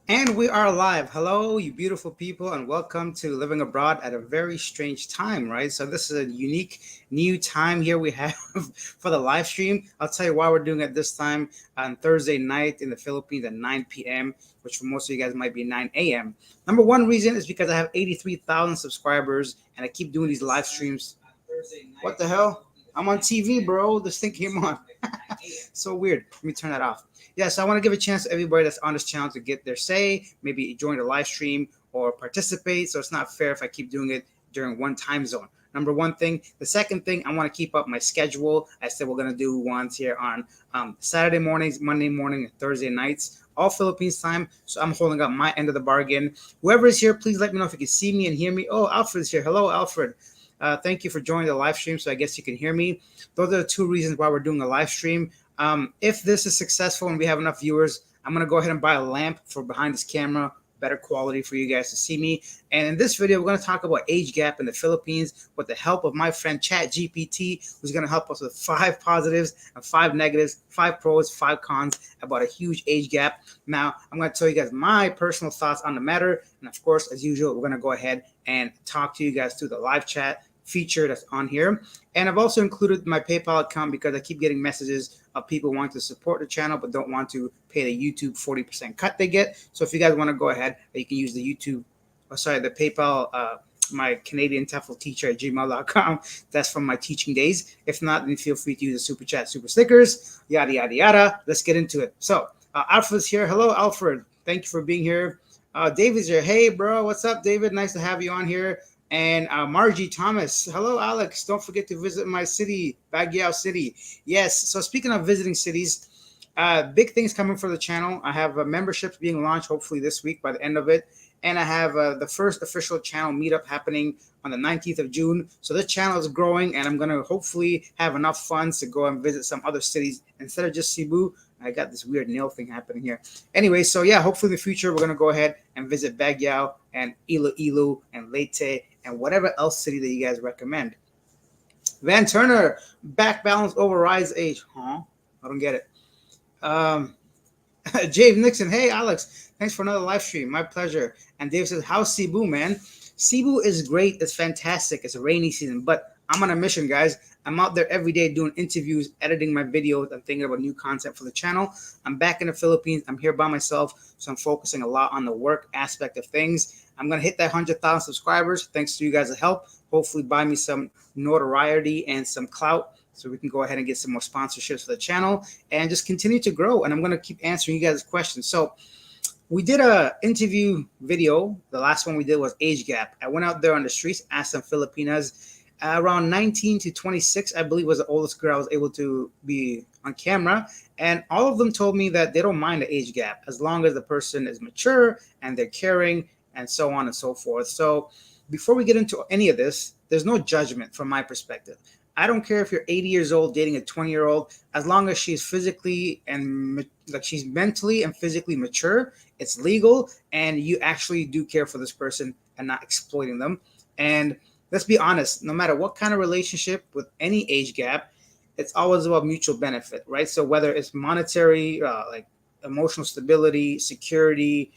And we are live. Hello, you beautiful people, and welcome to Living Abroad at a very strange time, right? So, this is a unique new time here we have for the live stream. I'll tell you why we're doing it this time on Thursday night in the Philippines at 9 p.m., which for most of you guys might be 9 a.m. Number one reason is because I have 83,000 subscribers and I keep doing these live streams. What the hell? I'm on TV, bro. This thing came on. So weird. Let me turn that off. Yeah, so I want to give a chance to everybody that's on this channel to get their say, maybe join the live stream or participate. So it's not fair if I keep doing it during one time zone. Number one thing. The second thing, I want to keep up my schedule. I said we're going to do ones here on Saturday mornings, Monday morning, and Thursday nights, all Philippines time. So I'm holding up my end of the bargain. Whoever is here, please let me know if you can see me and hear me. Oh, Alfred's here. Hello, Alfred. Thank you for joining the live stream. So I guess you can hear me. Those are the two reasons why we're doing a live stream. If this is successful and we have enough viewers, I'm going to go ahead and buy a lamp for behind this camera, better quality for you guys to see me. And in this video, we're going to talk about age gap in the Philippines with the help of my friend ChatGPT, who's going to help us with 5 positives and 5 negatives, 5 pros, 5 cons about a huge age gap. Now, I'm going to tell you guys my personal thoughts on the matter. And of course, as usual, we're going to go ahead and talk to you guys through the live chat feature that's on here. And I've also included my PayPal account because I keep getting messages of people wanting to support the channel but don't want to pay the YouTube 40% cut they get. So if you guys want to go ahead, you can use the the PayPal, my Canadian TEFL teacher at gmail.com. That's from my teaching days. If not, then feel free to use the super chat, super stickers, yada, yada, yada. Let's get into it. So Alfred's here. Hello, Alfred. Thank you for being here. David's here. Hey, bro. What's up, David? Nice to have you on here. And Margie Thomas. Hello, Alex. Don't forget to visit my city, Baguio City. Yes. So speaking of visiting cities, big things coming for the channel. I have memberships being launched hopefully this week by the end of it. And I have the first official channel meetup happening on the 19th of June. So this channel is growing, and I'm going to hopefully have enough funds to go and visit some other cities instead of just Cebu. I got this weird nail thing happening here. Anyway, so yeah, hopefully in the future, we're going to go ahead and visit Baguio and Iloilo and Leyte and whatever else city that you guys recommend. Van Turner, back balance overrides age. Huh? I don't get it. Jave Nixon, hey Alex, thanks for another live stream. My pleasure. And Dave says, how's Cebu, man? Cebu is great. It's fantastic. It's a rainy season, but I'm on a mission, guys. I'm out there every day doing interviews, editing my videos. I'm thinking about new content for the channel. I'm back in the Philippines. I'm here by myself, so I'm focusing a lot on the work aspect of things. I'm going to hit that 100,000 subscribers thanks to you guys' help. Hopefully buy me some notoriety and some clout so we can go ahead and get some more sponsorships for the channel and just continue to grow. And I'm going to keep answering you guys' questions. So we did a interview video. The last one we did was age gap. I went out there on the streets, asked some Filipinas around 19 to 26, I believe was the oldest girl I was able to be on camera. And all of them told me that they don't mind the age gap as long as the person is mature and they're caring and so on and so forth. So before we get into any of this, there's no judgment from my perspective. I don't care if you're 80 years old dating a 20-year-old, as long as she's physically and like she's mentally and physically mature, it's legal, and you actually do care for this person and not exploiting them. And let's be honest, no matter what kind of relationship with any age gap, it's always about mutual benefit, right? So whether it's monetary, like emotional stability, security,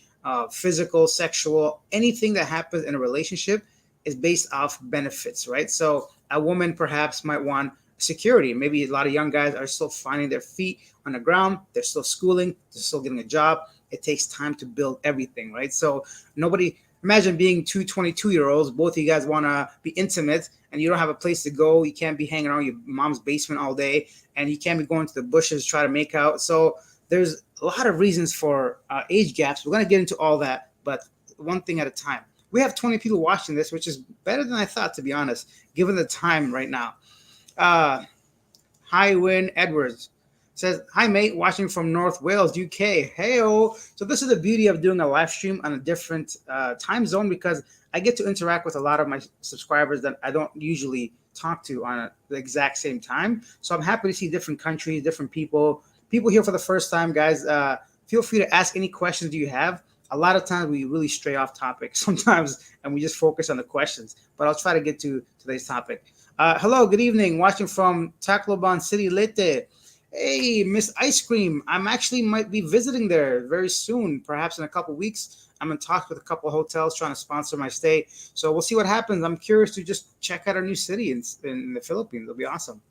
physical, sexual, anything that happens in a relationship is based off benefits, right? So a woman perhaps might want security. Maybe a lot of young guys are still finding their feet on the ground. They're still schooling. They're still getting a job. It takes time to build everything, right? So imagine being two 22-year-olds. Both of you guys want to be intimate and you don't have a place to go. You can't be hanging around your mom's basement all day and you can't be going to the bushes to try to make out. So there's a lot of reasons for age gaps. We're going to get into all that, but one thing at a time. We have 20 people watching this, which is better than I thought, to be honest, given the time right now. Highwin Edwards says, hi, mate, watching from North Wales, UK. Hey-o. So this is the beauty of doing a live stream on a different time zone because I get to interact with a lot of my subscribers that I don't usually talk to on the exact same time. So I'm happy to see different countries, different people here for the first time, guys. Feel free to ask any questions you have. A lot of times we really stray off topic sometimes and we just focus on the questions, but I'll try to get to today's topic. Hello, good evening. Watching from Tacloban City, Leyte. Hey, Miss Ice Cream. I'm actually might be visiting there very soon, perhaps in a couple weeks. I'm in talks with a couple of hotels trying to sponsor my stay. So we'll see what happens. I'm curious to just check out our new city in the Philippines. It'll be awesome.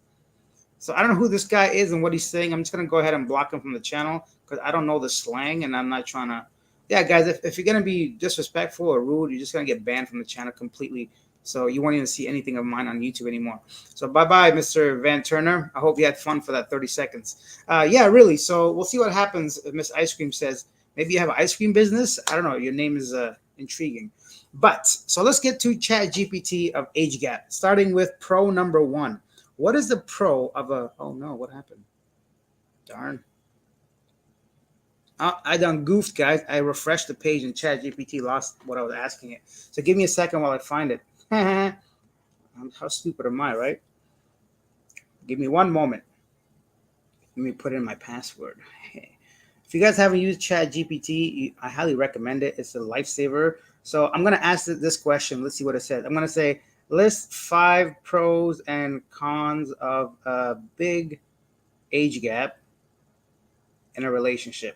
So I don't know who this guy is and what he's saying. I'm just gonna go ahead and block him from the channel because I don't know the slang and I'm not trying to. Yeah, guys, if you're gonna be disrespectful or rude, you're just gonna get banned from the channel completely. So you won't even see anything of mine on YouTube anymore. So bye bye, Mr. Van Turner. I hope you had fun for that 30 seconds. Yeah, really. So we'll see what happens if Miss Ice Cream says maybe you have an ice cream business. I don't know. Your name is intriguing. But so let's get to Chat GPT of age gap, starting with pro number one. What is the pro of a? Oh no, what happened? Darn. I done goofed, guys. I refreshed the page and Chat GPT lost what I was asking it. So give me a second while I find it. How stupid am I, right? Give me one moment. Let me put in my password. If you guys haven't used Chat GPT, I highly recommend it. It's a lifesaver. So I'm going to ask this question. Let's see what it says. I'm going to say, list 5 pros and cons of a big age gap in a relationship.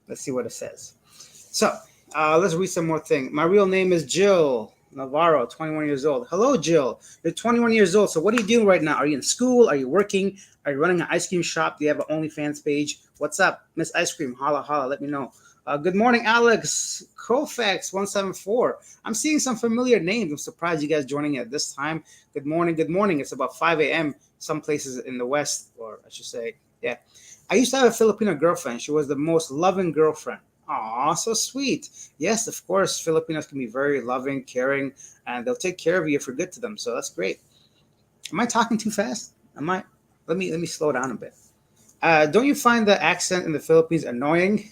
Let's see what it says. So let's read some more thing. My real name is Jill Navarro, 21 years old. Hello, Jill. You're 21 years old. So what are you doing right now? Are you in school? Are you working? Are you running an ice cream shop? Do you have an OnlyFans page? What's up, Miss Ice Cream? Holla, holla. Let me know. Good morning, Alex. Kofax 174. I'm seeing some familiar names. I'm surprised you guys joining at this time. Good morning. Good morning. It's about 5 a.m. some places in the West, or I should say, yeah. I used to have a Filipino girlfriend. She was the most loving girlfriend. Aw, so sweet. Yes, of course, Filipinos can be very loving, caring, and they'll take care of you if you're good to them. So that's great. Am I talking too fast? Am I? Let me slow down a bit. Don't you find the accent in the Philippines annoying?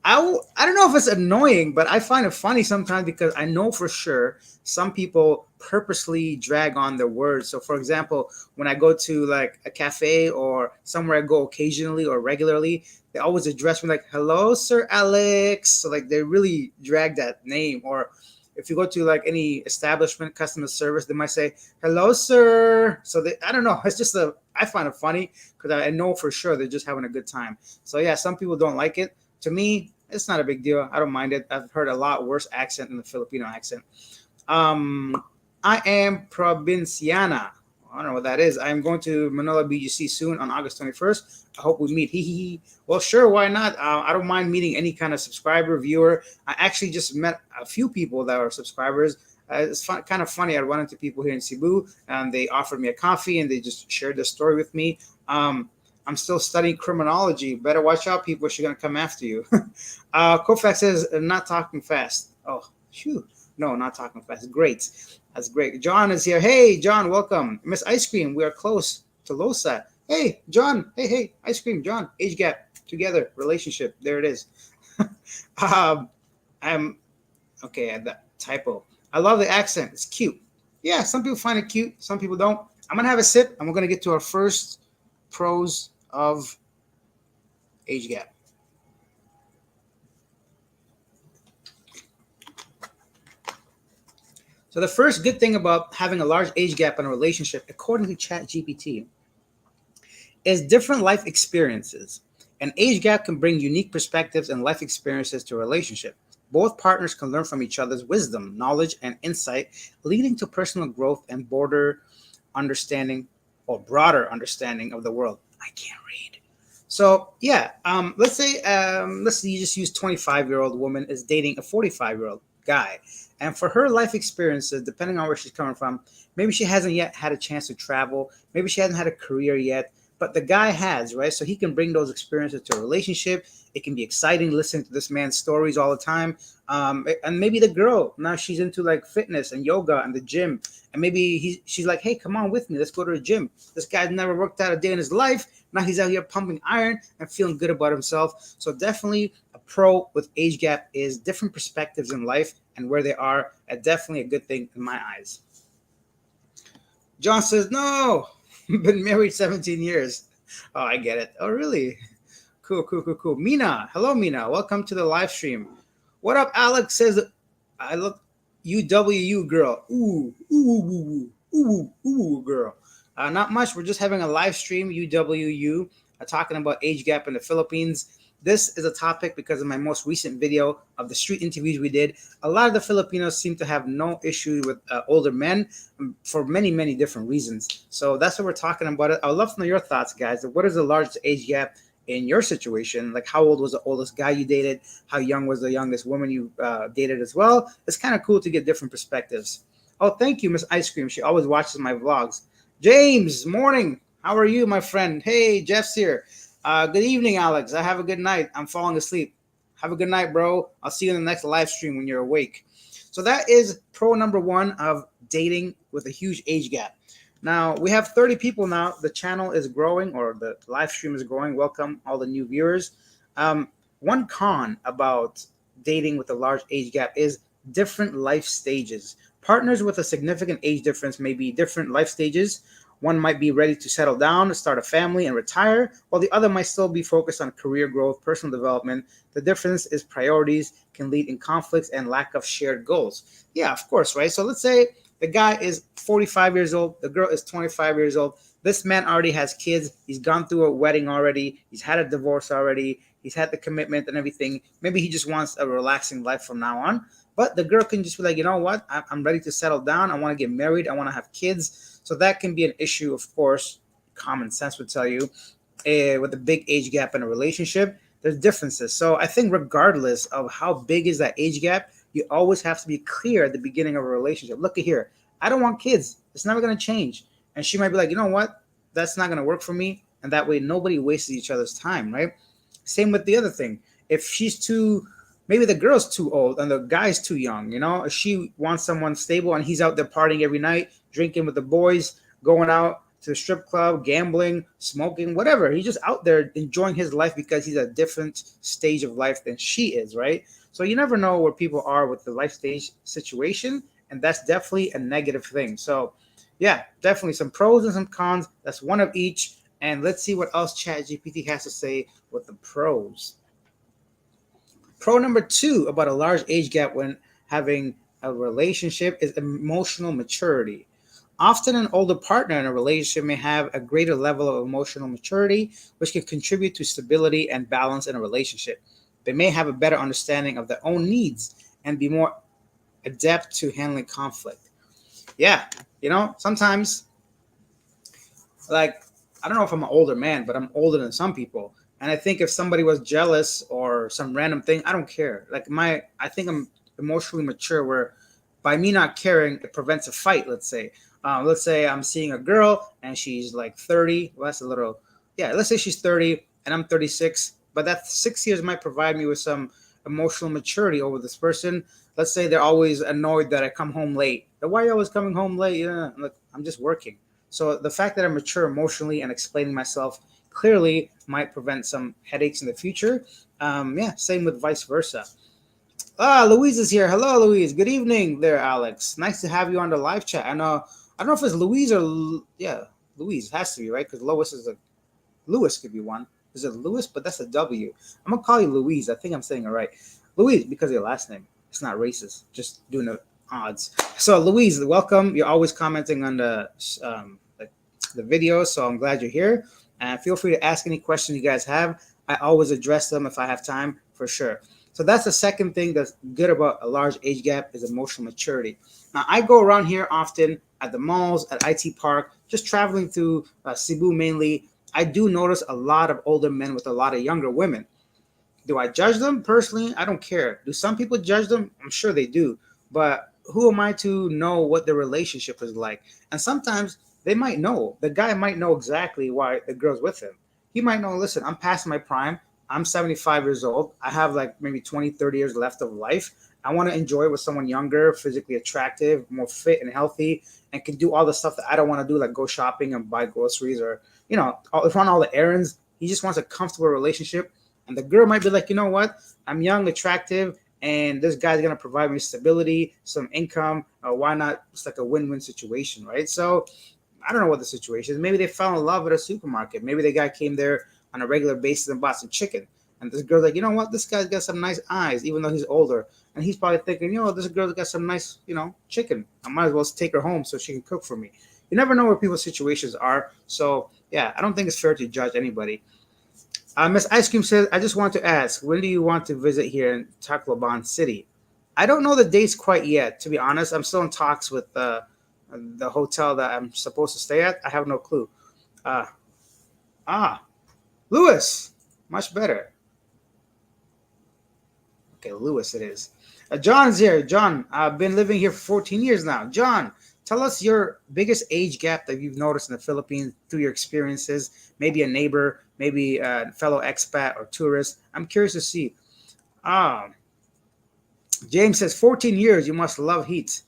I don't know if it's annoying, but I find it funny sometimes because I know for sure some people purposely drag on their words. So, for example, when I go to like a cafe or somewhere I go occasionally or regularly, they always address me like, "Hello, Sir Alex." So, like, they really drag that name. Or if you go to like any establishment, customer service, they might say, "Hello, sir." So, I don't know. It's just I find it funny because I know for sure they're just having a good time. So, yeah, some people don't like it. To me, it's not a big deal. I don't mind it. I've heard a lot worse accent than the Filipino accent. Um, I am provinciana. I don't know what that is. I am going to Manila BGC soon on August 21st. I hope we meet. Hee hee hee. Well, sure, why not? I don't mind meeting any kind of subscriber, viewer. I actually just met a few people that are subscribers. It's kind of funny. I run into people here in Cebu, and they offered me a coffee, and they just shared their story with me. I'm still studying criminology. Better watch out, people. She's gonna come after you. Kofax says, not talking fast. Oh, phew. No, not talking fast. Great. That's great. John is here. Hey, John, welcome. Miss Ice Cream, we are close to LOSA. Hey, John. Hey, hey, Ice Cream, John. Age gap, together, relationship. There it is. I'm okay. That typo. I love the accent. It's cute. Yeah, some people find it cute. Some people don't. I'm gonna have a sip, and we're gonna get to our first pros of age gap. So the first good thing about having a large age gap in a relationship, according to ChatGPT, is different life experiences. An age gap can bring unique perspectives and life experiences to a relationship. Both partners can learn from each other's wisdom, knowledge, and insight, leading to personal growth and understanding broader understanding of the world. I can't read. So yeah, let's say you just use 25-year-old woman is dating a 45-year-old guy, and for her life experiences, depending on where she's coming from, maybe she hasn't yet had a chance to travel, maybe she hasn't had a career yet, but the guy has, right? So he can bring those experiences to a relationship. It can be exciting listening to this man's stories all the time. And maybe the girl now she's into like fitness and yoga and the gym, and maybe she's like, hey, come on with me, let's go to the gym. This guy's never worked out a day in his life. Now he's out here pumping iron and feeling good about himself. So definitely a pro with age gap is different perspectives in life and where they are. Definitely a good thing in my eyes. John says, no, been married 17 years. Oh, I get it. Oh, really? Cool, cool, cool, cool. Mina, hello, Mina. Welcome to the live stream. What up, Alex? Says, I look UWU girl. Ooh, ooh, ooh, ooh, ooh, ooh, girl. Not much. We're just having a live stream, UWU, talking about age gap in the Philippines. This is a topic because of my most recent video of the street interviews we did. A lot of the Filipinos seem to have no issue with older men for many, many different reasons. So that's what we're talking about. I would love to know your thoughts, guys. What is the largest age gap in your situation? Like, how old was the oldest guy you dated? How young was the youngest woman you dated as well? It's kind of cool to get different perspectives. Oh, thank you, Miss Ice Cream. She always watches my vlogs. James, morning. How are you, my friend? Hey, Jeff's here. Good evening, Alex. I have a good night. I'm falling asleep. Have a good night, bro. I'll see you in the next live stream when you're awake. So that is pro number one of dating with a huge age gap. Now we have 30 people now. The channel is growing, or the live stream is growing. Welcome all the new viewers. One con about dating with a large age gap is different life stages. Partners with a significant age difference may be different life stages. One might be ready to settle down, start a family, and retire, while the other might still be focused on career growth, personal development. The difference is priorities can lead in conflicts and lack of shared goals. Yeah, of course, right? So let's say the guy is 45 years old, the girl is 25 years old. This man already has kids. He's gone through a wedding already. He's had a divorce already. He's had the commitment and everything. Maybe he just wants a relaxing life from now on. But the girl can just be like, you know what? I'm ready to settle down. I want to get married. I want to have kids. So that can be an issue, of course. Common sense would tell you with a big age gap in a relationship, there's differences. So I think regardless of how big is that age gap, you always have to be clear at the beginning of a relationship. Look at here. I don't want kids. It's never going to change. And she might be like, you know what? That's not going to work for me. And that way nobody wastes each other's time, right? Same with the other thing. If she's too, maybe the girl's too old and the guy's too young, you know, if she wants someone stable and he's out there partying every night, drinking with the boys, going out to the strip club, gambling, smoking, whatever. He's just out there enjoying his life because he's at a different stage of life than she is, right? So you never know where people are with the life stage situation, and that's definitely a negative thing. So yeah, definitely some pros and some cons. That's one of each. And let's see what else ChatGPT has to say with the pros. Pro number two about a large age gap when having a relationship is emotional maturity. Often, an older partner in a relationship may have a greater level of emotional maturity, which can contribute to stability and balance in a relationship. They may have a better understanding of their own needs and be more adept to handling conflict. Yeah, you know, sometimes, like, I don't know if I'm an older man, but I'm older than some people. And I think if somebody was jealous or some random thing, I don't care. I think I'm emotionally mature where by me not caring, it prevents a fight, let's say. Let's say I'm seeing a girl and she's like 30. Well, that's a little, yeah, let's say she's 30 and I'm 36. But that 6 years might provide me with some emotional maturity over this person. Let's say they're always annoyed that I come home late. Why are you always coming home late? Yeah, look, I'm just working. So the fact that I'm mature emotionally and explaining myself clearly might prevent some headaches in the future. Yeah, same with vice versa. Louise is here. Hello, Louise. Good evening there, Alex. Nice to have you on the live chat. I don't know if it's Louise or yeah, Louise. It has to be, right? Because Lois is a Lewis could be one. Is it Lewis? But that's a W. I'm gonna call you Louise. I think I'm saying it right. Louise, because of your last name. It's not racist. Just doing the odds. So Louise, welcome. You're always commenting on the video, so I'm glad you're here. And feel free to ask any questions you guys have. I always address them if I have time, for sure. So that's the second thing that's good about a large age gap is emotional maturity. Now, I go around here often at the malls, at IT Park, just traveling through Cebu mainly. I do notice a lot of older men with a lot of younger women. Do I judge them? Personally, I don't care. Do some people judge them? I'm sure they do. But who am I to know what the relationship is like? And sometimes they might know. The guy might know exactly why the girl's with him. He might know, listen, I'm past my prime. I'm 75 years old. I have like maybe 20, 30 years left of life. I want to enjoy it with someone younger, physically attractive, more fit and healthy, and can do all the stuff that I don't want to do, like go shopping and buy groceries or, run all the errands. He just wants a comfortable relationship. And the girl might be like, you know what? I'm young, attractive, and this guy's going to provide me stability, some income. Why not? It's like a win-win situation, right? So I don't know what the situation is. Maybe they fell in love at a supermarket. Maybe the guy came there on a regular basis and bought some chicken. And this girl's like, you know what? This guy's got some nice eyes, even though he's older. And he's probably thinking, this girl's got some nice, chicken. I might as well take her home so she can cook for me. You never know where people's situations are. So yeah, I don't think it's fair to judge anybody. Miss Ice Cream says, I just want to ask, when do you want to visit here in Tacloban City? I don't know the dates quite yet, to be honest. I'm still in talks with the hotel that I'm supposed to stay at. I have no clue. Uh, Lewis, much better. Okay, Lewis it is. John's here. John, I've been living here for 14 years now. John, tell us your biggest age gap that you've noticed in the Philippines through your experiences. Maybe a neighbor, maybe a fellow expat or tourist. I'm curious to see. Ah, James says 14 years. You must love heat.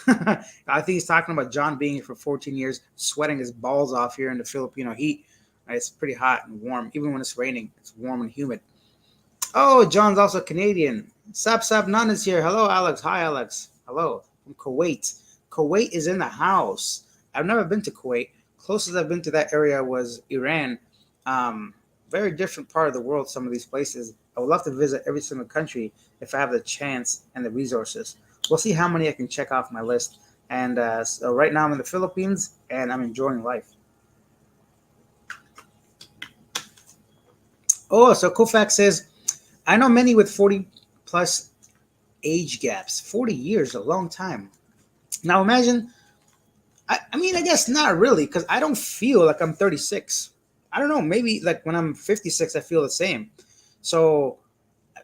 I think he's talking about John being here for 14 years, sweating his balls off here in the Filipino heat. It's pretty hot and warm. Even when it's raining, it's warm and humid. Oh, John's also Canadian. Sap Sap Nun is here. Hello, Alex. Hi, Alex. Hello. From Kuwait. Kuwait is in the house. I've never been to Kuwait. Closest I've been to that area was Iran. Very different part of the world, some of these places. I would love to visit every single country if I have the chance and the resources. We'll see how many I can check off my list. And so right now I'm in the Philippines and I'm enjoying life. Oh, so Kofak says, I know many with 40 plus age gaps. 40 years, a long time. Now imagine, I mean, I guess not really, because I don't feel like I'm 36. I don't know, maybe like when I'm 56, I feel the same. So,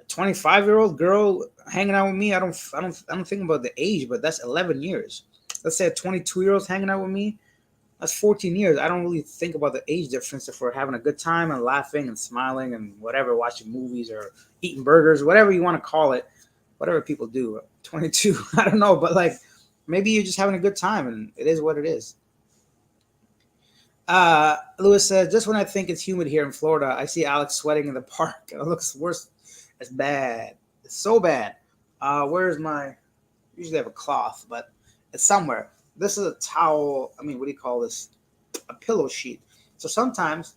25-year-old girl hanging out with me, I don't think about the age, but that's 11 years. Let's say a 22-year-old's hanging out with me, that's 14 years. I don't really think about the age difference if we're having a good time and laughing and smiling and whatever, watching movies or eating burgers, whatever you want to call it, whatever people do. 22, I don't know, but like maybe you're just having a good time and it is what it is. Lewis said, just when I think it's humid here in Florida, I see Alex sweating in the park. It looks worse. It's bad. It's so bad. Where's my, usually I have a cloth, but it's somewhere. This is a towel. I mean, what do you call this? A pillow sheet. So sometimes,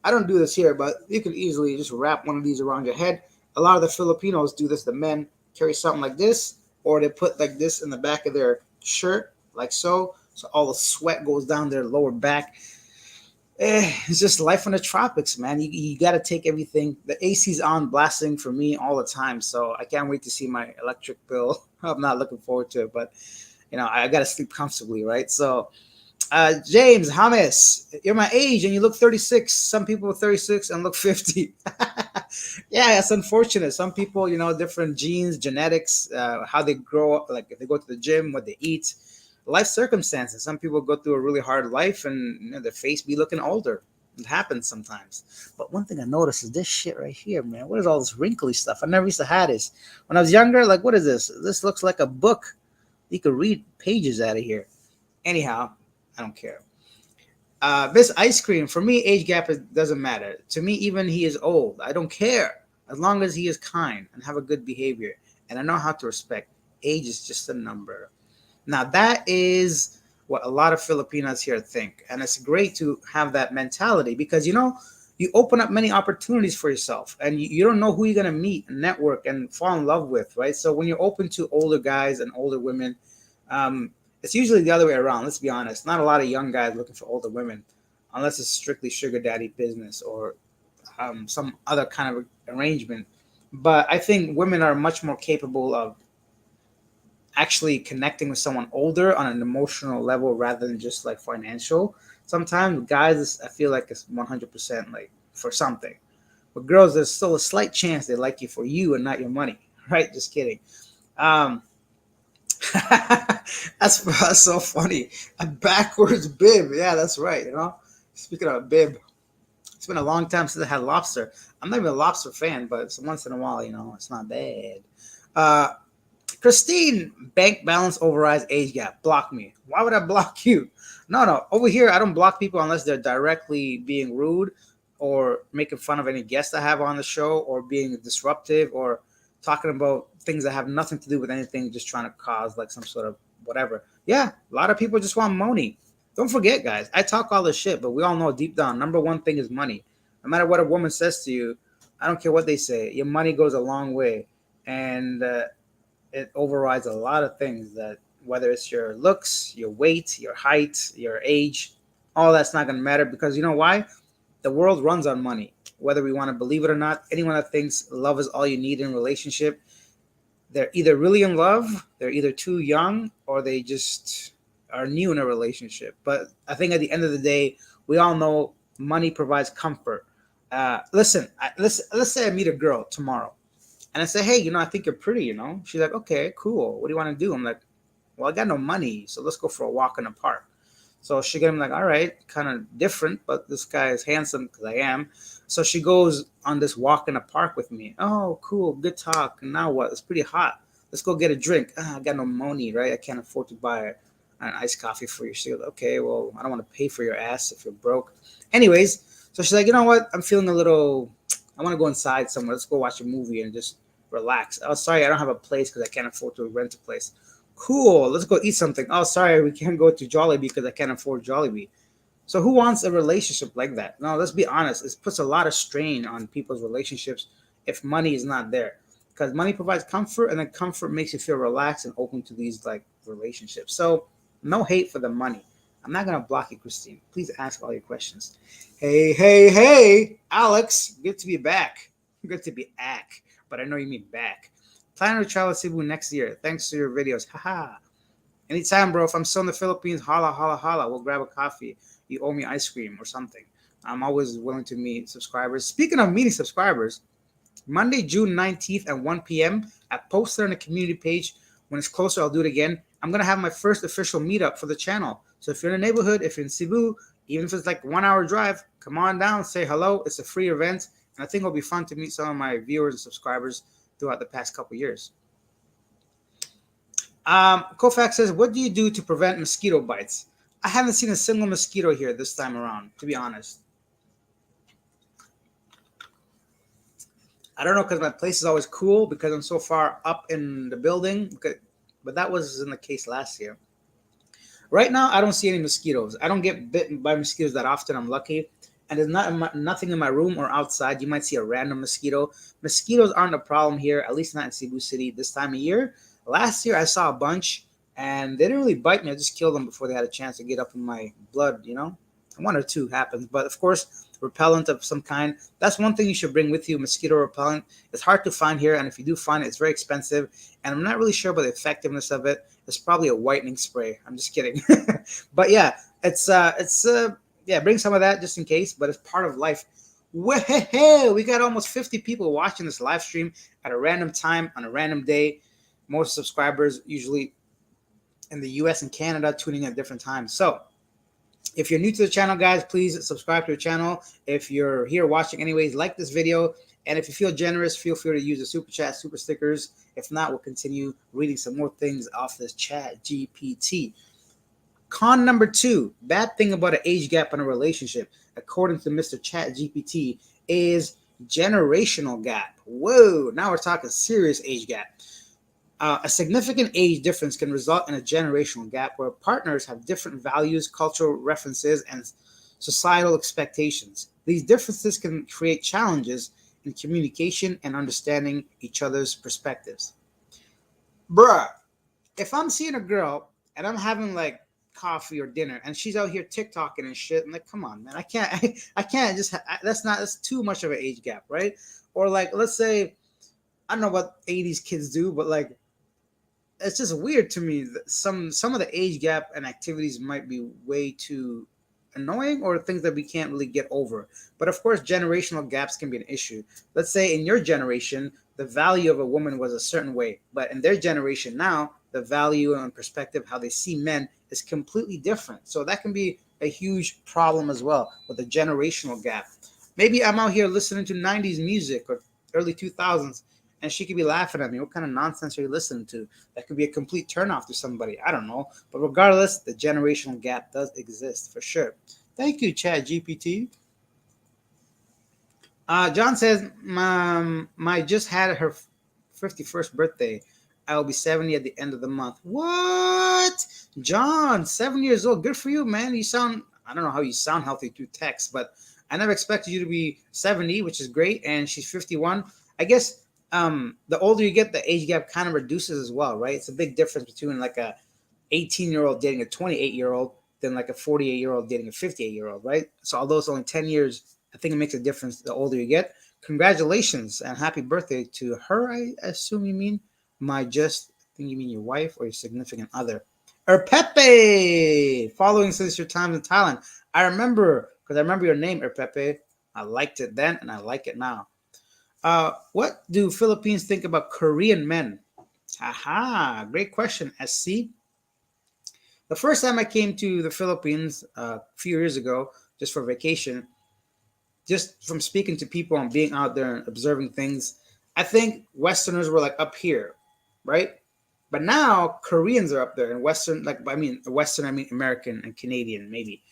I don't do this here, but you can easily just wrap one of these around your head. A lot of the Filipinos do this. The men carry something like this, or they put like this in the back of their shirt, like so. So all the sweat goes down their lower back. It's just life in the tropics, man. You got to take everything. The AC's on blasting for me all the time. So I can't wait to see my electric bill. I'm not looking forward to it, but I got to sleep comfortably, right? So, James Hamas, you're my age and you look 36. Some people are 36 and look 50. Yeah, it's unfortunate. Some people, different genes, genetics, how they grow up, like if they go to the gym, what they eat, life circumstances. Some people go through a really hard life and their face be looking older. It happens sometimes. But one thing I noticed is this shit right here, man. What is all this wrinkly stuff? I never used to have this. When I was younger, like, what is this? This looks like a book. You could read pages out of here. Anyhow, I don't care. This ice cream, for me, age gap doesn't matter. To me, even he is old. I don't care. As long as he is kind and have a good behavior. And I know how to respect. Age is just a number. Now, that is what a lot of Filipinos here think. And it's great to have that mentality because, you open up many opportunities for yourself and you don't know who you're going to meet and network and fall in love with, right? So when you're open to older guys and older women, it's usually the other way around. Let's be honest. Not a lot of young guys looking for older women unless it's strictly sugar daddy business or some other kind of arrangement. But I think women are much more capable of actually connecting with someone older on an emotional level rather than just like financial. Sometimes guys, I feel like it's 100% like for something. But girls, there's still a slight chance they like you for you and not your money, right? Just kidding. Um, that's so funny. A backwards bib. Yeah, that's right. Speaking of a bib, it's been a long time since I had lobster. I'm not even a lobster fan, but it's once in a while, it's not bad. Uh, Christine, bank balance overrides age gap. Block me. Why would I block you? No. Over here, I don't block people unless they're directly being rude or making fun of any guests I have on the show or being disruptive or talking about things that have nothing to do with anything, just trying to cause like some sort of whatever. Yeah, a lot of people just want money. Don't forget, guys, I talk all this shit, but we all know deep down, number one thing is money. No matter what a woman says to you, I don't care what they say. Your money goes a long way. And it overrides a lot of things that whether it's your looks, your weight, your height, your age, all that's not going to matter, because you know why? The world runs on money. Whether we want to believe it or not, anyone that thinks love is all you need in a relationship, they're either really in love, they're either too young, or they just are new in a relationship. But I think at the end of the day, we all know money provides comfort. Let's say I meet a girl tomorrow, and I say, hey, I think you're pretty. She's like, okay, cool. What do you want to do? I'm like, well, I got no money, so let's go for a walk in the park. So she gets like, all right, kind of different, but this guy is handsome because I am. So she goes on this walk in the park with me. Oh, cool, good talk. And now what? It's pretty hot. Let's go get a drink. I got no money, right? I can't afford to buy an iced coffee for you. She goes, okay, well, I don't want to pay for your ass if you're broke. Anyways, so she's like, you know what? I'm feeling a little, I want to go inside somewhere. Let's go watch a movie and just relax. Oh, sorry, I don't have a place because I can't afford to rent a place. Cool, let's go eat something. Oh, sorry, we can't go to Jollibee because I can't afford Jollibee. So who wants a relationship like that? No, let's be honest. It puts a lot of strain on people's relationships if money is not there. Because money provides comfort, and then comfort makes you feel relaxed and open to these like relationships. So no hate for the money. I'm not gonna block you, Christine. Please ask all your questions. Hey, hey, hey, Alex, good to be back. Good to be back, but I know you mean back. Planning to travel to Cebu next year. Thanks to your videos. Haha. Anytime, bro. If I'm still in the Philippines, holla, holla, holla. We'll grab a coffee. You owe me ice cream or something. I'm always willing to meet subscribers. Speaking of meeting subscribers, Monday, June 19th at 1 p.m., I posted on the community page. When it's closer, I'll do it again. I'm going to have my first official meetup for the channel. So if you're in the neighborhood, if you're in Cebu, even if it's like 1 hour drive, come on down, say hello. It's a free event. And I think it'll be fun to meet some of my viewers and subscribers throughout the past couple years. Kofax says, what do you do to prevent mosquito bites? I haven't seen a single mosquito here this time around, to be honest. I don't know, because my place is always cool because I'm so far up in the building, but that wasn't the case last year. Right now, I don't see any mosquitoes. I don't get bitten by mosquitoes that often. I'm lucky. And there's nothing in my room or outside. You might see a random mosquito. Mosquitoes aren't a problem here, at least not in Cebu City this time of year. Last year, I saw a bunch, and they didn't really bite me. I just killed them before they had a chance to get up in my blood, One or two happens. But, of course, repellent of some kind. That's one thing you should bring with you, mosquito repellent. It's hard to find here, and if you do find it, it's very expensive. And I'm not really sure about the effectiveness of it. It's probably a whitening spray. I'm just kidding. But, yeah, yeah, bring some of that just in case, but it's part of life. Well, we got almost 50 people watching this live stream at a random time on a random day. Most subscribers usually in the US and Canada tuning in at different times. So if you're new to the channel, guys, please subscribe to the channel. If you're here watching anyways, like this video. And if you feel generous, feel free to use the super chat, super stickers. If not, we'll continue reading some more things off this chat GPT. Con number 2, bad thing about an age gap in a relationship, according to Mr. Chat GPT, is generational gap. Whoa, now we're talking serious age gap. A significant age difference can result in a generational gap where partners have different values, cultural references, and societal expectations. These differences can create challenges in communication and understanding each other's perspectives. Bruh, if I'm seeing a girl and I'm having like coffee or dinner and she's out here TikToking and shit, I'm like, come on, man, I can't just, that's too much of an age gap, right? Or like, let's say, I don't know what 80s kids do, but like, it's just weird to me that some of the age gap and activities might be way too annoying or things that we can't really get over. But of course, generational gaps can be an issue. Let's say in your generation, the value of a woman was a certain way, but in their generation now, the value and perspective, how they see men is completely different. So that can be a huge problem as well with the generational gap. Maybe I'm out here listening to 90s music or early 2000s, and she could be laughing at me. What kind of nonsense are you listening to? That could be a complete turnoff to somebody. I don't know. But regardless, the generational gap does exist for sure. Thank you, Chad GPT. John says, my just had her 51st birthday. I will be 70 at the end of the month. What? John, 7 years old. Good for you, man. You sound, I don't know how you sound healthy through text, but I never expected you to be 70, which is great. And she's 51. I guess the older you get, the age gap kind of reduces as well, right? It's a big difference between like a 18-year-old dating a 28-year-old than like a 48-year-old dating a 58-year-old, right? So although it's only 10 years, I think it makes a difference the older you get. Congratulations and happy birthday to her, I assume you mean. I think you mean your wife or your significant other. Erpepe! Following since your time in Thailand. Because I remember your name, Erpepe. I liked it then and I like it now. What do Philippines think about Korean men? Aha, great question, SC. The first time I came to the Philippines a few years ago, just for vacation, just from speaking to people and being out there and observing things, I think Westerners were like up here, right? But now Koreans are up there and Western, like I mean Western, I mean American and Canadian, maybe.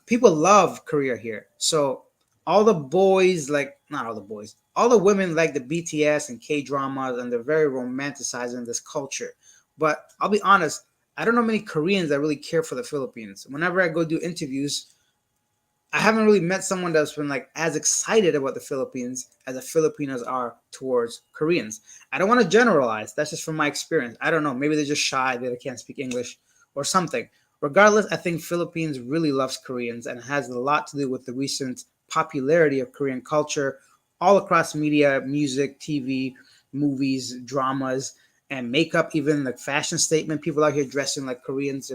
People love Korea here. So all the boys, like not all the boys, all the women like the BTS and K dramas, and they're very romanticizing this culture. But I'll be honest, I don't know many Koreans that really care for the Philippines. Whenever I go do interviews, I haven't really met someone that's been like as excited about the Philippines as the Filipinos are towards Koreans. I don't want to generalize. That's just from my experience. I don't know. Maybe they're just shy that they can't speak English or something. Regardless, I think Philippines really loves Koreans and has a lot to do with the recent popularity of Korean culture all across media, music, TV, movies, dramas, and makeup, even like fashion statement. People out here dressing like Koreans.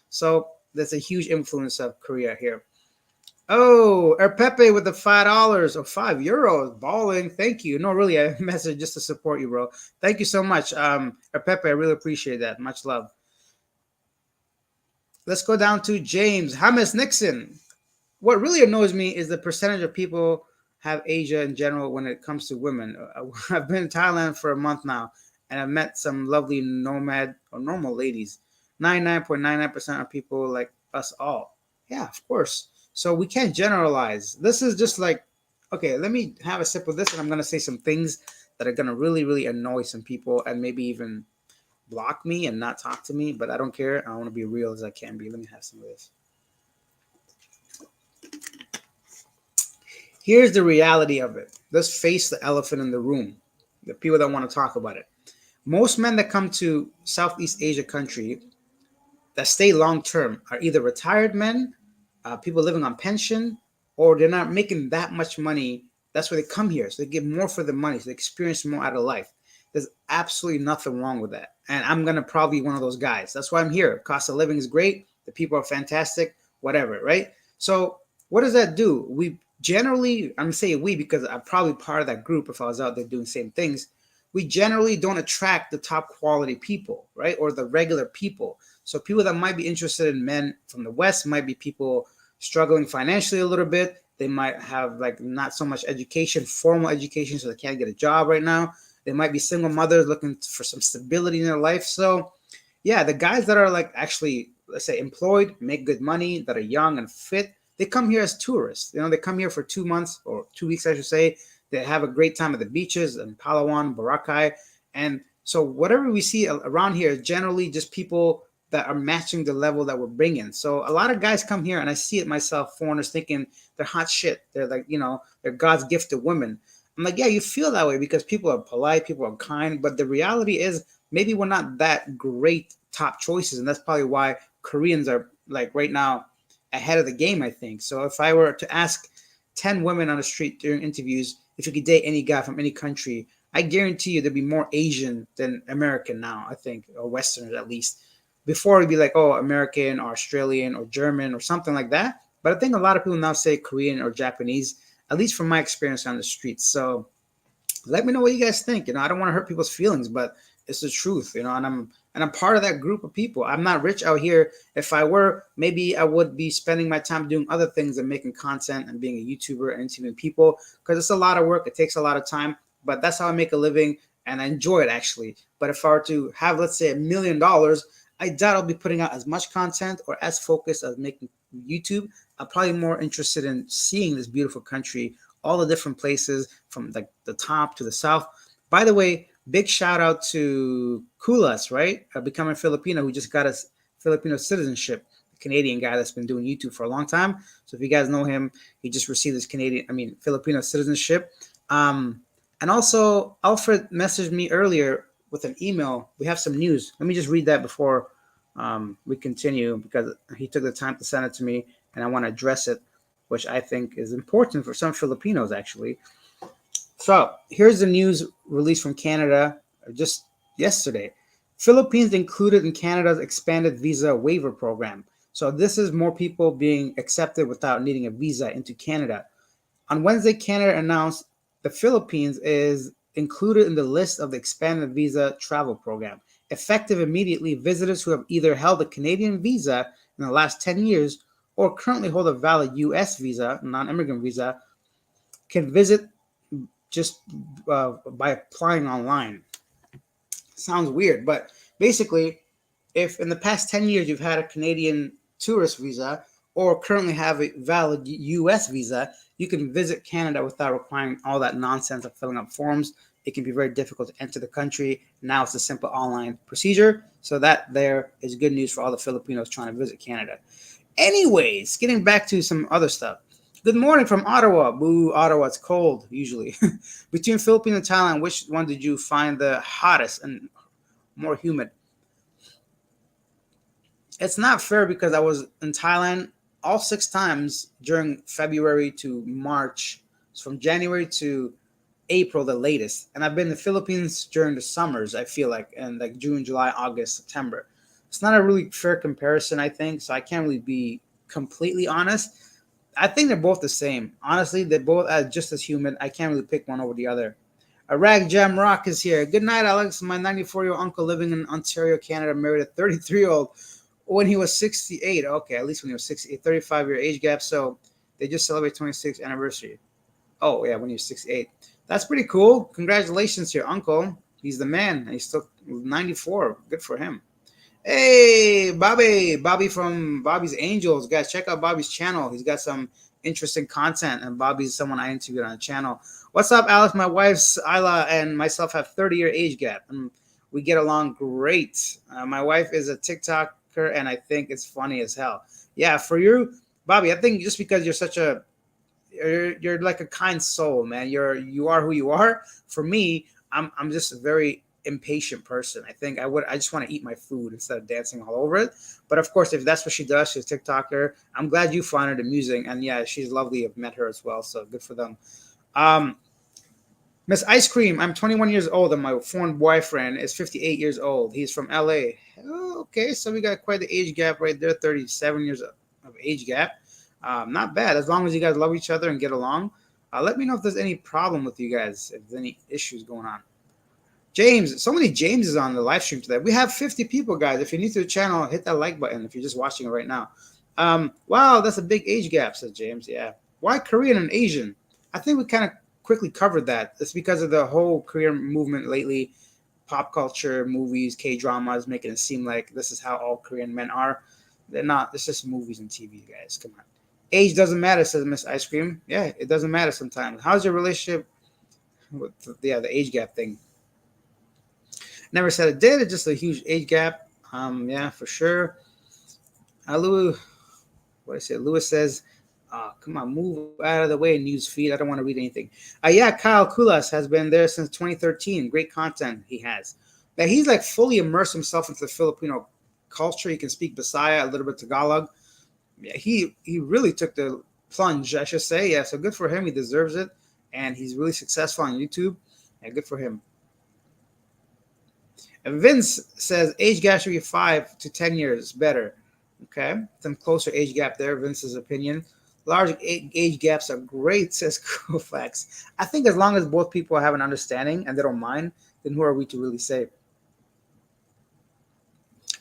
So there's a huge influence of Korea here. Oh, Erpepe with the $5 or €5. Balling. Thank you. No, really, I messaged just to support you, bro. Thank you so much. Erpepe, I really appreciate that. Much love. Let's go down to James. James Nixon. What really annoys me is the percentage of people have Asia in general when it comes to women. I've been in Thailand for a month now, and I've met some lovely nomad or normal ladies. 99.99% of people like us all. Yeah, of course. So we can't generalize. This is just like, okay, let me have a sip of this, and I'm going to say some things that are going to really, really annoy some people and maybe even block me and not talk to me, but I don't care. I want to be real as I can be. Let me have some of this. Here's the reality of it. Let's face the elephant in the room. The people that want to talk about it. Most men that come to Southeast Asia country that stay long term are either retired men, people living on pension, or they're not making that much money. That's why they come here. So they get more for the money. So they experience more out of life. There's absolutely nothing wrong with that. And I'm going to probably be one of those guys. That's why I'm here. Cost of living is great. The people are fantastic, whatever, right? So what does that do? We generally, I'm saying we because I'm probably part of that group if I was out there doing the same things. We generally don't attract the top quality people, right? Or the regular people. So people that might be interested in men from the West might be people struggling financially a little bit. They might have like not so much education, formal education, so they can't get a job right now. They might be single mothers looking for some stability in their life. So yeah, the guys that are like actually, let's say, employed, make good money, that are young and fit, they come here as tourists. They come here for 2 months or 2 weeks, I should say. They have a great time at the beaches in Palawan, Boracay. And so whatever we see around here is generally just people that are matching the level that we're bringing. So a lot of guys come here, and I see it myself, foreigners thinking they're hot shit. They're like, they're God's gift to women. I'm like, yeah, you feel that way because people are polite, people are kind, but the reality is maybe we're not that great top choices, and that's probably why Koreans are like right now ahead of the game, I think. So if I were to ask 10 women on the street during interviews if you could date any guy from any country, I guarantee you there'd be more Asian than American now, I think, or Westerners at least. Before it'd be like, oh, American or Australian or German or something like that. But I think a lot of people now say Korean or Japanese, at least from my experience on the streets. So let me know what you guys think. I don't want to hurt people's feelings, but it's the truth, and I'm part of that group of people. I'm not rich out here. If I were, maybe I would be spending my time doing other things and making content and being a YouTuber and interviewing people because it's a lot of work. It takes a lot of time, but that's how I make a living and I enjoy it actually. But if I were to have, let's say, $1 million, I doubt I'll be putting out as much content or as focused as making YouTube. I'm probably more interested in seeing this beautiful country, all the different places from like the top to the south. By the way, big shout out to Kulas, right? Becoming Filipino, who just got a Filipino citizenship, a Canadian guy that's been doing YouTube for a long time. So if you guys know him, he just received his Filipino citizenship. And also, Alfred messaged me earlier with an email. We have some news. Let me just read that before we continue because he took the time to send it to me, and I want to address it, which I think is important for some Filipinos actually. So here's the news released from Canada just yesterday. Philippines included in Canada's expanded visa waiver program. So this is more people being accepted without needing a visa into Canada. On Wednesday, Canada announced the Philippines is included in the list of the expanded visa travel program. Effective immediately, visitors who have either held a Canadian visa in the last 10 years or currently hold a valid U.S. visa, non immigrant visa, can visit just by applying online. Sounds weird, but basically, if in the past 10 years you've had a Canadian tourist visa or currently have a valid US visa, you can visit Canada without requiring all that nonsense of filling up forms. It can be very difficult to enter the country. Now it's a simple online procedure. So that there is good news for all the Filipinos trying to visit Canada. Anyways, getting back to some other stuff. Good morning from Ottawa. Boo, Ottawa, it's cold usually. Between Philippines and Thailand, which one did you find the hottest and more humid? It's not fair because I was in Thailand all 6 times during February to March. It's from January to April, the latest. And I've been in the Philippines during the summers, I feel like, and like June, July, August, September. It's not a really fair comparison, I think. So I can't really be completely honest. I think they're both the same. Honestly, they're both just as humid. I can't really pick one over the other. A rag jam rock is here. Good night, Alex. My 94-year-old uncle living in Ontario, Canada, married a 33-year-old when he was 68. Okay, at least when he was 68, 35-year age gap. So they just celebrate 26th anniversary. Oh, yeah, when he was 68. That's pretty cool. Congratulations to your uncle. He's the man. He's still 94. Good for him. Hey, Bobby. Bobby from Bobby's Angels. Guys, check out Bobby's channel. He's got some interesting content, and Bobby's someone I interviewed on the channel. What's up, Alex? My wife's Isla and myself have 30-year age gap, and we get along great. My wife is a TikToker, and I think it's funny as hell. Yeah, for you, Bobby, I think just because you're such a you're like a kind soul, man. You are who you are. For me, I'm just a very impatient person. I just want to eat my food instead of dancing all over it. But of course, if that's what she does, she's a TikToker. I'm glad you find it amusing, and yeah, she's lovely. I've met her as well, so good for them. Um, Miss Ice Cream, I'm 21 years old, and my foreign boyfriend is 58 years old. He's from LA. Oh, okay, so we got quite the age gap right there, 37 years of age gap. Not bad, as long as you guys love each other and get along. Let me know if there's any problem with you guys, if there's any issues going on. James, so many Jameses on the live stream today. We have 50 people, guys. If you're new to the channel, hit that like button if you're just watching it right now. Wow, that's a big age gap, says James. Yeah. Why Korean and Asian? I think we kind of quickly covered that. It's because of the whole Korean movement lately. Pop culture, movies, K dramas, making it seem like this is how all Korean men are. They're not. It's just movies and TV, guys. Come on. Age doesn't matter, says Miss Ice Cream. Yeah, it doesn't matter sometimes. How's your relationship with the age gap thing? Never said it did. It's just a huge age gap. Yeah, for sure. Louis, what I said. Lewis says, come on, move out of the way, news feed. I don't want to read anything. Yeah, Kyle Kulas has been there since 2013. Great content he has. Now he's like fully immersed himself into the Filipino culture. He can speak Bisaya, a little bit Tagalog. Yeah, he really took the plunge, I should say. Yeah, so good for him. He deserves it, and he's really successful on YouTube. Yeah, good for him. And Vince says age gap should be 5 to 10 years better. Okay, some closer age gap there. Vince's opinion. Large age gaps are great, says Kofax. I think as long as both people have an understanding and they don't mind, then who are we to really say?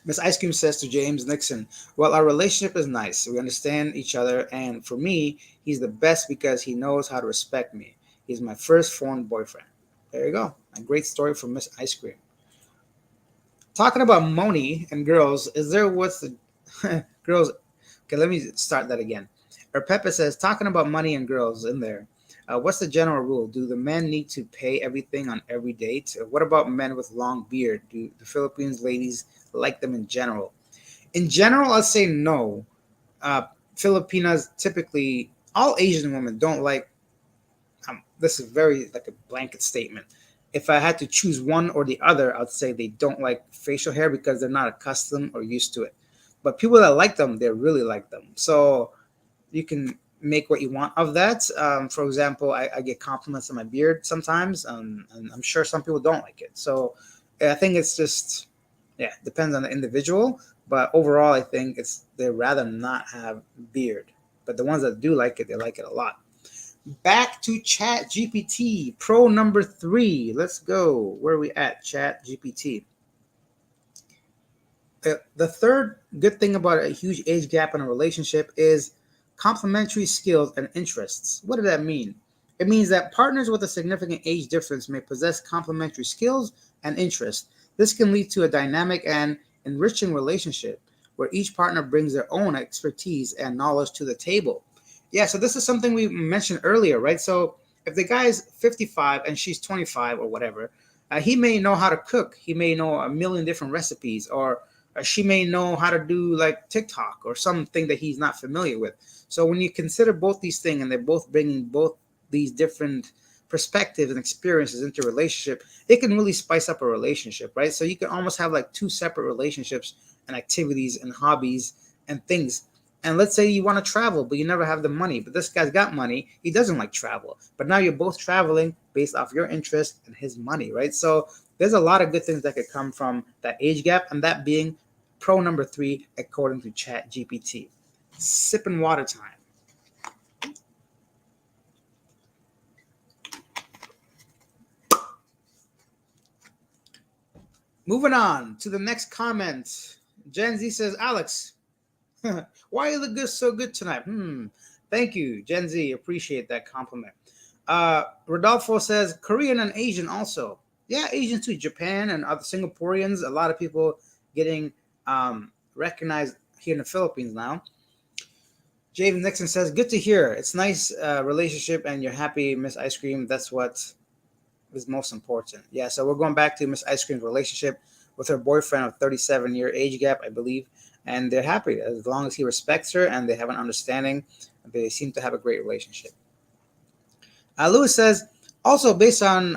Miss Ice Cream says to James Nixon, well, our relationship is nice. We understand each other, and for me, he's the best because he knows how to respect me. He's my first foreign boyfriend. There you go. A great story from Miss Ice Cream. Talking about money and girls, is there what's the girls? Okay, let me start that again. Or Pepe says, talking about money and girls in there. What's the general rule? Do the men need to pay everything on every date? What about men with long beard? Do the Philippines ladies like them in general? In general, I'd say no. Filipinas typically, all Asian women don't like. This is very like a blanket statement. if I had to choose one or the other, I'd say they don't like facial hair because they're not accustomed or used to it. But people that like them, they really like them. So you can make what you want of that. For example, I get compliments on my beard sometimes, and I'm sure some people don't like it. So I think it's just, yeah, depends on the individual. But overall, I think it's they rather not have beard. But the ones that do like it, they like it a lot. Back to Chat GPT Pro number 3. Let's go. Where are we at? Chat GPT. The third good thing about a huge age gap in a relationship is complementary skills and interests. What does that mean? It means that partners with a significant age difference may possess complementary skills and interests. This can lead to a dynamic and enriching relationship where each partner brings their own expertise and knowledge to the table. Yeah, so this is something we mentioned earlier, right? So if the guy's 55 and she's 25 or whatever, he may know how to cook. He may know a million different recipes, or she may know how to do like TikTok or something that he's not familiar with. So when you consider both these things and they're both bringing both these different perspectives and experiences into a relationship, it can really spice up a relationship, right? So you can almost have like two separate relationships and activities and hobbies and things. And let's say you want to travel, but you never have the money. But this guy's got money. He doesn't like travel. But now you're both traveling based off your interest and his money, right? So there's a lot of good things that could come from that age gap, and that being pro number 3, according to Chat GPT. Sipping water time. Moving on to the next comment. Gen Z says, Alex, why you look good so good tonight? Thank you, Gen Z. Appreciate that compliment. Rodolfo says, Korean and Asian also. Yeah, Asian too. Japan and other Singaporeans. A lot of people getting recognized here in the Philippines now. Javen Nixon says, good to hear. It's nice relationship and you're happy, Miss Ice Cream. That's what is most important. Yeah, so we're going back to Miss Ice Cream's relationship with her boyfriend of 37-year age gap, I believe. And they're happy as long as he respects her and they have an understanding. They seem to have a great relationship. Lewis says, also based on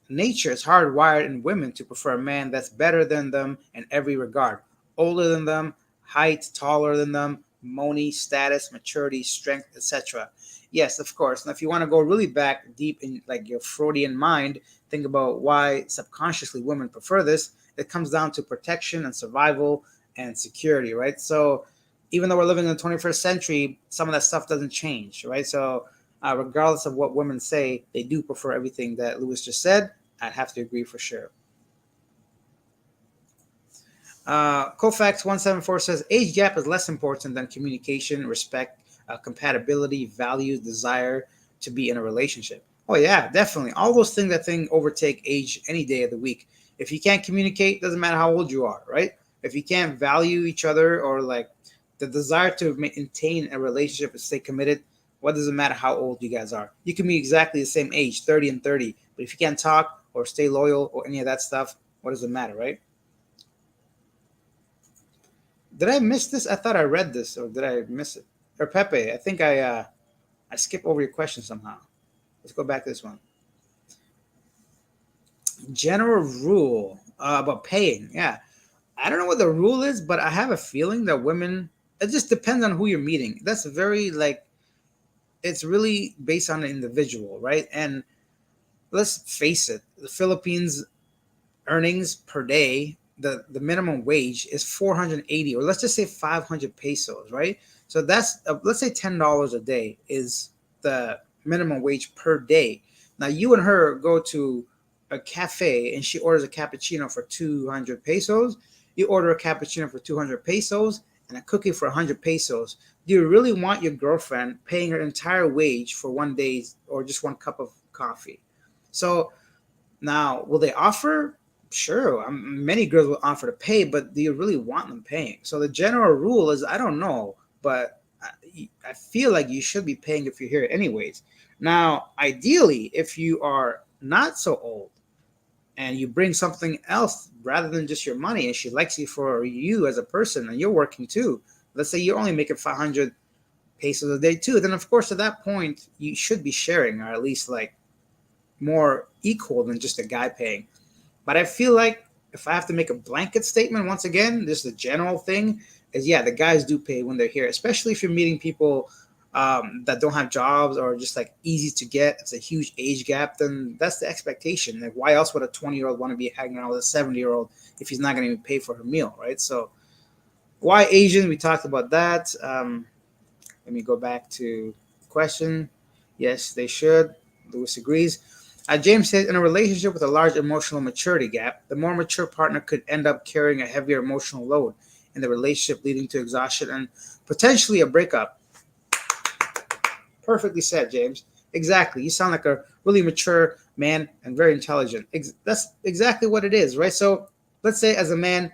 nature, it's hardwired in women to prefer a man that's better than them in every regard. Older than them, height, taller than them, money, status, maturity, strength, etc. Yes, of course. And if you want to go really back deep in like your Freudian mind, think about why subconsciously women prefer this. It comes down to protection and survival and security, right? So even though we're living in the 21st century, some of that stuff doesn't change, right? So regardless of what women say, they do prefer everything that Lewis just said. I'd have to agree for sure. Kofax 174 says age gap is less important than communication, respect, compatibility, values, desire to be in a relationship. Oh yeah, definitely. All those things I think overtake age any day of the week. If you can't communicate, doesn't matter how old you are, right? If you can't value each other or like the desire to maintain a relationship and stay committed, what does it matter how old you guys are? You can be exactly the same age, 30 and 30, but if you can't talk or stay loyal or any of that stuff, what does it matter, right? Did I miss this? I thought I read this, or did I miss it? Or Pepe, I think I skipped over your question somehow. Let's go back to this one. General rule about paying. Yeah, I don't know what the rule is, but I have a feeling that women. It just depends on who you're meeting. That's very like it's really based on the individual, right? And let's face it, the Philippines earnings per day, the minimum wage is 480, or let's just say 500 pesos, right? So that's let's say $10 a day is the minimum wage per day. Now you and her go to a cafe and she orders a cappuccino for 200 pesos. You order a cappuccino for 200 pesos and a cookie for 100 pesos. Do you really want your girlfriend paying her entire wage for one day or just one cup of coffee? So now, will they offer? Sure, many girls will offer to pay, but do you really want them paying? So the general rule is, I don't know, but I feel like you should be paying if you're here anyways. Now, ideally, if you are not so old and you bring something else rather than just your money, and she likes you for you as a person, and you're working too. Let's say you're only making 500 pesos a day too. Then, of course, at that point, you should be sharing, or at least like more equal than just a guy paying. But I feel like if I have to make a blanket statement, once again, this is the general thing, is yeah, the guys do pay when they're here, especially if you're meeting people that don't have jobs or just like easy to get. It's a huge age gap. Then that's the expectation. Like, why else would a 20-year-old want to be hanging out with a 70-year-old if he's not going to even pay for her meal, right? So, why Asian? We talked about that. Let me go back to the question. Yes, they should. Lewis agrees. James says, in a relationship with a large emotional maturity gap, the more mature partner could end up carrying a heavier emotional load in the relationship, leading to exhaustion and potentially a breakup. Perfectly said, James. Exactly. You sound like a really mature man and very intelligent. That's exactly what it is, right? So let's say as a man,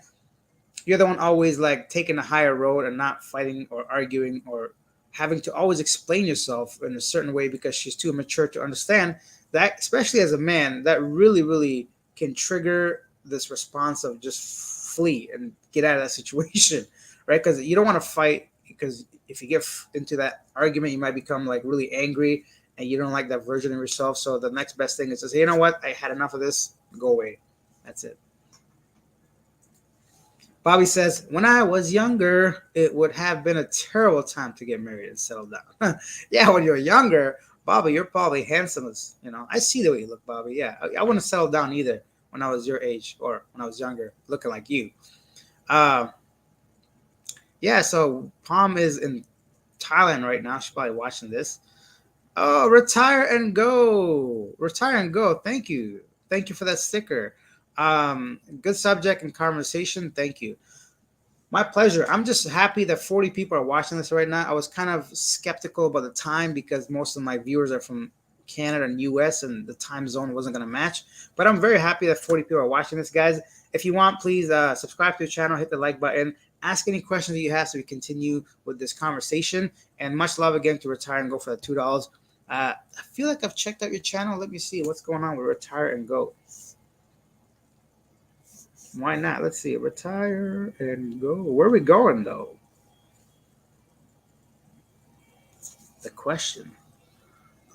you're the one always like taking a higher road and not fighting or arguing or having to always explain yourself in a certain way because she's too mature to understand that, especially as a man, that really, really can trigger this response of just flee and get out of that situation, right? Because you don't want to fight, because if you get into that argument, you might become like really angry and you don't like that version of yourself. So the next best thing is to say, you know what, I had enough of this, go away. That's it. Bobby says, when I was younger, it would have been a terrible time to get married and settle down. Yeah, when you're younger, Bobby, you're probably handsome as, I see the way you look, Bobby. Yeah, I wouldn't settle down either when I was your age or when I was younger, looking like you. Uh, yeah, so Palm is in Thailand right now. She's probably watching this. Oh, retire and go. Retire and go. Thank you. Thank you for that sticker. Good subject and conversation. Thank you. My pleasure. I'm just happy that 40 people are watching this right now. I was kind of skeptical about the time because most of my viewers are from Canada and US and the time zone wasn't going to match. But I'm very happy that 40 people are watching this, guys. If you want, please subscribe to the channel, hit the like button, ask any questions that you have so we continue with this conversation. And much love again to Retire and Go for the $2. I feel like I've checked out your channel. Let me see what's going on with Retire and Go. Why not? Let's see. Retire and go. Where are we going, though? The question.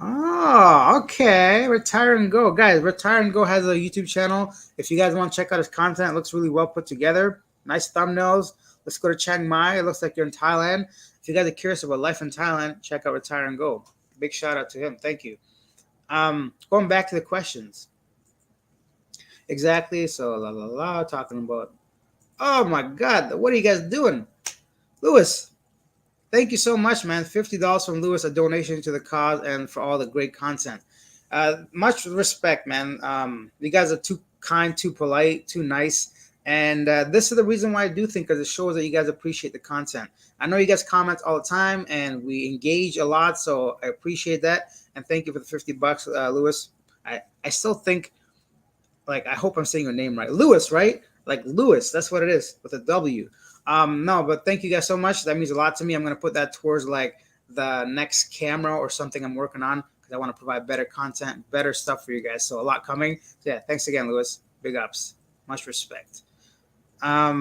Oh, okay. Retire and Go. Guys, Retire and Go has a YouTube channel. If you guys want to check out his content, it looks really well put together. Nice thumbnails. Let's go to Chiang Mai. It looks like you're in Thailand. If you guys are curious about life in Thailand, check out Retire and Go. Big shout out to him. Thank you. Going back to the questions. Exactly. So, talking about. Oh my God. What are you guys doing? Lewis, thank you so much, man. $50 from Lewis, a donation to the cause and for all the great content. Much respect, man. You guys are too kind, too polite, too nice. And this is the reason why I do think, because it shows that you guys appreciate the content. I know you guys comment all the time and we engage a lot, so I appreciate that. And thank you for the $50, Lewis. I still think, like, I hope I'm saying your name right. Lewis, right? Like Lewis, that's what it is with a W. No, but thank you guys so much. That means a lot to me. I'm gonna put that towards like the next camera or something I'm working on, because I want to provide better content, better stuff for you guys. So a lot coming. So yeah, thanks again, Lewis. Big ups. Much respect. I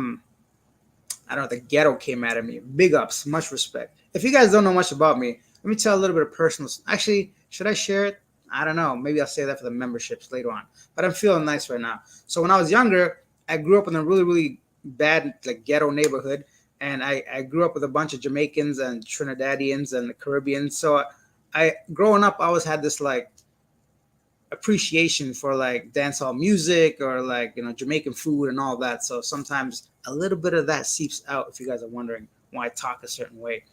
don't know, the ghetto came out of me. Big ups, much respect. If you guys don't know much about me, let me tell a little bit of personal. Actually, should I share it? I don't know. Maybe I'll say that for the memberships later on. But I'm feeling nice right now. So when I was younger, I grew up in a really, really bad, like, ghetto neighborhood, and I grew up with a bunch of Jamaicans and Trinidadians and the Caribbean. So growing up, I always had this like appreciation for like dancehall music or like Jamaican food and all that. So sometimes a little bit of that seeps out, if you guys are wondering why I talk a certain way.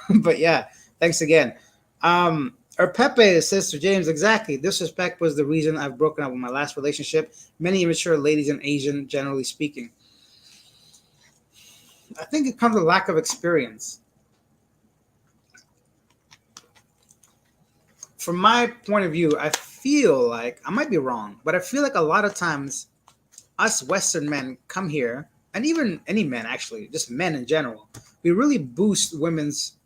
But yeah, thanks again. Or Pepe says to James, exactly. Disrespect was the reason I've broken up with my last relationship. Many immature ladies and Asian, generally speaking. I think it comes with lack of experience. From my point of view, I feel like, I might be wrong, but I feel like a lot of times us Western men come here, and even any men actually, just men in general, we really boost women's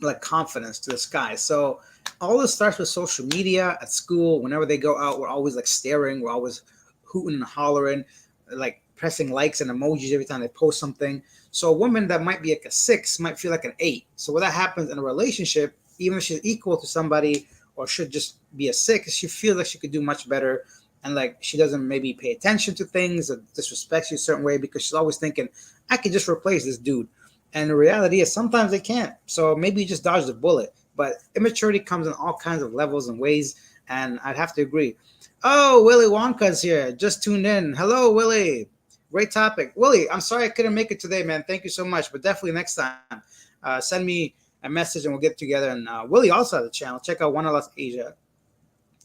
like confidence to the sky. So all this starts with social media. At school, whenever they go out, we're always like staring, we're always hooting and hollering, like pressing likes and emojis every time they post something. So a woman that might be like a 6 might feel like an 8. So when that happens in a relationship, even if she's equal to somebody or should just be a sick. She feels like she could do much better, and like she doesn't maybe pay attention to things or disrespects you a certain way because she's always thinking, I could just replace this dude. And the reality is sometimes they can't. So maybe you just dodge the bullet. But immaturity comes in all kinds of levels and ways, and I'd have to agree. Oh, Willy Wonka's here. Just tuned in. Hello, Willie. Great topic. Willie, I'm sorry I couldn't make it today, man. Thank you so much. But definitely next time, send me a message and we'll get together. And Willie also has a channel. Check out One of Us Asia.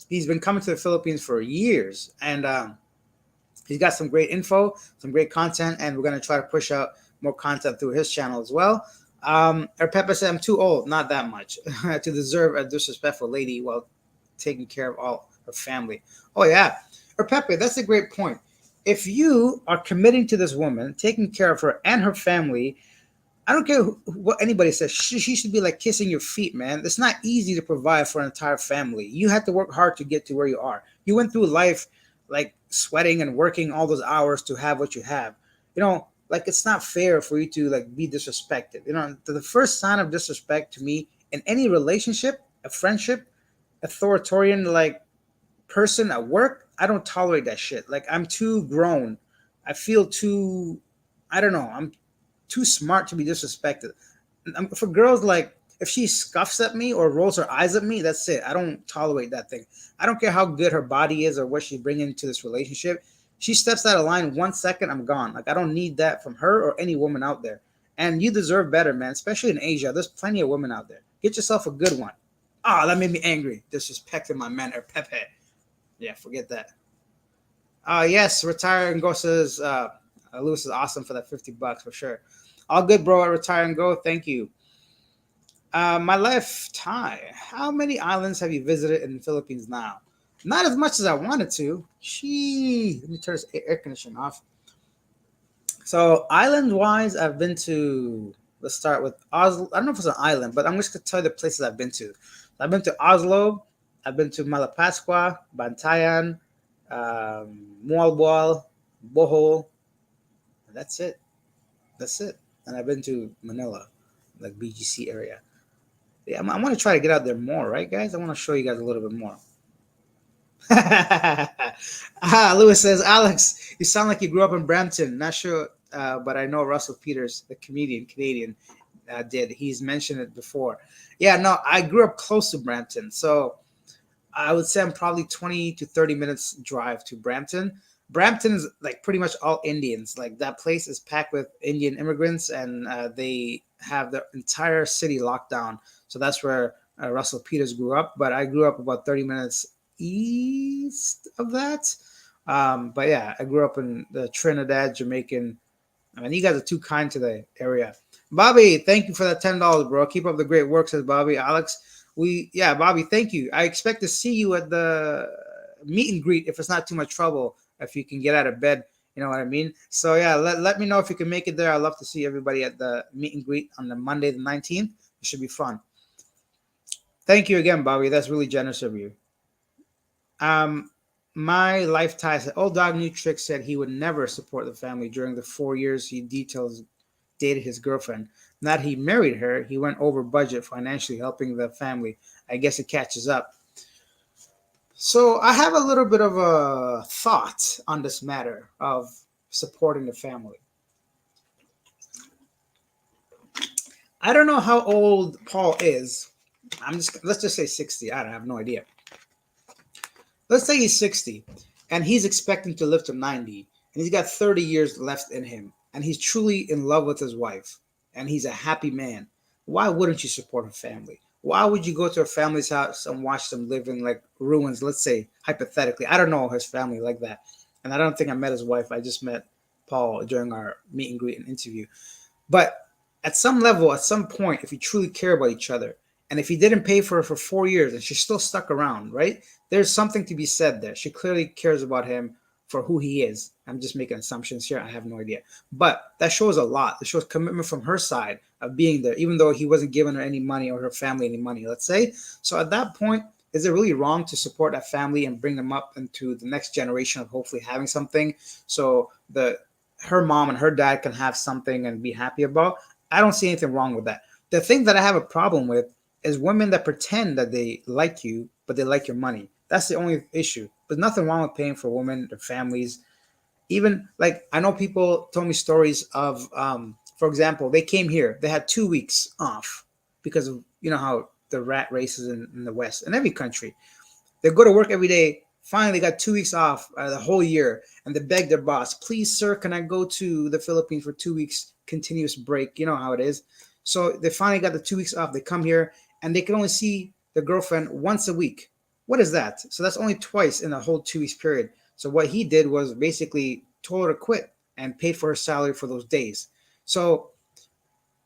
He's been coming to the Philippines for years, and he's got some great info, some great content, and we're going to try to push out more content through his channel as well. Pepe said, I'm too old, not that much, to deserve a disrespectful lady while taking care of all her family. Oh, yeah. Pepe, that's a great point. If you are committing to this woman, taking care of her and her family, I don't care what anybody says. She should be like kissing your feet, man. It's not easy to provide for an entire family. You had to work hard to get to where you are. You went through life like sweating and working all those hours to have what you have. Like it's not fair for you to like be disrespected. The first sign of disrespect to me in any relationship, a friendship, authoritarian like person at work, I don't tolerate that shit. Like I'm too grown. I feel too, I don't know. I'm too smart to be disrespected. For girls, like if she scuffs at me or rolls her eyes at me, that's it. I don't tolerate that thing. I don't care how good her body is or what she's bringing into this relationship. She steps out of line 1 second, I'm gone. Like I don't need that from her or any woman out there. And you deserve better, man. Especially in Asia, there's plenty of women out there. Get yourself a good one. Oh, that made me angry. Disrespecting my man, or Pepe. Yeah, forget that. Yes, retire and go says Lewis is awesome for that $50 for sure. All good, bro. I retire and go. Thank you. My life, Thai. How many islands have you visited in the Philippines now? Not as much as I wanted to. Gee, let me turn this air conditioning off. So island wise, I've been to. Let's start with Oslo. I don't know if it's an island, but I'm just gonna tell you the places I've been to. I've been to Oslo. I've been to Malapascua, Bantayan, Mualboal, Bohol. That's it. That's it. And I've been to Manila, like BGC area. Yeah, I want to try to get out there more, right, guys? I want to show you guys a little bit more. Lewis says, Alex, you sound like you grew up in Brampton. Not sure, but I know Russell Peters, the Canadian, did. He's mentioned it before. Yeah, no, I grew up close to Brampton. So I would say I'm probably 20 to 30 minutes drive to Brampton. Brampton is like pretty much all Indians. Like that place is packed with Indian immigrants, and they have the entire city locked down. So that's where Russell Peters grew up. But I grew up about 30 minutes east of that. But yeah, I grew up in the Trinidad, Jamaican. I mean, you guys are too kind to the area. Bobby, thank you for that $10, bro. Keep up the great work, says Bobby. Alex, Bobby, thank you. I expect to see you at the meet and greet if it's not too much trouble. If you can get out of bed, you know what I mean. So yeah, let me know if you can make it there. I'd love to see everybody at the meet and greet on the Monday the 19th. It should be fun. Thank you again, Bobby. That's really generous of you. My lifetime said, Old Dog New Trick said he would never support the family during the 4 years he details dated his girlfriend. Not he married her, he went over budget financially helping the family. I guess it catches up. So I have a little bit of a thought on this matter of supporting the family. I don't know how old Paul is. Let's just say 60. I don't have no idea. Let's say he's 60 and he's expecting to live to 90 and he's got 30 years left in him and he's truly in love with his wife and he's a happy man. Why wouldn't you support a family? Why would you go to a family's house and watch them live in like ruins? Let's say hypothetically, I don't know his family like that. And I don't think I met his wife. I just met Paul during our meet and greet and interview. But at some level, at some point, if you truly care about each other, and if he didn't pay for her for 4 years and she's still stuck around, right? There's something to be said there. She clearly cares about him for who he is. I'm just making assumptions here. I have no idea. But that shows a lot. It shows commitment from her side of being there, even though he wasn't giving her any money or her family any money, let's say. So at that point, is it really wrong to support that family and bring them up into the next generation of hopefully having something so her mom and her dad can have something and be happy about? I don't see anything wrong with that. The thing that I have a problem with is women that pretend that they like you but they like your money. That's the only issue. There's nothing wrong with paying for women, their families. Even like I know people told me stories of, for example, they came here, they had 2 weeks off because of how the rat races in the West in every country. They go to work every day. Finally, got 2 weeks off the whole year, and they beg their boss, "Please, sir, can I go to the Philippines for 2 weeks continuous break?" You know how it is. So they finally got the 2 weeks off. They come here, and they can only see their girlfriend once a week. What is that? So that's only twice in a whole 2 weeks period. So what he did was basically told her to quit and paid for her salary for those days. So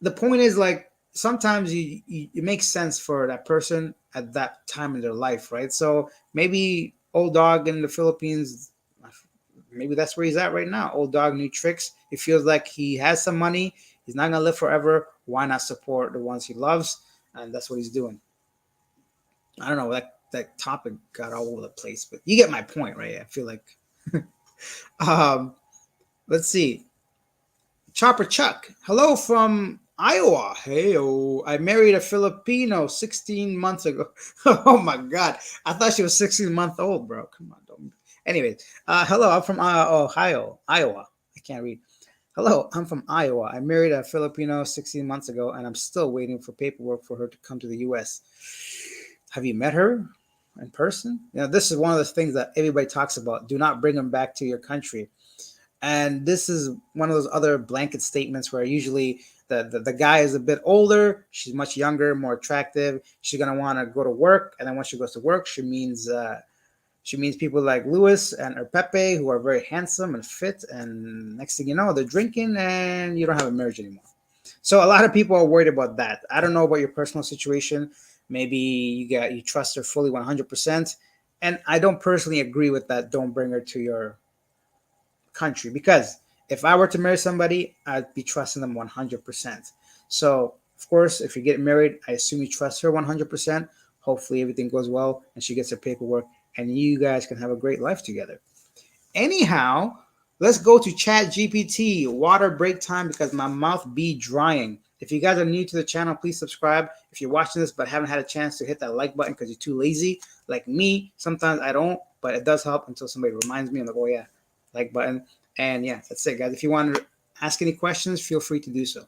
the point is, like, sometimes it makes sense for that person at that time in their life, right? So maybe old dog in the Philippines, maybe that's where he's at right now. Old dog, new tricks. He feels like he has some money. He's not gonna live forever. Why not support the ones he loves? And that's what he's doing. I don't know, that topic got all over the place, but you get my point, right? I feel like. um, let's see. Chopper Chuck, hello from Iowa. Hey, I married a Filipino 16 months ago. Oh my God. I thought she was 16 months old, bro. Come on. Don't. Anyway, hello, I'm from Ohio, Iowa. I can't read. Hello, I'm from Iowa. I married a Filipino 16 months ago, and I'm still waiting for paperwork for her to come to the U.S. Have you met her in person? This is one of the things that everybody talks about. Do not bring them back to your country. And this is one of those other blanket statements where usually the guy is a bit older, she's much younger, more attractive. She's gonna want to go to work, and then when she goes to work, she means people like Lewis and Pepe who are very handsome and fit. And next thing you know, they're drinking, and you don't have a marriage anymore. So a lot of people are worried about that. I don't know about your personal situation. Maybe you trust her fully 100%, and I don't personally agree with that. Don't bring her to your country, because if I were to marry somebody, I'd be trusting them 100%. So, of course, if you get married, I assume you trust her 100%. Hopefully, everything goes well and she gets her paperwork, and you guys can have a great life together. Anyhow, let's go to Chat GPT. Water break time because my mouth be drying. If you guys are new to the channel, please subscribe. If you're watching this but haven't had a chance to hit that like button because you're too lazy, like me, sometimes I don't, but it does help until somebody reminds me. I'm like, oh yeah, like button. And yeah, that's it, guys. If you want to ask any questions, feel free to do so.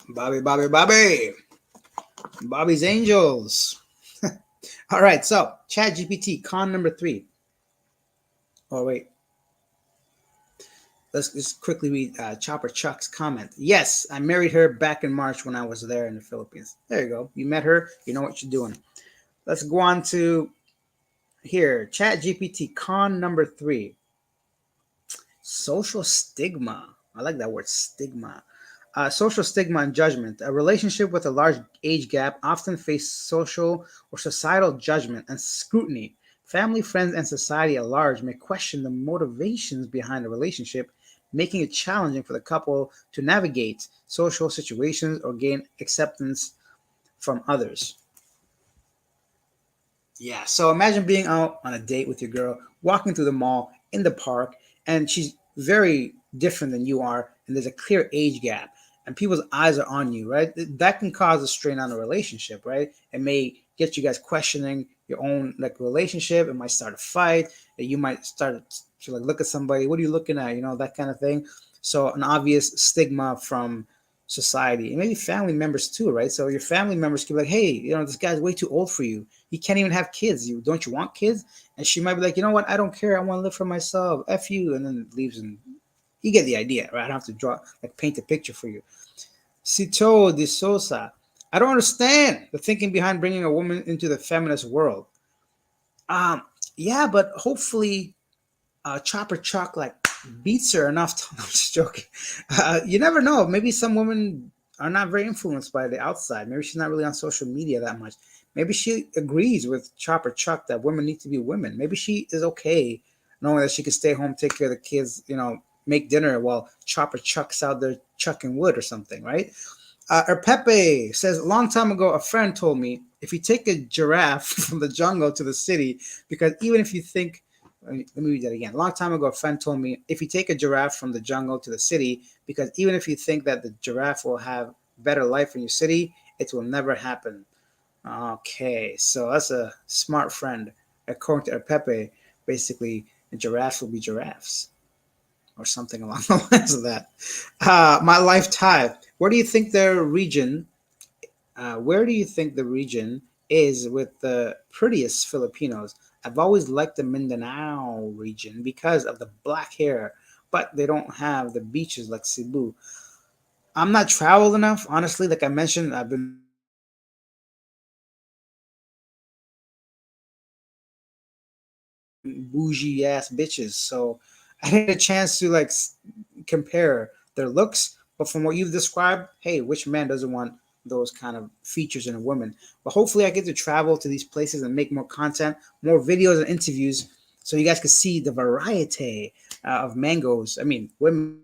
Bobby's Angels. All right, so Chat GPT, con number 3. Oh, wait. Let's just quickly read Chopper Chuck's comment. Yes, I married her back in March when I was there in the Philippines. There you go. You met her. You know what you're doing. Let's go on to here. Chat GPT, con number 3. Social stigma. I like that word, stigma. Social stigma and judgment. A relationship with a large age gap often face social or societal judgment and scrutiny. Family, friends, and society at large may question the motivations behind the relationship, making it challenging for the couple to navigate social situations or gain acceptance from others. Yeah, so imagine being out on a date with your girl, walking through the mall, in the park, and she's very different than you are, and there's a clear age gap, and people's eyes are on you, right? That can cause a strain on the relationship, right? It may get you guys questioning your own like relationship. It might start a fight. You might start to like look at somebody. What are you looking at? That kind of thing. So an obvious stigma from society and maybe family members too, right? So your family members can be like, hey, this guy's way too old for you. He can't even have kids. Don't you want kids? And she might be like, you know what? I don't care. I want to live for myself. F you. And then leaves, and you get the idea, right? I don't have to paint a picture for you. Cito de Sosa. I don't understand the thinking behind bringing a woman into the feminist world. Yeah, but hopefully Chopper Chuck like beats her enough. I'm just joking. You never know. Maybe some women are not very influenced by the outside. Maybe she's not really on social media that much. Maybe she agrees with Chopper Chuck that women need to be women. Maybe she is okay knowing that she can stay home, take care of the kids, make dinner while Chopper Chuck's out there chucking wood or something, right? Pepe says, a long time ago, a friend told me if you take a giraffe from the jungle to the city, because even if you think, let me read that again. A long time ago, a friend told me if you take a giraffe from the jungle to the city, because even if you think that the giraffe will have better life in your city, It will never happen. Okay, so that's a smart friend. According to Pepe, basically, giraffes will be giraffes or something along the lines of that. My lifetime. Where do you think the region? Where do you think the region is with the prettiest Filipinos? I've always liked the Mindanao region because of the black hair, but they don't have the beaches like Cebu. I'm not traveled enough, honestly. Like I mentioned, I've been bougie ass bitches, so I didn't get a chance to like compare their looks. But from what you've described, hey, which man doesn't want those kind of features in a woman? But hopefully, I get to travel to these places and make more content, more videos and interviews, so you guys can see the variety of mangoes. I mean, women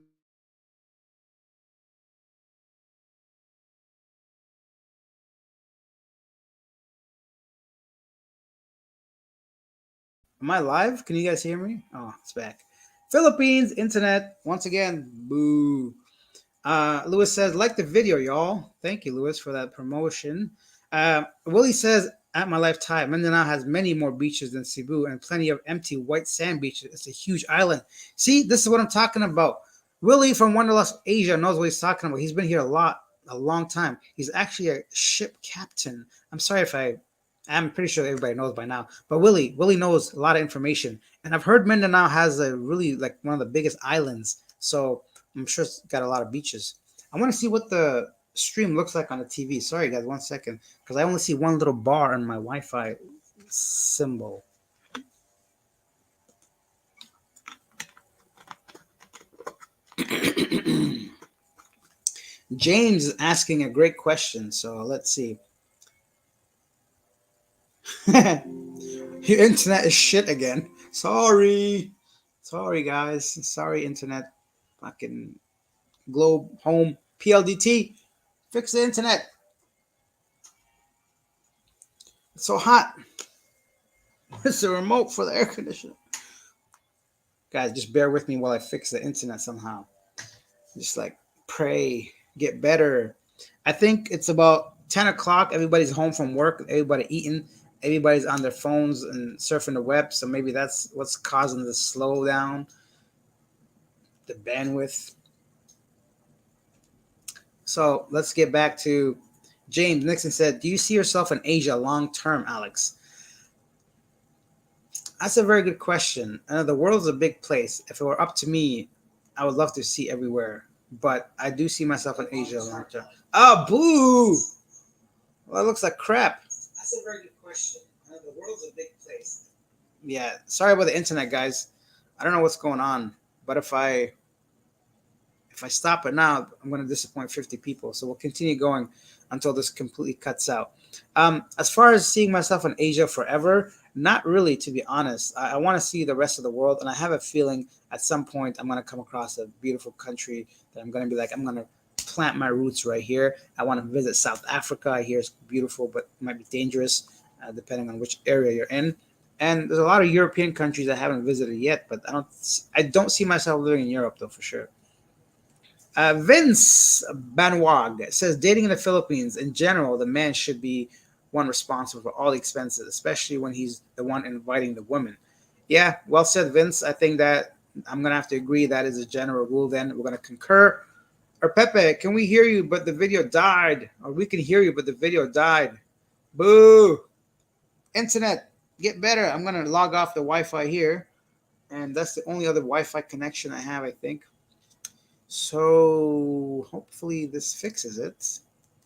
Am I live? Can you guys hear me? Oh, it's back. Philippines internet once again. Boo. Lewis says, like the video, y'all. Thank you, Lewis, for that promotion. Willie says, at my lifetime, Mindanao has many more beaches than Cebu and plenty of empty white sand beaches. It's a huge island. See, this is what I'm talking about. Willie from Wanderlust Asia knows what he's talking about. He's been here a long time. He's actually a ship captain. I'm sorry if I'm pretty sure everybody knows by now. But Willie knows a lot of information. And I've heard Mindanao has a really like one of the biggest islands. So I'm sure it's got a lot of beaches. I want to see what the stream looks like on the TV. Sorry, guys, 1 second, because I only see one little bar on my Wi-Fi symbol. James is asking a great question, so let's see. Your internet is shit again. Sorry, guys. Sorry, internet. Fucking Globe Home PLDT. Fix the internet. It's so hot. It's the remote for the air conditioner. Guys, just bear with me while I fix the internet somehow. Just like pray, get better. I think it's about 10 o'clock. Everybody's home from work. Everybody eating. Everybody's on their phones and surfing the web. So maybe that's what's causing the slowdown, the bandwidth. So let's get back to James. Nixon said, do you see yourself in Asia long term, Alex? That's a very good question. The world's a big place. If it were up to me, I would love to see everywhere. But I do see myself in Asia long term. Oh, boo! Well, that looks like crap. That's a very good question. The world's a big place. Yeah, sorry about the internet, guys. I don't know what's going on, but if I stop it now, I'm going to disappoint 50 people. So we'll continue going until this completely cuts out. As far as seeing myself in Asia forever, not really, to be honest. I want to see the rest of the world, and I have a feeling at some point I'm going to come across a beautiful country that I'm going to be like, I'm going to plant my roots right here. I want to visit South Africa. I hear it's beautiful, but it might be dangerous depending on which area you're in. And there's a lot of European countries I haven't visited yet, but I don't see myself living in Europe though for sure. Vince Banwag says dating in the Philippines in general, the man should be one responsible for all the expenses, especially when he's the one inviting the woman. Yeah, well said, Vince. I think that I'm gonna have to agree that is a general rule. Then we're gonna concur. Or Pepe, can we hear you? But the video died. Or we can hear you, but the video died. Boo! Internet, get better. I'm gonna log off the Wi-Fi here, and that's the only other Wi-Fi connection I have, I think. So hopefully this fixes it.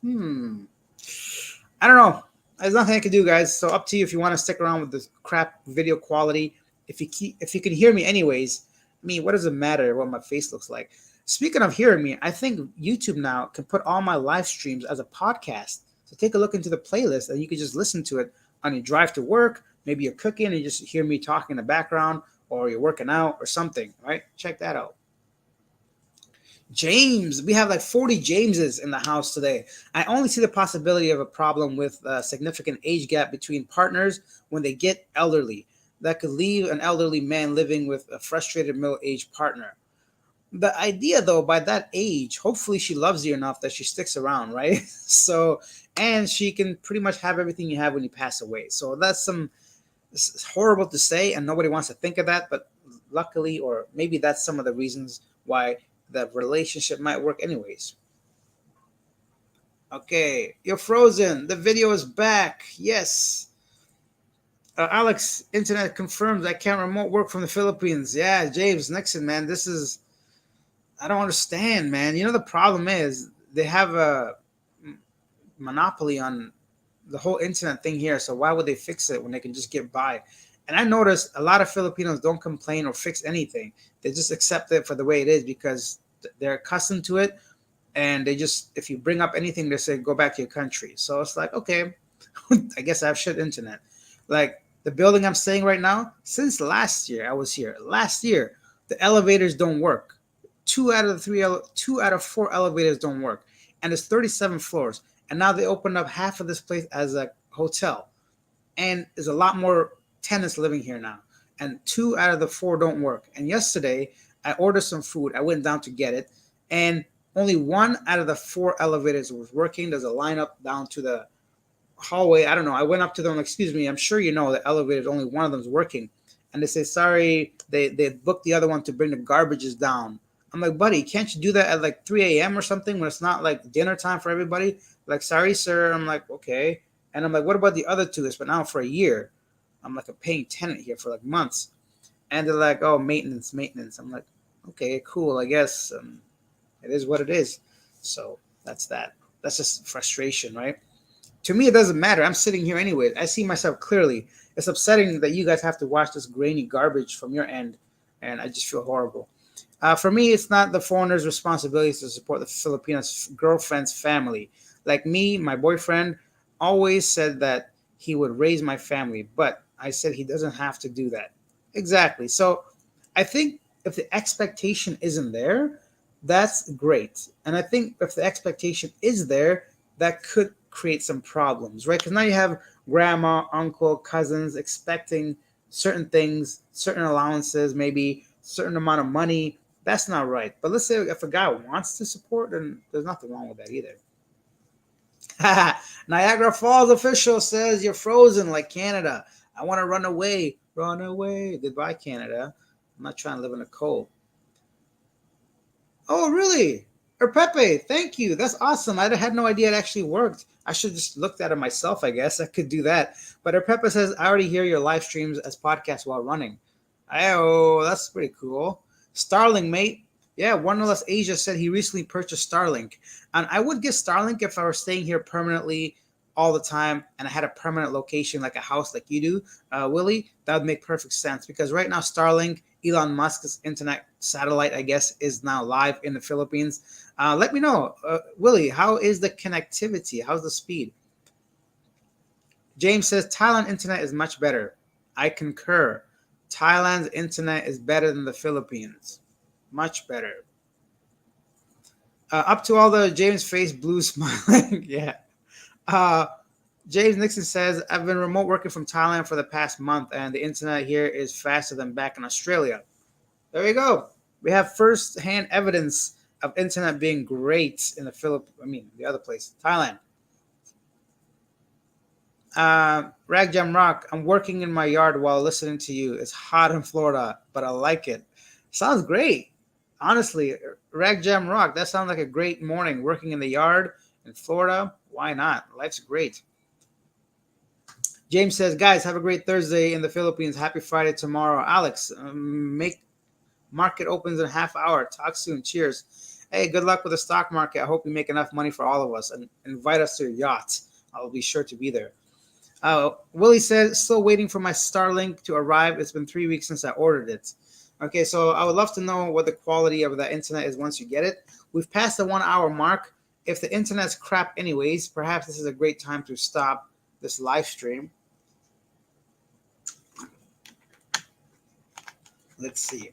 I don't know. There's nothing I can do, guys. So up to you if you want to stick around with this crap video quality. If you can hear me anyways, I mean, what does it matter what my face looks like? Speaking of hearing me, I think YouTube now can put all my live streams as a podcast. So take a look into the playlist and you can just listen to it on your drive to work. Maybe you're cooking and you just hear me talking in the background, or you're working out or something, right? Check that out. James, we have like 40 Jameses in the house today. I only see the possibility of a problem with a significant age gap between partners when they get elderly. That could leave an elderly man living with a frustrated middle aged partner. The idea though, by that age, hopefully she loves you enough that she sticks around, right? So, and she can pretty much have everything you have when you pass away. So that's some, it's horrible to say, and nobody wants to think of that, but luckily, or maybe that's some of the reasons why the relationship might work anyways. Okay, you're frozen. The video is back. Yes. Alex, internet confirms I can't remote work from the Philippines. Yeah, James Nixon, man, this is, I don't understand, man. You know, the problem is they have a monopoly on the whole internet thing here. So why would they fix it when they can just get by? And I noticed a lot of Filipinos don't complain or fix anything. They just accept it for the way it is because they're accustomed to it. And they just, if you bring up anything, they say, go back to your country. So it's like, okay, I guess I have shit internet. Like the building I'm staying right now, since last year I was here. Last year, the elevators don't work. Two out of four elevators don't work, and there's 37 floors. And now they opened up half of this place as a hotel, and there's a lot more tenants living here now. And two out of the four don't work. And yesterday, I ordered some food. I went down to get it, and only one out of the four elevators was working. There's a lineup down to the hallway. I don't know. I went up to them, excuse me, I'm sure you know the elevators, only one of them is working. And they say, sorry, they booked the other one to bring the garbages down. I'm like, buddy, can't you do that at like 3 a.m. or something when it's not like dinner time for everybody? Like, sorry, sir. I'm like, okay. And I'm like, what about the other two? It's been out for a year. I'm like a paying tenant here for like months. And they're like, oh, maintenance, maintenance. I'm like, okay, cool. I guess it is what it is. So that's that. That's just frustration, right? To me, it doesn't matter. I'm sitting here anyway. I see myself clearly. It's upsetting that you guys have to watch this grainy garbage from your end, and I just feel horrible. For me, it's not the foreigner's responsibility to support the Filipino's girlfriend's family. Like me, my boyfriend always said that he would raise my family, but I said he doesn't have to do that. Exactly. So I think if the expectation isn't there, that's great. And I think if the expectation is there, that could create some problems, right? Because now you have grandma, uncle, cousins expecting certain things, certain allowances, maybe certain amount of money. That's not right. But let's say if a guy wants to support, then there's nothing wrong with that either. Niagara Falls official says you're frozen like Canada. I want to run away. Run away. Goodbye, Canada. I'm not trying to live in the cold. Oh, really? Or Pepe, thank you. That's awesome. I had no idea it actually worked. I should just looked at it myself, I guess. I could do that. But Her Pepe says, I already hear your live streams as podcasts while running. Oh, that's pretty cool. Starlink, mate. Yeah, Wonderless Asia said he recently purchased Starlink. And I would get Starlink if I were staying here permanently all the time and I had a permanent location like a house like you do, Willie. That would make perfect sense because right now Starlink, Elon Musk's internet satellite, I guess, is now live in the Philippines. Let me know, Willie, how is the connectivity? How's the speed? James says Thailand internet is much better. I concur. Thailand's internet is better than the Philippines. Much better. Up to all the James face blue smiling. Yeah. Uh, James Nixon says, I've been remote working from Thailand for the past month, and the internet here is faster than back in Australia. There you go. We have first-hand evidence of internet being great in the the other place, Thailand. Ragjam Rock, I'm working in my yard while listening to you. It's hot in Florida, but I like it. Sounds great. Honestly, Ragjam Rock, that sounds like a great morning working in the yard in Florida. Why not? Life's great. James says, guys, have a great Thursday in the Philippines. Happy Friday tomorrow. Alex, make market opens in a half hour. Talk soon. Cheers. Hey, good luck with the stock market. I hope you make enough money for all of us and invite us to your yacht. I'll be sure to be there. Willie says, still waiting for my Starlink to arrive. It's been 3 weeks since I ordered it. Okay, so I would love to know what the quality of that internet is once you get it. We've passed the 1 hour mark. If the internet's crap anyways, perhaps this is a great time to stop this live stream. Let's see.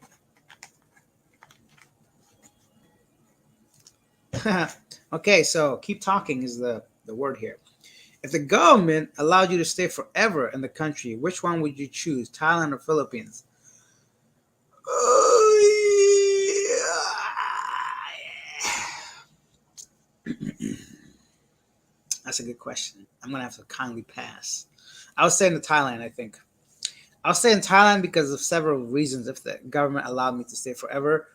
Okay, so keep talking is the word here. If the government allowed you to stay forever in the country, which one would you choose, Thailand or Philippines? That's a good question. I'm gonna have to kindly pass. I was saying to Thailand. I think I'll stay in Thailand because of several reasons. If the government allowed me to stay forever,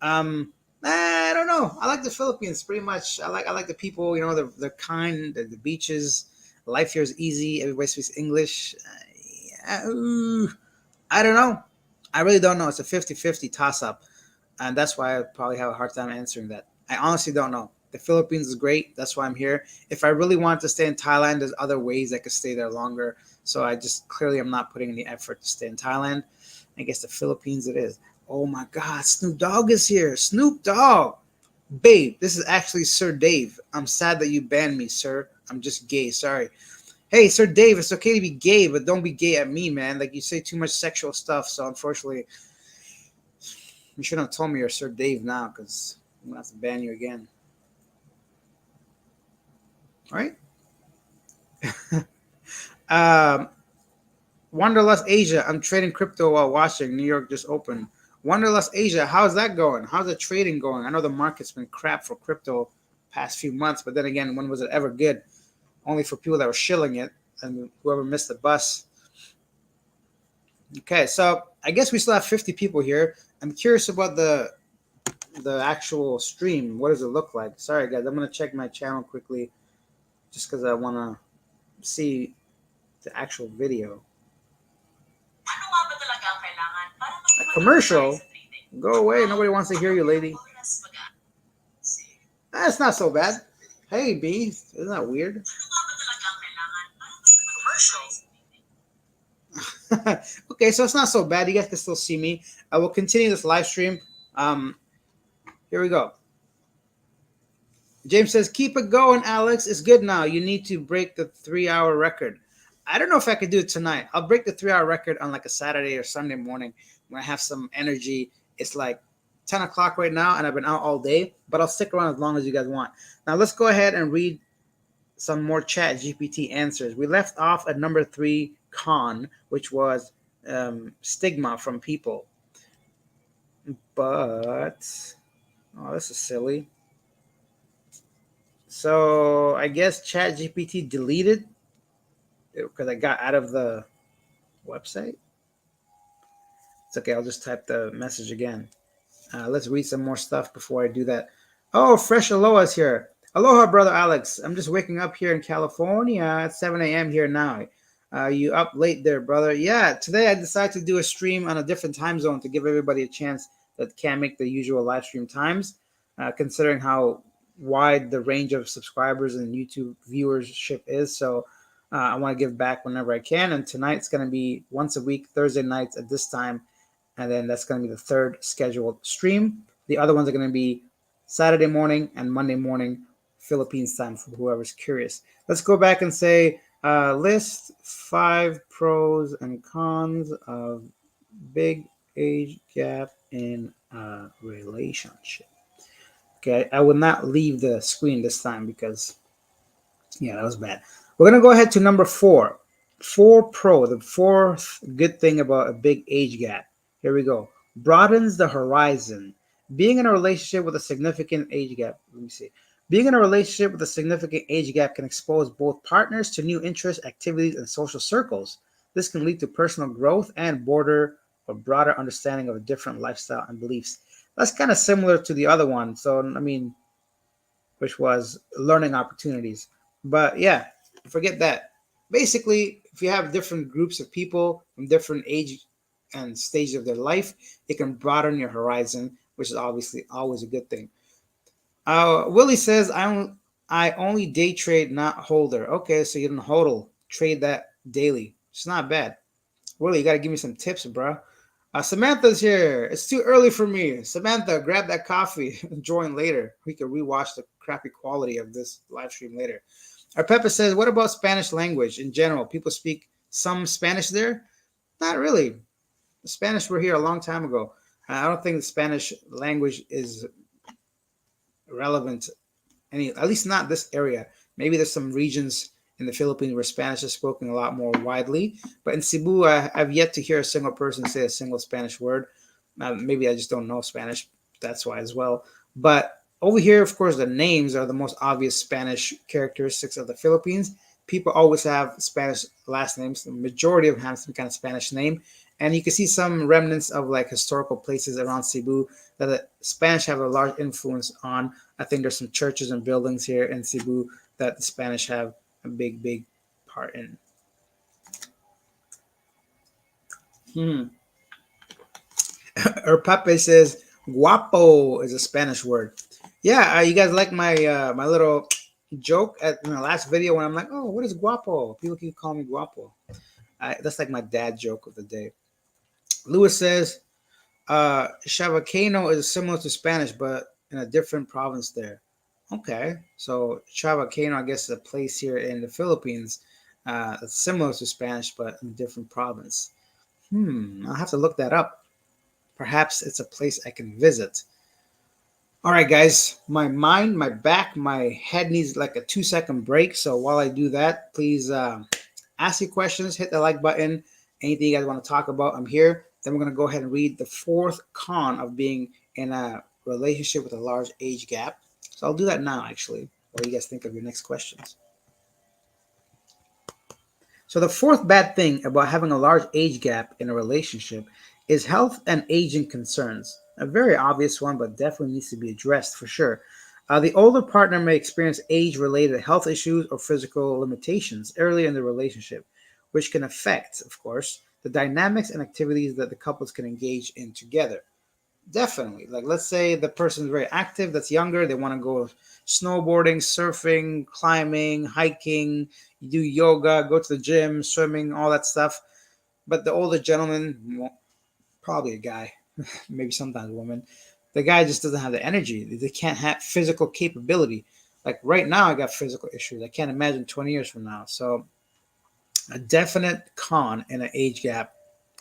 um, I don't know. I like the Philippines pretty much. I like the people. You know, they're kind. The beaches. Life here is easy. Everybody speaks English. I don't know. I really don't know. It's a 50-50 toss up. And that's why I probably have a hard time answering that. I honestly don't know. The Philippines is great. That's why I'm here. If I really wanted to stay in Thailand, there's other ways I could stay there longer. So I just clearly am not putting any effort to stay in Thailand. I guess the Philippines it is. Oh my God, Snoop Dogg is here. Snoop Dogg. Babe, this is actually Sir Dave. I'm sad that you banned me, sir. I'm just gay. Sorry. Hey, Sir Dave, it's okay to be gay, but don't be gay at me, man. Like you say too much sexual stuff. So unfortunately, you shouldn't have told me you're Sir Dave now, because I'm gonna have to ban you again. All right. um, Wanderlust Asia. I'm trading crypto while watching. New York just opened. Wanderlust Asia. How's that going? How's the trading going? I know the market's been crap for crypto past few months, but then again, when was it ever good? Only for people that were shilling it and whoever missed the bus. Okay, so I guess we still have 50 people here. I'm curious about the actual stream. What does it look like? Sorry, guys. I'm gonna check my channel quickly, just because I wanna see the actual video. A commercial? Go away. Nobody wants to hear you, lady. That's not so bad. Hey, B. Isn't that weird? Okay, so it's not so bad. You guys can still see me. I will continue this live stream. Um, Here we go. James says, keep it going, Alex. It's good now. You need to break the 3-hour record. I don't know if I could do it tonight. I'll break the 3-hour record on like a Saturday or Sunday morning when I have some energy. It's like 10 o'clock right now, and I've been out all day, but I'll stick around as long as you guys want. Now, let's go ahead and read some more chat GPT answers. We left off at number 3, con, which was stigma from people. But, oh, this is silly. So I guess chat GPT deleted because I got out of the website. It's okay. I'll just type the message again. Let's read some more stuff before I do that. Oh, Fresh Aloha's here. Aloha, brother Alex. I'm just waking up here in California at 7 a.m. here now. You up late there, brother? Yeah, today I decided to do a stream on a different time zone to give everybody a chance that can't make the usual live stream times, considering how wide the range of subscribers and YouTube viewership is. So I want to give back whenever I can. And tonight's going to be once a week, Thursday nights at this time. And then that's going to be the third scheduled stream. The other ones are going to be Saturday morning and Monday morning, Philippines time, for whoever's curious. Let's go back and say list 5 pros and cons of big age gap in a relationship. Okay, I will not leave the screen this time because, yeah, that was bad. We're going to go ahead to number 4. 4 pro, the fourth good thing about a big age gap. Here we go. Broadens the horizon. Being in a relationship with a significant age gap. Let me see. Being in a relationship with a significant age gap can expose both partners to new interests, activities, and social circles. This can lead to personal growth and broader understanding of a different lifestyle and beliefs. That's kind of similar to the other one. So, I mean, which was learning opportunities. But yeah, forget that. Basically, if you have different groups of people from different age and stages of their life, it can broaden your horizon, which is obviously always a good thing. Willie says, I only day trade, not holder. Okay, so you don't hodl. Trade that daily. It's not bad. Willie, you got to give me some tips, bro. Samantha's here. It's too early for me. Samantha, grab that coffee and join later. We can rewatch the crappy quality of this live stream later. Our Peppa says, what about Spanish language in general? People speak some Spanish there? Not really. The Spanish were here a long time ago. I don't think the Spanish language is relevant at least not this area. Maybe there's some regions in the Philippines where Spanish is spoken a lot more widely. But in Cebu, I've yet to hear a single person say a single Spanish word. Maybe I just don't know Spanish. That's why as well. But Over here, of course, the names are the most obvious Spanish characteristics of the Philippines. People always have Spanish last names. The majority of them have some kind of Spanish name. And you can see some remnants of like historical places around Cebu that the Spanish have a large influence on. I think there's some churches and buildings here in Cebu that the Spanish have a big part in. Hmm. Or Pape says, "Guapo" is a Spanish word. Yeah, you guys like my little joke at in the last video when I'm like, "Oh, what is guapo?" People keep calling me guapo. That's like my dad joke of the day. Lewis says, Chavacano is similar to Spanish, but in a different province there. Okay, so Chavacano, I guess, is a place here in the Philippines that's similar to Spanish, but in a different province. I'll have to look that up. Perhaps it's a place I can visit. All right, guys, my mind, my back, my head needs like a 2 second break. So while I do that, please ask your questions, hit the like button. Anything you guys want to talk about, I'm here. Then we're going to go ahead and read the fourth con of being in a relationship with a large age gap. So I'll do that now, actually. What do you guys think of your next questions? So the fourth bad thing about having a large age gap in a relationship is health and aging concerns. A very obvious one, but definitely needs to be addressed for sure. The older partner may experience age-related health issues or physical limitations early in the relationship, which can affect, of course, the dynamics and activities that the couples can engage in together. Definitely. Like, let's say the person's very active, that's younger, they want to go snowboarding, surfing, climbing, hiking, you do yoga, go to the gym, swimming, all that stuff. But the older gentleman, well, probably a guy, maybe sometimes a woman, the guy just doesn't have the energy. They can't have physical capability. Like right now, I got physical issues. I can't imagine 20 years from now. So, a definite con in an age gap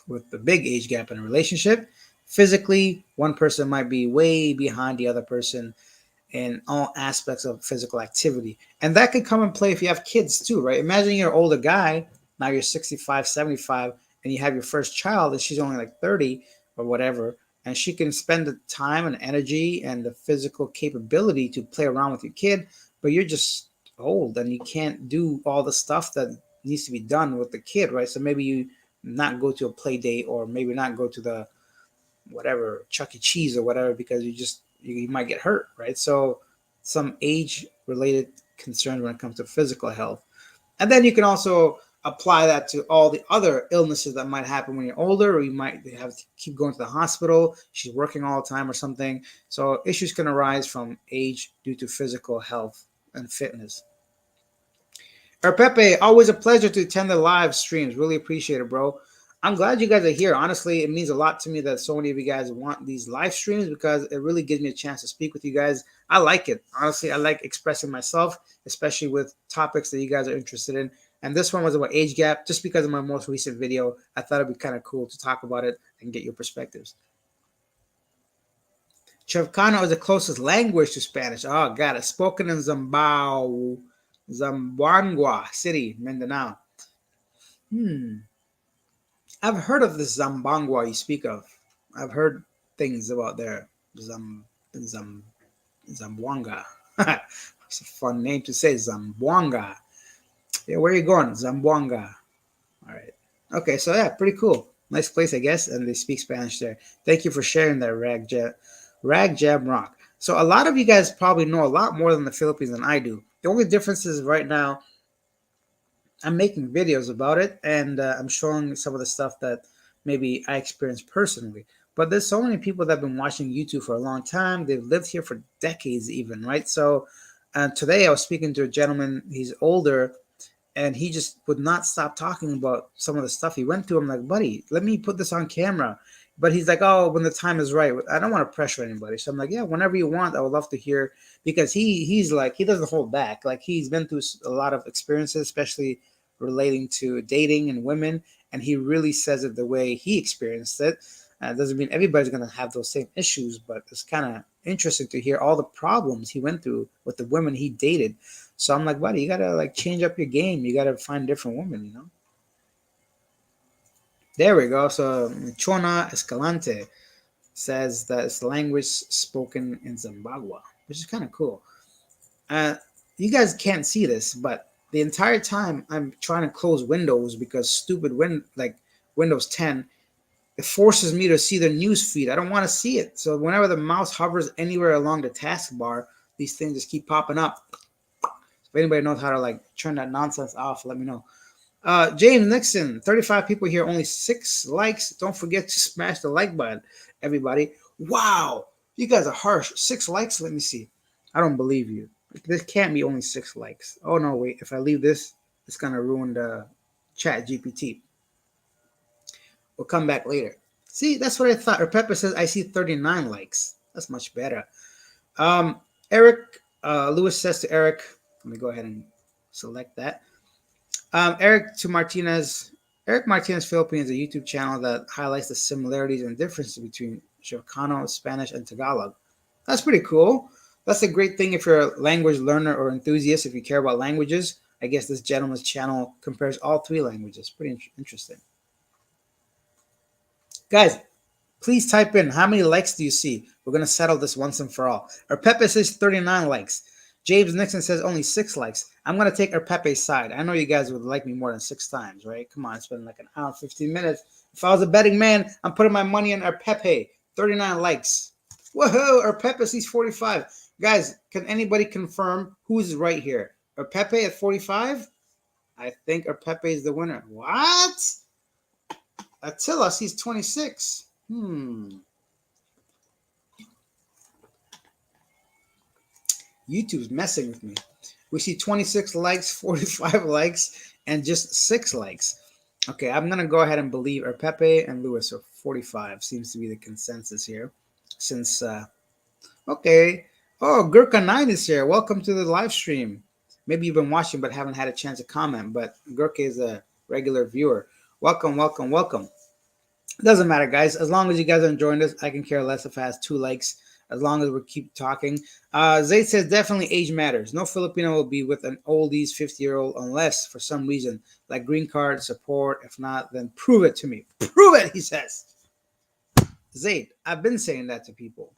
with the big age gap in a relationship. Physically, one person might be way behind the other person in all aspects of physical activity. And that could come in play if you have kids too, right? Imagine you're an older guy, now you're 65, 75, and you have your first child and she's only like 30 or whatever, and she can spend the time and energy and the physical capability to play around with your kid, but you're just old and you can't do all the stuff that needs to be done with the kid, right? So maybe you not go to a play date or maybe not go to the whatever Chuck E. Cheese or whatever because you might get hurt, right? So some age related concerns when it comes to physical health, and then you can also apply that to all the other illnesses that might happen when you're older, or you might have to keep going to the hospital. She's working all the time or something, so issues can arise from age due to physical health and fitness. Pepe, always a pleasure to attend the live streams. Really appreciate it, bro. I'm glad you guys are here. Honestly, it means a lot to me that so many of you guys want these live streams because it really gives me a chance to speak with you guys. I like it. Honestly, I like expressing myself, especially with topics that you guys are interested in. And this one was about age gap. Just because of my most recent video, I thought it'd be kind of cool to talk about it and get your perspectives. Chevcano is the closest language to Spanish. Oh, got it. Spoken in Zamboanga City, Mindanao. Hmm. I've heard of this Zambangwa you speak of. I've heard things about their Zam, Zamboanga. It's a fun name to say, Zamboanga. Yeah, where are you going? Zamboanga. All right. Okay, so yeah, pretty cool. Nice place, I guess, and they speak Spanish there. Thank you for sharing that, Rag Jab Rock. So a lot of you guys probably know a lot more than the Philippines than I do. The only difference is right now I'm making videos about it and I'm showing some of the stuff that maybe I experienced personally. But there's so many people that have been watching YouTube for a long time. They've lived here for decades, even, right? So today I was speaking to a gentleman, he's older, and he just would not stop talking about some of the stuff he went through. I'm like, buddy, let me put this on camera. But he's like, oh, when the time is right. I don't want to pressure anybody. So I'm like, yeah, whenever you want, I would love to hear because he's like he doesn't hold back. Like he's been through a lot of experiences, especially relating to dating and women, and he really says it the way he experienced it. Doesn't mean everybody's gonna have those same issues, but it's kind of interesting to hear all the problems he went through with the women he dated. So I'm like, buddy, you gotta like change up your game. You gotta find different women, you know. There we go. So Chona Escalante says that it's the language spoken in Zimbabwe. which is kind of cool. Uh, you guys can't see this, but the entire time I'm trying to close Windows because stupid Windows 10, it forces me to see the news feed. I don't want to see it. So whenever the mouse hovers anywhere along the taskbar, these things just keep popping up. If anybody knows how to like turn that nonsense off, let me know. James Nixon, 35 people here, only 6 likes. Don't forget to smash the like button, everybody. Wow, you guys are harsh. 6 likes? Let me see. I don't believe you. This can't be only 6 likes. Oh, no, wait. If I leave this, it's going to ruin the chat GPT. We'll come back later. See, that's what I thought. Or Pepper says, I see 39 likes. That's much better. Eric, Lewis says to Eric, let me go ahead and select that. Eric to Martinez. Eric Martinez Philippines is a YouTube channel that highlights the similarities and differences between Chicano, Spanish, and Tagalog. That's pretty cool. That's a great thing if you're a language learner or enthusiast. If you care about languages, I guess this gentleman's channel compares all 3 languages. Pretty interesting. Guys, please type in how many likes do you see? We're going to settle this once and for all. Our Pepe says 39 likes. James Nixon says only 6 likes. I'm going to take our Pepe's side. I know you guys would like me more than 6 times, right? Come on, it's been like an hour, 15 minutes. If I was a betting man, I'm putting my money on our Pepe. 39 likes. Whoa, our Pepe sees 45. Guys, can anybody confirm who's right here? Our Pepe at 45? I think our Pepe is the winner. What? Attila sees 26. YouTube's messing with me. We see 26 likes, 45 likes, and just 6 likes. Okay, I'm going to go ahead and believe our Pepe and Lewis are 45. Seems to be the consensus here. Since, okay. Oh, Gurkha9 is here. Welcome to the live stream. Maybe you've been watching but haven't had a chance to comment, but Gurkha is a regular viewer. Welcome, welcome, welcome. It doesn't matter, guys. As long as you guys are enjoying this, I can care less if it has 2 likes. As long as we keep talking. Zayd says definitely age matters. No Filipino will be with an oldies 50-year-old unless for some reason, like green card support. If not, then prove it to me. Prove it, he says. Zayd, I've been saying that to people.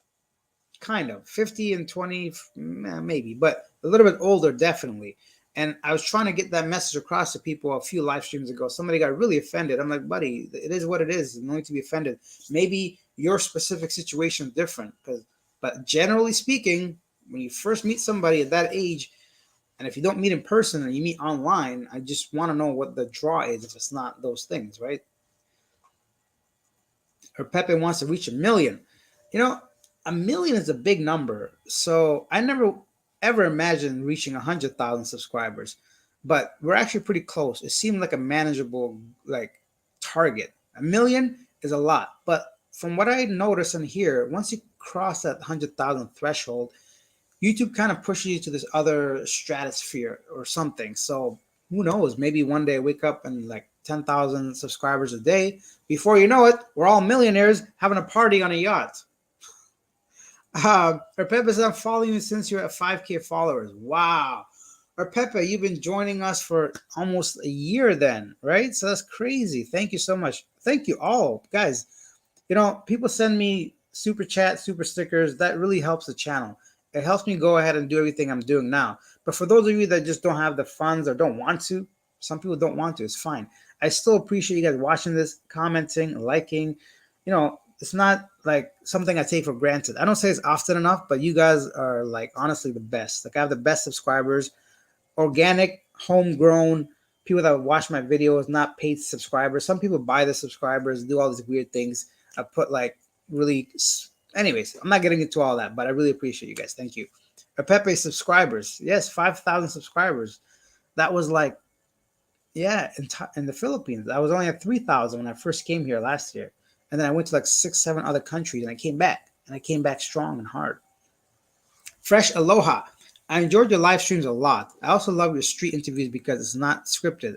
Kind of. 50 and 20, maybe, but a little bit older, definitely. And I was trying to get that message across to people a few live streams ago. Somebody got really offended. I'm like, buddy, it is what it is. No need to be offended. Maybe your specific situation is different. But generally speaking, when you first meet somebody at that age, and if you don't meet in person and you meet online, I just want to know what the draw is if it's not those things, right? Or Pepe wants to reach 1 million. You know, 1 million is a big number. So I never ever imagined reaching 100,000 subscribers, but we're actually pretty close. It seemed like a manageable target. 1 million is a lot, but from what I notice and hear, once you cross that 100,000 threshold, YouTube kind of pushes you to this other stratosphere or something. So who knows? Maybe one day I wake up and 10,000 subscribers a day. Before you know it, we're all millionaires having a party on a yacht. Pepe says, I'm following you since you're at 5K followers. Wow. Pepe, you've been joining us for almost a year then, right? So that's crazy. Thank you so much. Thank you all. Guys, people send me super chat, super stickers. That really helps the channel. It helps me go ahead and do everything I'm doing now. But for those of you that just don't have the funds or don't want to, some people don't want to, it's fine. I still appreciate you guys watching this, commenting, liking. It's not like something I take for granted. I don't say it's often enough, but you guys are honestly the best. I have the best subscribers, organic, homegrown, people that watch my videos, not paid subscribers. Some people buy the subscribers, do all these weird things. I put really, anyways, I'm not getting into all that, but I really appreciate you guys. Thank you. Pepe subscribers. Yes, 5,000 subscribers. That was in the Philippines. I was only at 3,000 when I first came here last year. And then I went to 6, 7 other countries and I came back. And I came back strong and hard. Fresh Aloha. I enjoyed your live streams a lot. I also love your street interviews because it's not scripted.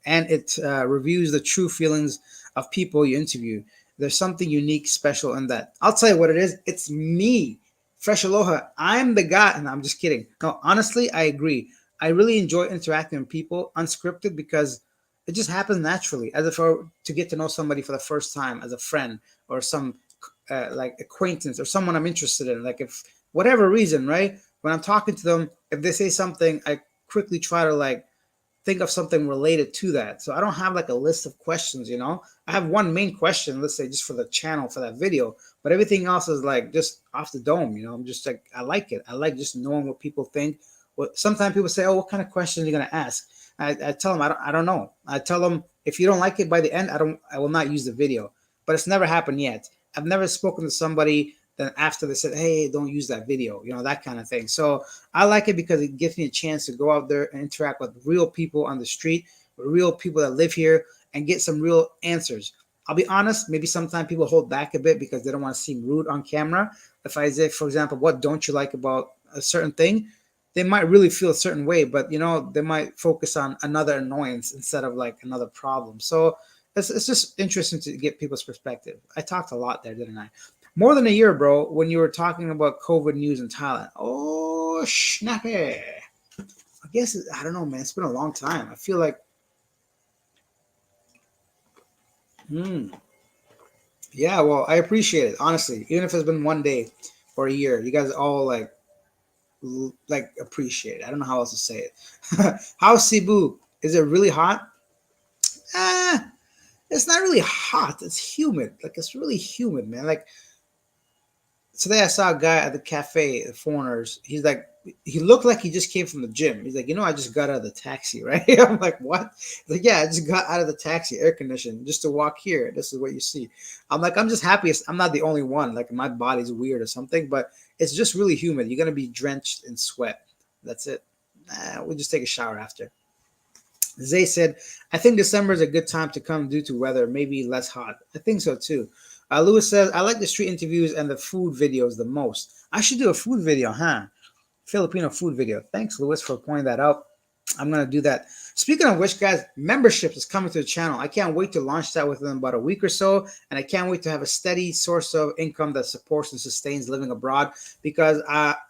And it reviews the true feelings of people you interview. There's something unique, special in that. I'll tell you what it is. It's me. Fresh Aloha. I'm the guy. And I'm just kidding. No, honestly, I agree. I really enjoy interacting with people unscripted because it just happens naturally, as if I were to get to know somebody for the first time as a friend or some acquaintance or someone I'm interested in. If whatever reason, right? When I'm talking to them, if they say something, I quickly try to like think of something related to that. So I don't have like a list of questions, you know. I have one main question, let's say just for the channel for that video, but everything else is like just off the dome, you know. I'm just like I like it. I like just knowing what people think. What sometimes people say, "Oh, what kind of questions are you gonna ask?" I tell them I don't know. I tell them if you don't like it by the end, I will not use the video. But it's never happened yet. I've never spoken to somebody then after they said, "Hey, don't use that video," you know, that kind of thing. So I like it because it gives me a chance to go out there and interact with real people on the street, with real people that live here, and get some real answers. I'll be honest, maybe sometimes people hold back a bit because they don't want to seem rude on camera. If I say, for example, what don't you like about a certain thing, they might really feel a certain way, but you know, they might focus on another annoyance instead of like another problem. So it's just interesting to get people's perspective. I talked a lot there, didn't I? More than a year, bro, when you were talking about COVID news in Thailand. Oh, snappy. I guess, I don't know, man. It's been a long time. I feel like, hmm. Yeah, well, I appreciate it, honestly. Even if it's been one day or a year, you guys all like appreciate it. I don't know how else to say it. How's Cebu? Is it really hot? Ah, it's not really hot. It's humid. Like it's really humid, man. Like today I saw a guy at the cafe, the foreigners. He's like, he looked like he just came from the gym. He's like, I just got out of the taxi, right? I'm like, what? He's like, yeah, I just got out of the taxi, air conditioned, just to walk here. This is what you see. I'm like, I'm just happy. I'm not the only one. Like my body's weird or something, but it's just really humid. You're gonna be drenched in sweat. That's it. We'll just take a shower after. Zay said, I think December is a good time to come due to weather, maybe less hot. I think so too. Lewis says, I like the street interviews and the food videos the most. I should do a food video, huh? Filipino food video. Thanks, Lewis, for pointing that out. I'm going to do that. Speaking of which, guys, membership is coming to the channel. I can't wait to launch that within about a week or so. And I can't wait to have a steady source of income that supports and sustains living abroad because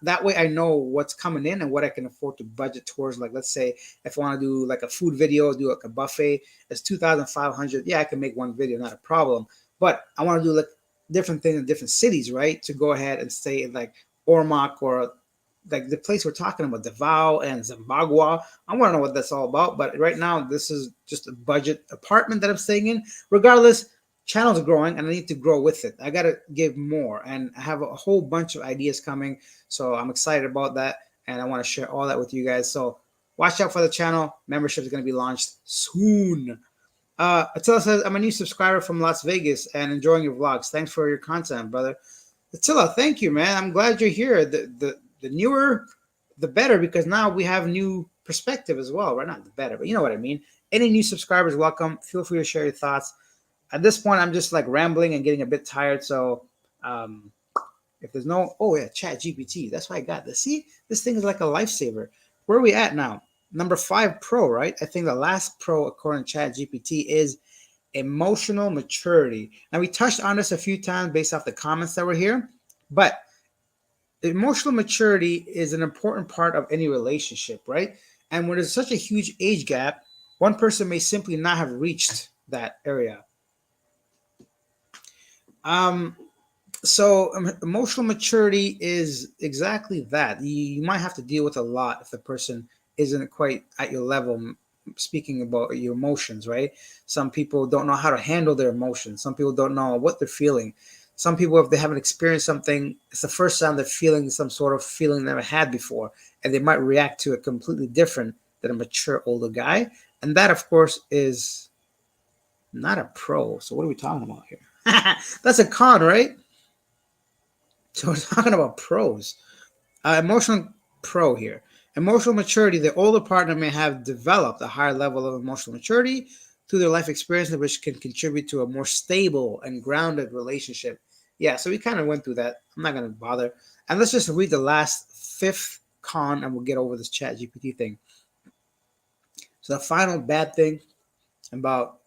that way I know what's coming in and what I can afford to budget towards. Like, let's say if I want to do like a food video, do like a buffet, it's 2,500. Yeah, I can make one video, not a problem. But I want to do like different things in different cities, right? To go ahead and stay in like Ormoc or like the place we're talking about, Davao and Zimbabwe. I want to know what that's all about. But right now, this is just a budget apartment that I'm staying in. Regardless, channel's growing and I need to grow with it. I got to give more. And I have a whole bunch of ideas coming. So I'm excited about that. And I want to share all that with you guys. So watch out for the channel. Membership is going to be launched soon. Attila says, I'm a new subscriber from Las Vegas and enjoying your vlogs. Thanks for your content, brother. Attila, thank you, man. I'm glad you're here. The newer, the better, because now we have new perspective as well. Right? Not the better, but you know what I mean. Any new subscribers, welcome. Feel free to share your thoughts. At this point, I'm just like rambling and getting a bit tired. So if there's no, oh yeah, Chat GPT. That's why I got this. See, this thing is like a lifesaver. Where are we at now? Number 5 Pro, right? I think the last Pro, according to Chat GPT, is emotional maturity. Now we touched on this a few times based off the comments that were here, but emotional maturity is an important part of any relationship, right? And when there's such a huge age gap, one person may simply not have reached that area. Um, so emotional maturity is exactly that. You might have to deal with a lot if the person isn't quite at your level. Speaking about your emotions, right? Some people don't know how to handle their emotions. Some people don't know what they're feeling. Some people, if they haven't experienced something, it's the first time they're feeling some sort of feeling they never had before, and they might react to it completely different than a mature older guy. And that, of course, is not a pro. So what are we talking about here? That's a con, right? So we're talking about pros. Emotional pro here. Emotional maturity. The older partner may have developed a higher level of emotional maturity through their life experiences, which can contribute to a more stable and grounded relationship. Yeah, so we kind of went through that. I'm not going to bother. And let's just read the last 5th con and we'll get over this Chat GPT thing. So the final bad thing about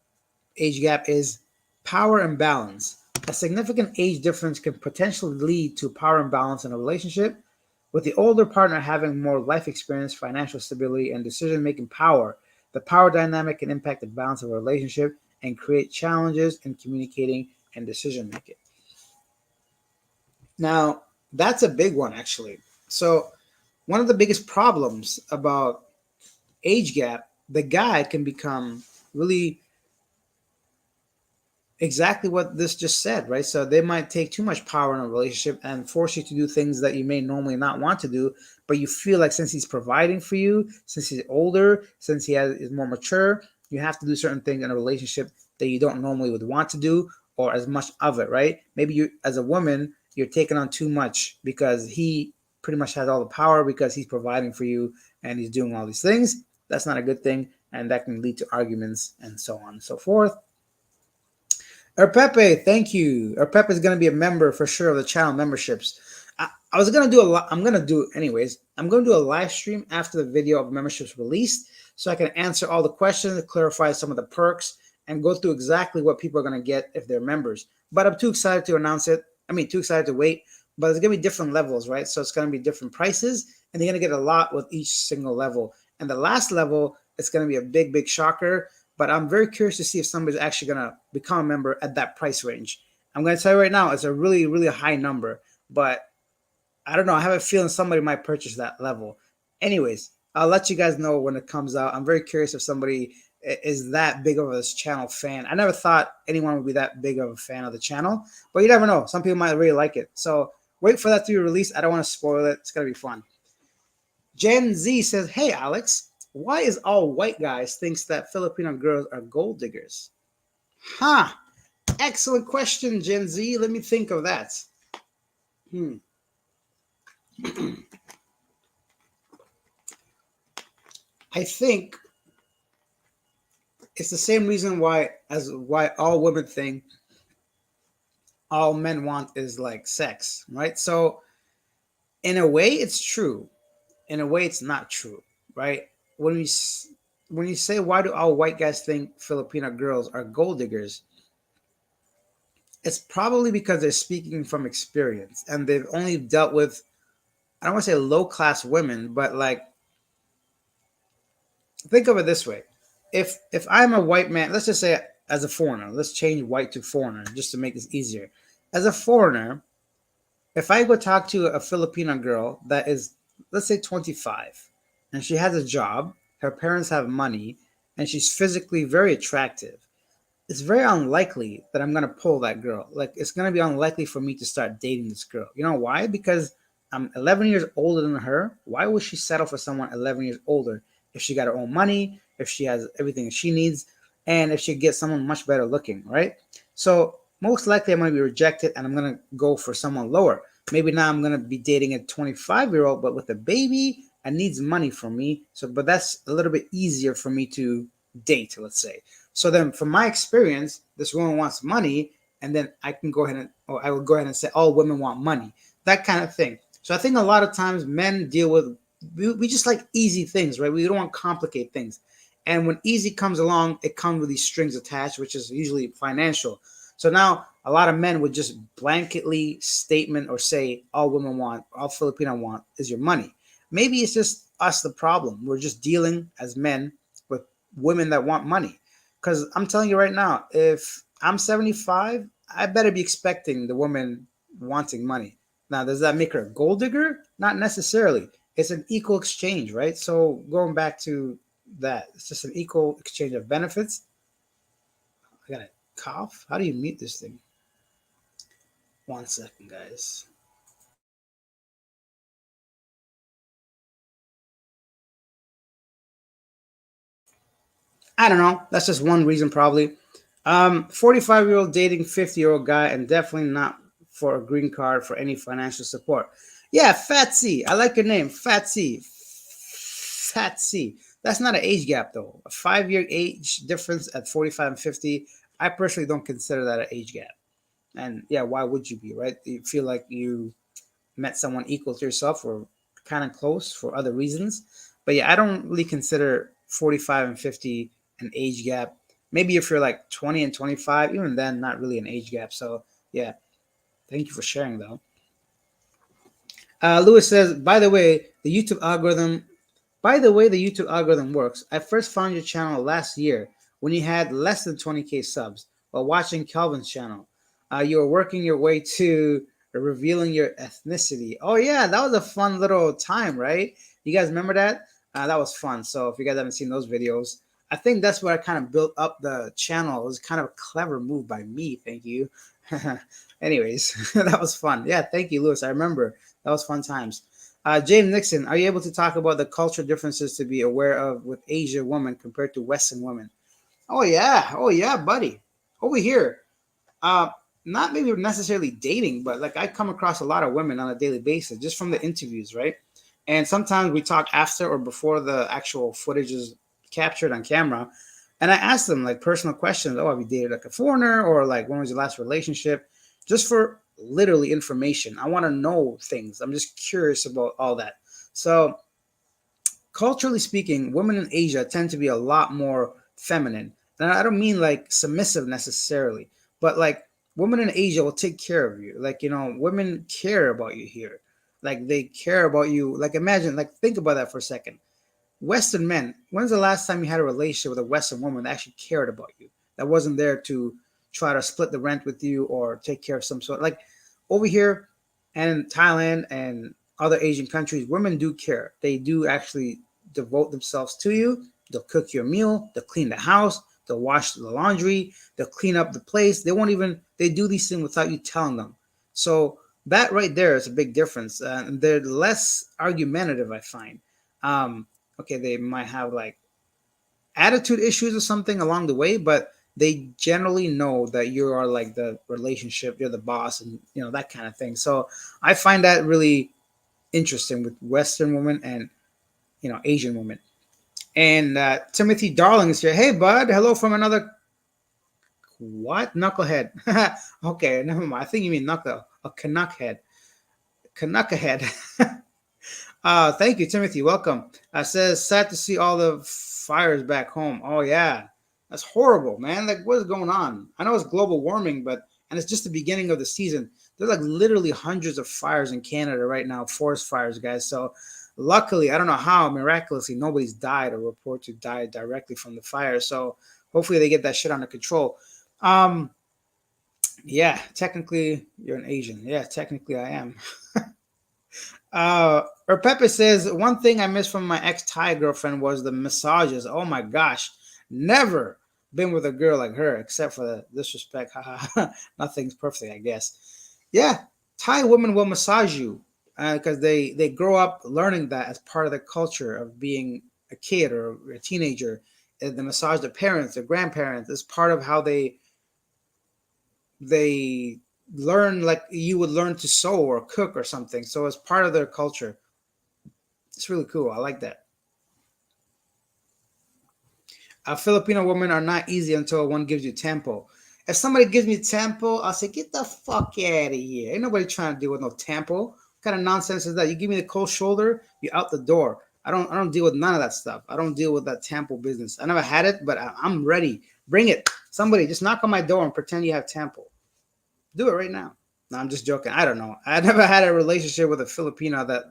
age gap is power imbalance. A significant age difference can potentially lead to power imbalance in a relationship, with the older partner having more life experience, financial stability, and decision making power. The power dynamic can impact the balance of a relationship and create challenges in communicating and decision making. Now, That's a big one, actually. So, one of the biggest problems about age gap, the guy can become really exactly what this just said, right? So they might take too much power in a relationship and force you to do things that you may normally not want to do, but you feel like since he's providing for you, since he's older, since is more mature, you have to do certain things in a relationship that you don't normally would want to do or as much of it, right? Maybe you, as a woman, you're taking on too much because he pretty much has all the power because he's providing for you and he's doing all these things. That's not a good thing, and that can lead to arguments and so on and so forth. Pepe, thank you. Pepe is going to be a member for sure of the channel memberships. I was going to do a lot. I'm going to do anyways. I'm going to do a live stream after the video of memberships released so I can answer all the questions, clarify some of the perks, and go through exactly what people are going to get if they're members. But I'm too excited to announce it. I mean, too excited to wait. But it's going to be different levels, right? So it's going to be different prices, and they're going to get a lot with each single level. And the last level, it's going to be a big, big shocker, but I'm very curious to see if somebody's actually going to become a member at that price range. I'm going to tell you right now, it's a really, really high number, but I don't know. I have a feeling somebody might purchase that level. Anyways, I'll let you guys know when it comes out. I'm very curious if somebody is that big of a channel fan. I never thought anyone would be that big of a fan of the channel, but you never know. Some people might really like it. So wait for that to be released. I don't want to spoil it. It's going to be fun. Gen Z says, "Hey Alex, why is all white guys thinks that Filipino girls are gold diggers?" Huh. Excellent question, Gen Z. Let me think of that. Hmm. I think it's the same reason why all women think all men want is like sex, right? So in a way, it's true. In a way, it's not true, right? When you when you say why do all white guys think Filipino girls are gold diggers, it's probably because they're speaking from experience and they've only dealt with, I don't want to say low class women, but like think of it this way. If I'm a white man, let's just say as a foreigner, let's change white to foreigner just to make this easier. As a foreigner, if I go talk to a Filipino girl that is, let's say 25, and she has a job, her parents have money, and she's physically very attractive, it's very unlikely that I'm gonna pull that girl. Like it's gonna be unlikely for me to start dating this girl. You know why? Because I'm 11 years older than her. Why would she settle for someone 11 years older if she got her own money, if she has everything she needs, and if she gets someone much better looking, right? So most likely I'm gonna be rejected, and I'm gonna go for someone lower. Maybe now I'm gonna be dating a 25-year-old, but with a baby and needs money from me. So, but that's a little bit easier for me to date, let's say. So then, from my experience, this woman wants money, and then I can go ahead and, or I will go ahead and say, all women want money, that kind of thing. So I think a lot of times men deal with, we just like easy things, right? We don't want to complicate things. And when easy comes along, it comes with these strings attached, which is usually financial. So now a lot of men would just blanketly statement or say, all women want, all Filipino want is your money. Maybe it's just us the problem. We're just dealing as men with women that want money. Because I'm telling you right now, if I'm 75, I better be expecting the woman wanting money. Now, does that make her a gold digger? Not necessarily. It's an equal exchange, right? So going back to that, it's just an equal exchange of benefits. I got a cough. How do you mute this thing? 1 second, guys. I don't know. That's just one reason, probably. 45-year-old dating 50-year-old guy, and definitely not for a green card for any financial support. Yeah, Fatsy. I like your name, Fatsy. Fatsy. That's not an age gap though. A 5-year age difference at 45 and 50. I personally don't consider that an age gap. And yeah, why would you be, right? You feel like you met someone equal to yourself or kind of close for other reasons. But yeah, I don't really consider 45 and 50 an age gap. Maybe if you're like 20 and 25, even then, not really an age gap. So yeah, thank you for sharing though. Lewis says, by the way, the YouTube algorithm works. I first found your channel last year when you had less than 20K subs while watching Calvin's channel. You were working your way to revealing your ethnicity. Oh yeah, that was a fun little time, right? You guys remember that? That was fun. So if you guys haven't seen those videos, I think that's where I kind of built up the channel. It was kind of a clever move by me. Thank you. Anyways, that was fun. Yeah, thank you, Lewis. I remember that was fun times. James Nixon, are you able to talk about the cultural differences to be aware of with Asian women compared to Western women? Oh yeah, buddy. Over here, uh, not maybe necessarily dating, but like I come across a lot of women on a daily basis just from the interviews, right? And sometimes we talk after or before the actual footage is captured on camera. And I ask them like personal questions. Oh, have you dated like a foreigner? Or like when was your last relationship? Just for literally information. I want to know things. I'm just curious about all that. So culturally speaking, women in Asia tend to be a lot more feminine. And I don't mean like submissive necessarily, but like women in Asia will take care of you. Like, women care about you here. Like they care about you. Like imagine, like think about that for a second. Western men, when's the last time you had a relationship with a Western woman that actually cared about you? That wasn't there to try to split the rent with you or take care of some sort. Like over here and in Thailand and other Asian countries, women do care. They do actually devote themselves to you. They'll cook your meal, they'll clean the house, they'll wash the laundry, they'll clean up the place. They won't even, they do these things without you telling them. So that right there is a big difference. And they're less argumentative, I find. Okay, they might have like attitude issues or something along the way, but they generally know that you are like the relationship, you're the boss, and that kind of thing. So I find that really interesting with Western women and Asian women. And Timothy Darling is here. Hey, bud. Hello from another what knucklehead? Okay, never mind. I think you mean knuckle, a Canuck head, Canuck head. Thank you, Timothy. Welcome. Says sad to see all the fires back home. Oh yeah, that's horrible, man. Like, what is going on? I know it's global warming, and it's just the beginning of the season. There's like literally hundreds of fires in Canada right now, forest fires, guys. So, luckily, I don't know how miraculously nobody's died or reported to die directly from the fire. So, hopefully, they get that shit under control. Um, yeah, technically, you're an Asian. Yeah, technically, I am. Or Pepe says one thing I missed from my ex Thai girlfriend was the massages. Oh my gosh, never been with a girl like her except for the disrespect. Nothing's perfect, I guess. Yeah, Thai women will massage you because they grow up learning that as part of the culture of being a kid or a teenager. They massage their parents, their grandparents. It's part of how they learn, like you would learn to sew or cook or something. So it's part of their culture. It's really cool. I like that. Filipino women are not easy until one gives you tempo. If somebody gives me tempo, I'll say, get the fuck out of here. Ain't nobody trying to deal with no tempo. What kind of nonsense is that? You give me the cold shoulder, you're out the door. I don't deal with none of that stuff. I don't deal with that tempo business. I never had it, but I'm ready. Bring it. Somebody just knock on my door and pretend you have tempo. Do it right now. No, I'm just joking. I don't know. I never had a relationship with a Filipino that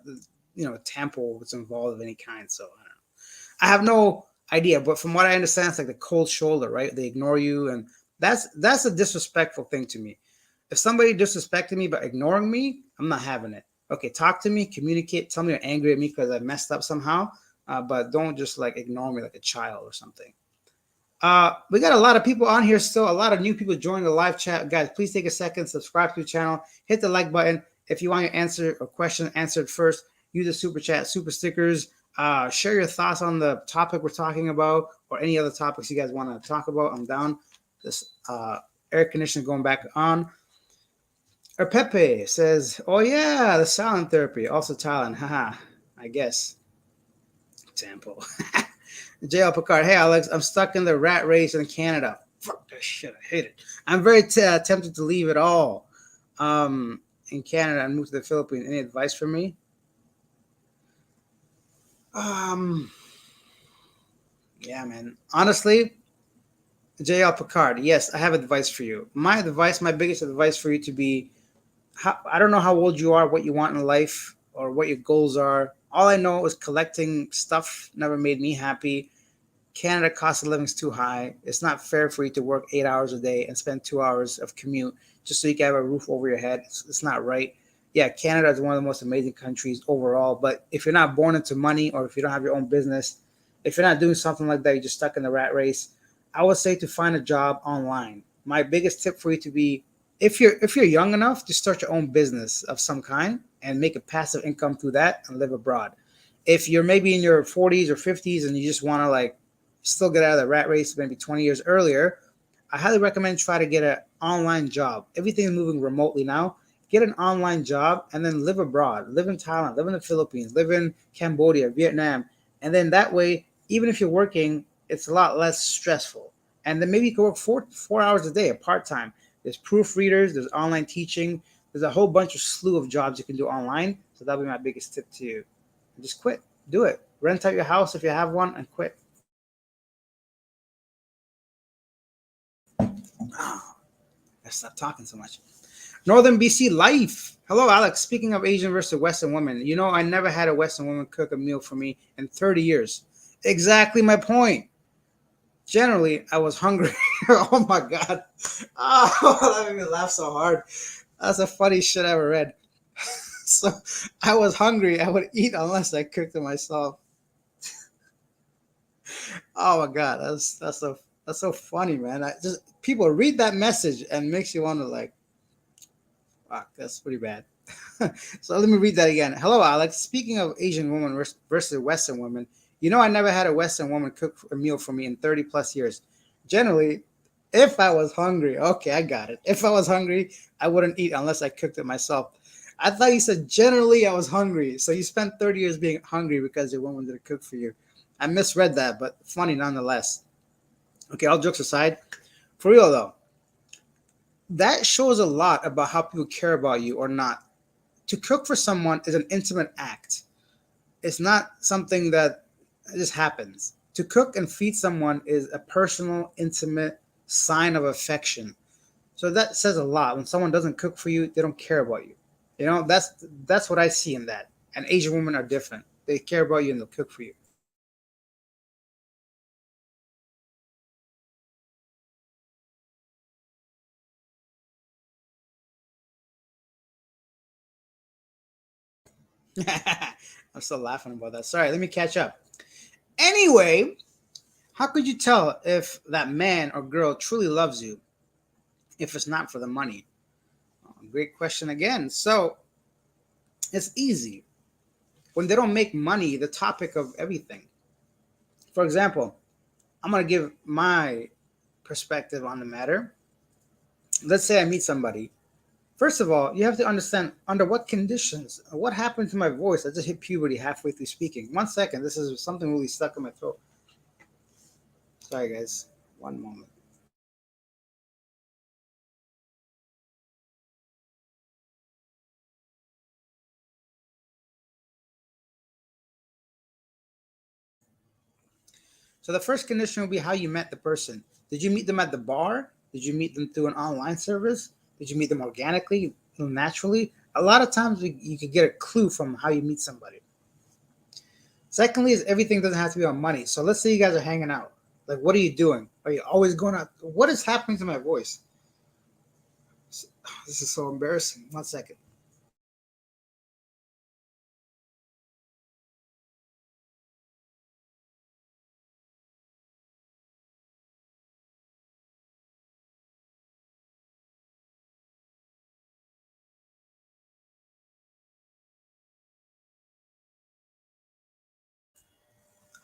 tempo was involved of any kind. So I don't know. I have no idea, but from what I understand, it's like the cold shoulder, right? They ignore you, and that's a disrespectful thing to me. If somebody disrespected me by ignoring me, I'm not having it. Okay, talk to me, communicate, tell me you're angry at me because I messed up somehow, but don't just like ignore me like a child or something. We got a lot of people on here still, a lot of new people joining the live chat. Guys, please take a second, subscribe to the channel, hit the like button. If you want your answer or question answered first, use the super chat, super stickers. Share your thoughts on the topic we're talking about or any other topics you guys want to talk about. I'm down. This air conditioner going back on. Or Pepe says, oh yeah, the silent therapy. Also Thailand. Haha, I guess. Example. JL Picard, hey Alex, I'm stuck in the rat race in Canada. Fuck that shit, I hate it. I'm very tempted to leave it all in Canada and move to the Philippines. Any advice for me? Um, yeah, man. Honestly, JL Picard, yes, I have advice for you. My advice, my biggest advice for you to be, I don't know how old you are, what you want in life, or what your goals are. All I know is collecting stuff never made me happy. Canada cost of living is too high. It's not fair for you to work 8 hours a day and spend 2 hours of commute just so you can have a roof over your head. It's not right. Yeah, Canada is one of the most amazing countries overall. But if you're not born into money, or if you don't have your own business, if you're not doing something like that, you're just stuck in the rat race. I would say to find a job online. My biggest tip for you to be, if you're young enough to start your own business of some kind and make a passive income through that and live abroad. If you're maybe in your 40s or 50s and you just want to like still get out of the rat race maybe 20 years earlier, I highly recommend try to get an online job. Everything is moving remotely now. Get an online job and then live abroad. Live in Thailand, live in the Philippines, live in Cambodia, Vietnam. And then that way, even if you're working, it's a lot less stressful. And then maybe you can work four hours a day, a part-time. There's proofreaders, there's online teaching, there's a whole bunch of slew of jobs you can do online. So that'll be my biggest tip to you. Just quit. Do it. Rent out your house if you have one and quit. Oh, I stop talking so much. Northern BC life. Hello, Alex. Speaking of Asian versus Western women, I never had a Western woman cook a meal for me in 30 years. Exactly my point. Generally, I was hungry. Oh my God. Oh, that made me laugh so hard. That's the funniest shit I ever read. So I was hungry. I would eat unless I cooked it myself. Oh my God. That's so funny, man. I just people read that message and makes you want to like, fuck, that's pretty bad. So let me read that again. Hello, Alex. Speaking of Asian woman versus Western woman, I never had a Western woman cook a meal for me in 30 plus years. Generally, if I was hungry, okay, I got it. If I was hungry, I wouldn't eat unless I cooked it myself. I thought you said generally I was hungry. So you spent 30 years being hungry because your woman didn't cook for you. I misread that, but funny nonetheless. Okay, all jokes aside, for real though, that shows a lot about how people care about you or not. To cook for someone is an intimate act. It's not something that just happens. To cook and feed someone is a personal, intimate sign of affection. So that says a lot. When someone doesn't cook for you, they don't care about you. That's what I see in that. And Asian women are different. They care about you and they'll cook for you. I'm still laughing about that. Sorry, let me catch up. Anyway, how could you tell if that man or girl truly loves you if it's not for the money? Oh, great question again. So it's easy. When they don't make money the topic of everything. For example, I'm going to give my perspective on the matter. Let's say I meet somebody. First of all, you have to understand under what conditions, what happened to my voice. I just hit puberty halfway through speaking. 1 second, this is something really stuck in my throat. Sorry, guys. One moment. So the first condition will be how you met the person. Did you meet them at the bar? Did you meet them through an online service? Did you meet them organically, naturally? A lot of times you can get a clue from how you meet somebody. Secondly, is everything doesn't have to be on money. So let's say you guys are hanging out. Like, what are you doing? Are you always going out? What is happening to my voice? This is so embarrassing. 1 second.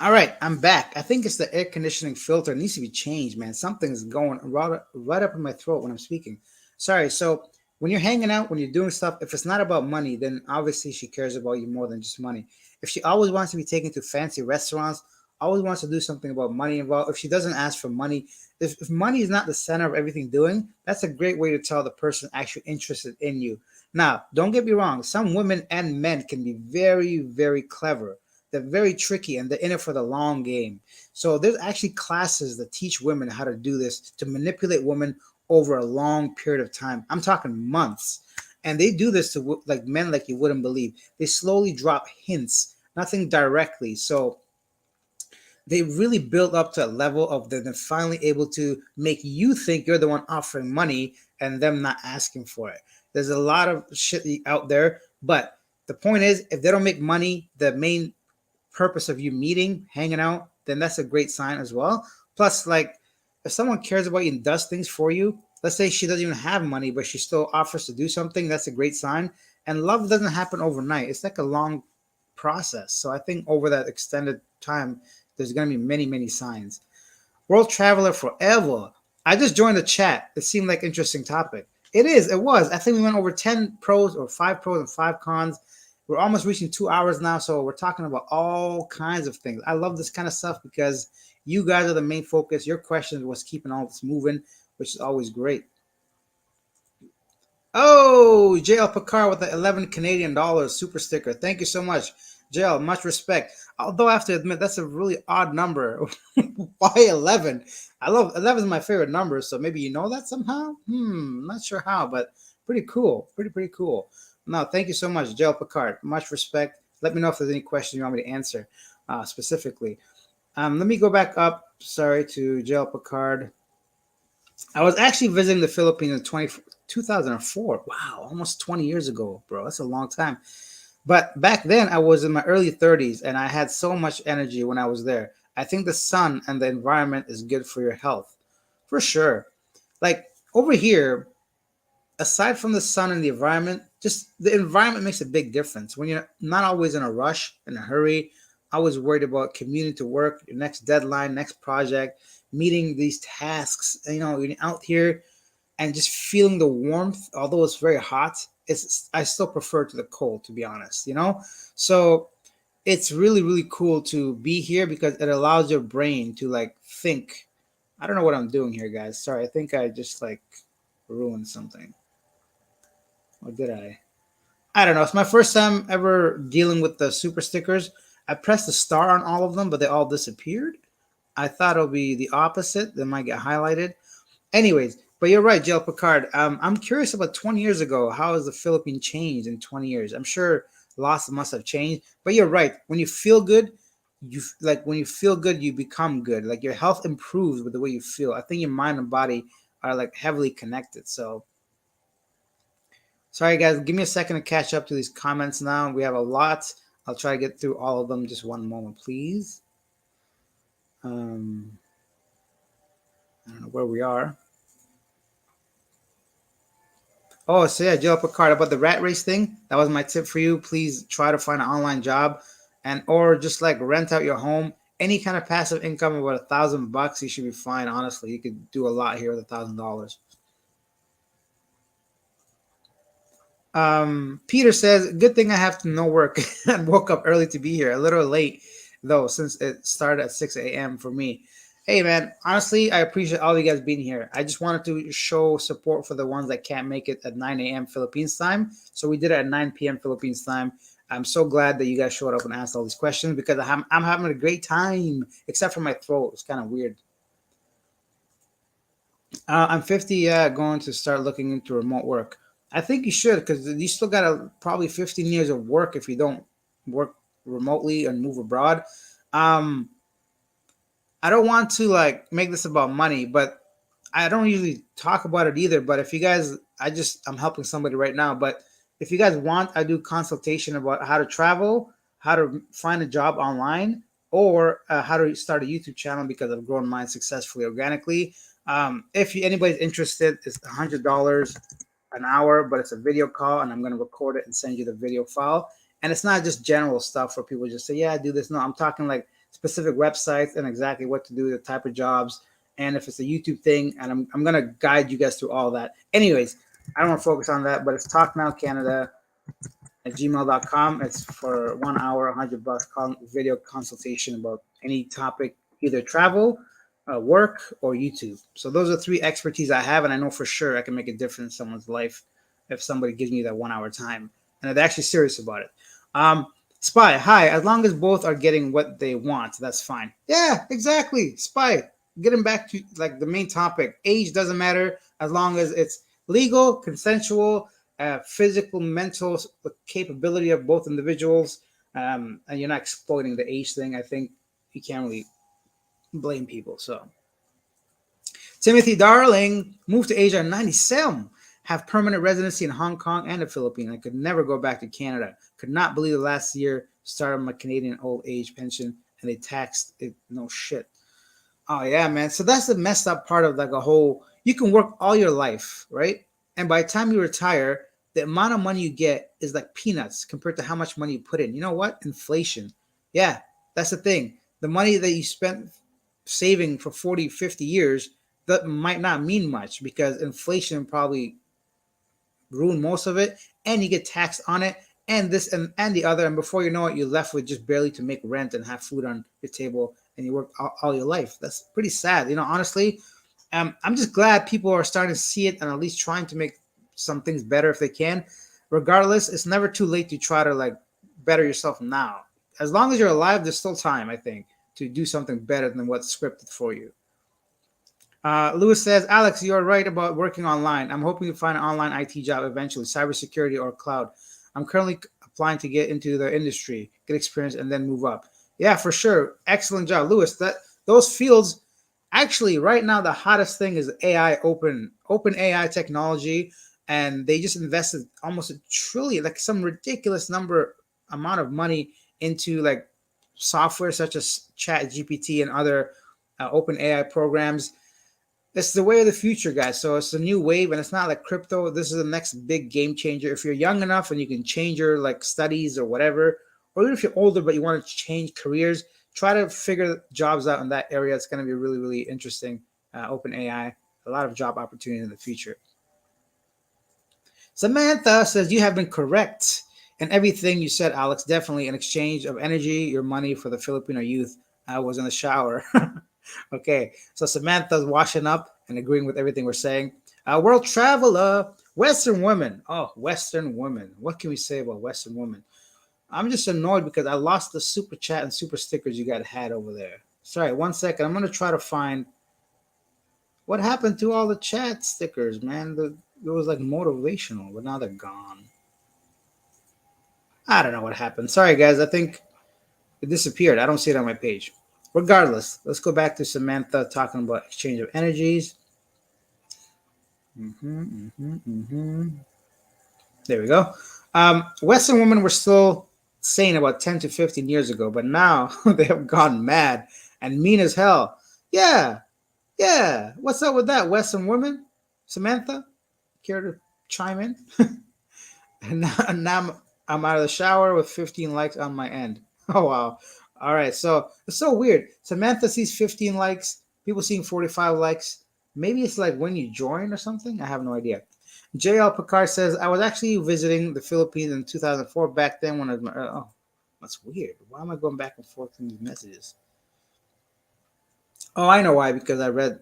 All right, I'm back. I think it's the air conditioning filter. It needs to be changed, man. Something's going right up in my throat when I'm speaking. Sorry. So when you're hanging out, when you're doing stuff, if it's not about money, then obviously she cares about you more than just money. If she always wants to be taken to fancy restaurants, always wants to do something about money involved, if she doesn't ask for money, if money is not the center of everything doing, that's a great way to tell the person actually interested in you. Now, don't get me wrong. Some women and men can be very, very clever. They're very tricky and they're in it for the long game. So there's actually classes that teach women how to do this to manipulate women over a long period of time. I'm talking months. And they do this to like men like you wouldn't believe. They slowly drop hints, nothing directly. So they really build up to a level of they're finally able to make you think you're the one offering money and them not asking for it. There's a lot of shit out there, but the point is, if they don't make money, the main purpose of you meeting, hanging out, then that's a great sign as well. Plus, like, if someone cares about you and does things for you, let's say she doesn't even have money, but she still offers to do something, that's a great sign. And love doesn't happen overnight. It's like a long process. So I think over that extended time, there's going to be many, many signs. World traveler forever. I just joined the chat. It seemed like an interesting topic. It is. It was. I think we went over 10 pros or 5 pros and 5 cons. We're almost reaching 2 hours now, so we're talking about all kinds of things. I love this kind of stuff because you guys are the main focus. Your questions was keeping all this moving, which is always great. Oh, JL Picard with the 11 Canadian dollars super sticker. Thank you so much, JL. Much respect. Although I have to admit that's a really odd number. Why 11? I love 11 is my favorite number, so maybe you know that somehow. Not sure how, but pretty cool. Pretty cool. No, thank you so much, JL Picard. Much respect. Let me know if there's any question you want me to answer specifically. Let me go back up. Sorry to JL Picard. I was actually visiting the Philippines in 2004. Wow, almost 20 years ago, bro. That's a long time. But back then, I was in my early 30s and I had so much energy when I was there. I think the sun and the environment is good for your health, for sure. Like over here, aside from the sun and the environment, just the environment makes a big difference. When you're not always in a rush, in a hurry, always worried about commuting to work, your next deadline, next project, meeting these tasks. You know, you're out here and just feeling the warmth, although it's very hot. It's I still prefer to the cold, to be honest. So it's really cool to be here because it allows your brain to like think. I don't know what I'm doing here, guys. Sorry, I think I just like ruined something. Or did I? I don't know. It's my first time ever dealing with the super stickers. I pressed the star on all of them, but they all disappeared. I thought it'll be the opposite. They might get highlighted. Anyways, but you're right, Jill Picard. I'm curious about 20 years ago. How has the Philippines changed in 20 years? I'm sure lots must have changed. But you're right. When you feel good, when you feel good, you become good. Like your health improves with the way you feel. I think your mind and body are like heavily connected. So sorry, guys. Give me a second to catch up to these comments now. We have a lot. I'll try to get through all of them. Just one moment, please. I don't know where we are. Oh, so yeah, Jill Picard, about the rat race thing. That was my tip for you. Please try to find an online job and or just like rent out your home. Any kind of passive income about $1,000, you should be fine. Honestly, you could do a lot here with $1,000. Peter says, "Good thing I have no work and woke up early to be here. A little late though, since it started at 6 a.m. for me." Hey man, honestly, I appreciate all you guys being here. I just wanted to show support for the ones that can't make it at 9 a.m. Philippines time. So we did it at 9 p.m. Philippines time. I'm so glad that you guys showed up and asked all these questions because I'm having a great time, except for my throat. It's kind of weird. I'm 50, yeah, going to start looking into remote work. I think you should because you still got probably 15 years of work if you don't work remotely and move abroad. Um, I don't want to like make this about money, but I don't usually talk about it either. But if you guys, I'm helping somebody right now. But if you guys want, I do consultation about how to travel, how to find a job online, or how to start a YouTube channel because I've grown mine successfully organically. If anybody's interested, it's $100 an hour, but it's a video call, and I'm going to record it and send you the video file. And it's not just general stuff where people just say, "Yeah, I do this." No, I'm talking like specific websites and exactly what to do, the type of jobs, and if it's a YouTube thing, and I'm gonna guide you guys through all that. Anyways, I don't want to focus on that, but it's talknowcanada@gmail.com. It's for 1 hour, $100 video consultation about any topic, either travel, work, or YouTube. So those are three expertise I have, and I know for sure I can make a difference in someone's life if somebody gives me that 1 hour time, and they're actually serious about it. Spy, hi. As long as both are getting what they want, that's fine. Yeah, exactly. Spy, getting back to like the main topic, age doesn't matter as long as it's legal, consensual, physical, mental capability of both individuals, and you're not exploiting the age thing. I think you can't really blame people. So Timothy Darling moved to Asia in 97, have permanent residency in Hong Kong and the Philippines. I could never go back to Canada. Could not believe the last year started my Canadian old age pension and they taxed it. No shit. Oh yeah, man. So that's the messed up part of like a whole. You can work all your life, right? And by the time you retire, the amount of money you get is like peanuts compared to how much money you put in. You know what? Inflation. Yeah, that's the thing. The money that you spent saving for 40, 50 years that might not mean much because inflation probably ruin most of it, and you get taxed on it, and this and the other, and before you know it, you're left with just barely to make rent and have food on your table, and you work all your life. That's pretty sad, honestly. I'm just glad people are starting to see it and at least trying to make some things better if they can. Regardless, it's never too late to try to like better yourself now. As long as you're alive, there's still time, I think, to do something better than what's scripted for you. Lewis says, Alex, you're right about working online. I'm hoping to find an online IT job eventually, cybersecurity or cloud. I'm currently applying to get into the industry, get experience, and then move up. Yeah, for sure. Excellent job, Lewis. That those fields, actually, right now the hottest thing is AI, open AI technology, and they just invested almost a trillion, like some ridiculous number amount of money into like software such as Chat GPT and other open AI programs. It's the way of the future, guys. So it's a new wave, and it's not like crypto. This is the next big game changer. If you're young enough and you can change your like studies or whatever, or even if you're older but you want to change careers, try to figure jobs out in that area. It's going to be really, really interesting. Open AI, a lot of job opportunity in the future. Samantha says you have been correct in everything you said, Alex. Definitely an exchange of energy, your money for the Filipino youth. I was in the shower. Okay, so Samantha's washing up and agreeing with everything we're saying. World traveler, Western women. Oh, Western women. What can we say about Western women? I'm just annoyed because I lost the super chat and super stickers you guys had over there. Sorry, 1 second. I'm gonna try to find what happened to all the chat stickers, man. It was like motivational, but now they're gone. I don't know what happened. Sorry, guys. I think it disappeared. I don't see it on my page. Regardless, let's go back to Samantha talking about exchange of energies. There we go. Western women were still sane about 10 to 15 years ago, but now they have gone mad and mean as hell. Yeah, yeah. What's up with that, Western women? Samantha, care to chime in? And now I'm out of the shower with 15 likes on my end. Oh, wow. All right. So it's so weird. Samantha sees 15 likes, people seeing 45 likes. Maybe it's like when you join or something. I have no idea. JL Picard says, I was actually visiting the Philippines in 2004 back then when I was. Oh, that's weird. Why am I going back and forth in these messages? Oh, I know why, because I read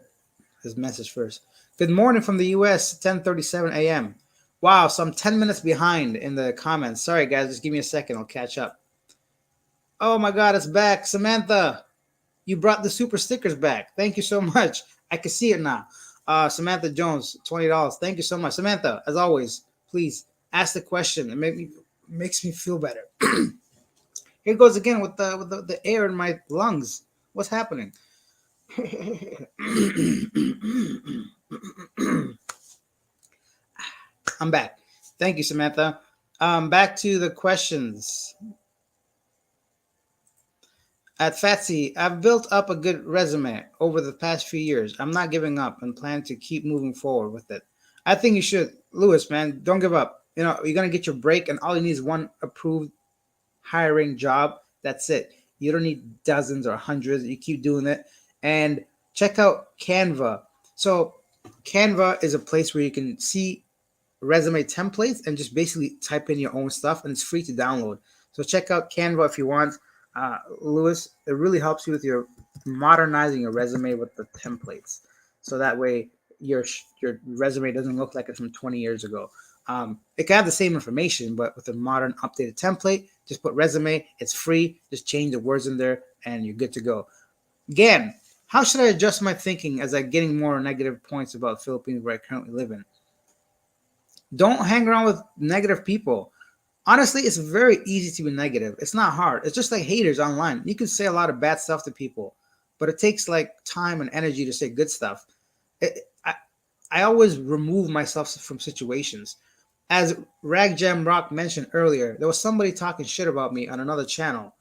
his message first. Good morning from the US, 10:37 a.m. Wow, so I'm 10 minutes behind in the comments. Sorry, guys. Just give me a second. I'll catch up. Oh my God, it's back. Samantha, you brought the super stickers back. Thank you so much. I can see it now. Samantha Jones, $20. Thank you so much. Samantha, as always, please ask the question. Makes me feel better. Here goes again with the air in my lungs. What's happening? I'm back. Thank you, Samantha. Back to the questions. At Fatsy, I've built up a good resume over the past few years. I'm not giving up and plan to keep moving forward with it. I think you should. Lewis, man, don't give up. You're going to get your break, and all you need is one approved hiring job. That's it. You don't need dozens or hundreds. You keep doing it. And check out Canva. So, Canva is a place where you can see resume templates and just basically type in your own stuff, and it's free to download. So check out Canva if you want. Lewis, it really helps you with your modernizing your resume with the templates, so that way your resume doesn't look like it's from 20 years ago. It can have the same information, but with a modern, updated template. Just put resume. It's free. Just change the words in there, and you're good to go. Again, how should I adjust my thinking as I'm getting more negative points about Philippines where I currently live in? Don't hang around with negative people. Honestly, it's very easy to be negative. It's not hard. It's just like haters online. You can say a lot of bad stuff to people. but it takes like time and energy to say good stuff. It, I always remove myself from situations. As Rag Jam Rock mentioned earlier, there was somebody talking shit about me on another channel.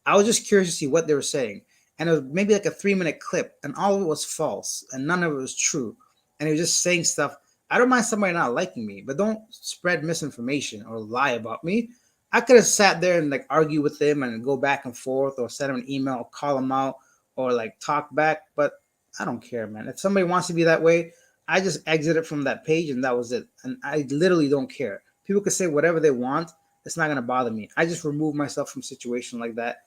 I was just curious to see what they were saying. And it was maybe like a 3 minute clip, and all of it was false, and none of it was true. And he was just saying stuff. I don't mind somebody not liking me, but don't spread misinformation or lie about me. I could have sat there and like argue with them and go back and forth, or send them an email, call them out, or like talk back. But I don't care, man. If somebody wants to be that way, I just exited from that page and that was it. And I literally don't care. People can say whatever they want. It's not gonna bother me. I just remove myself from situations like that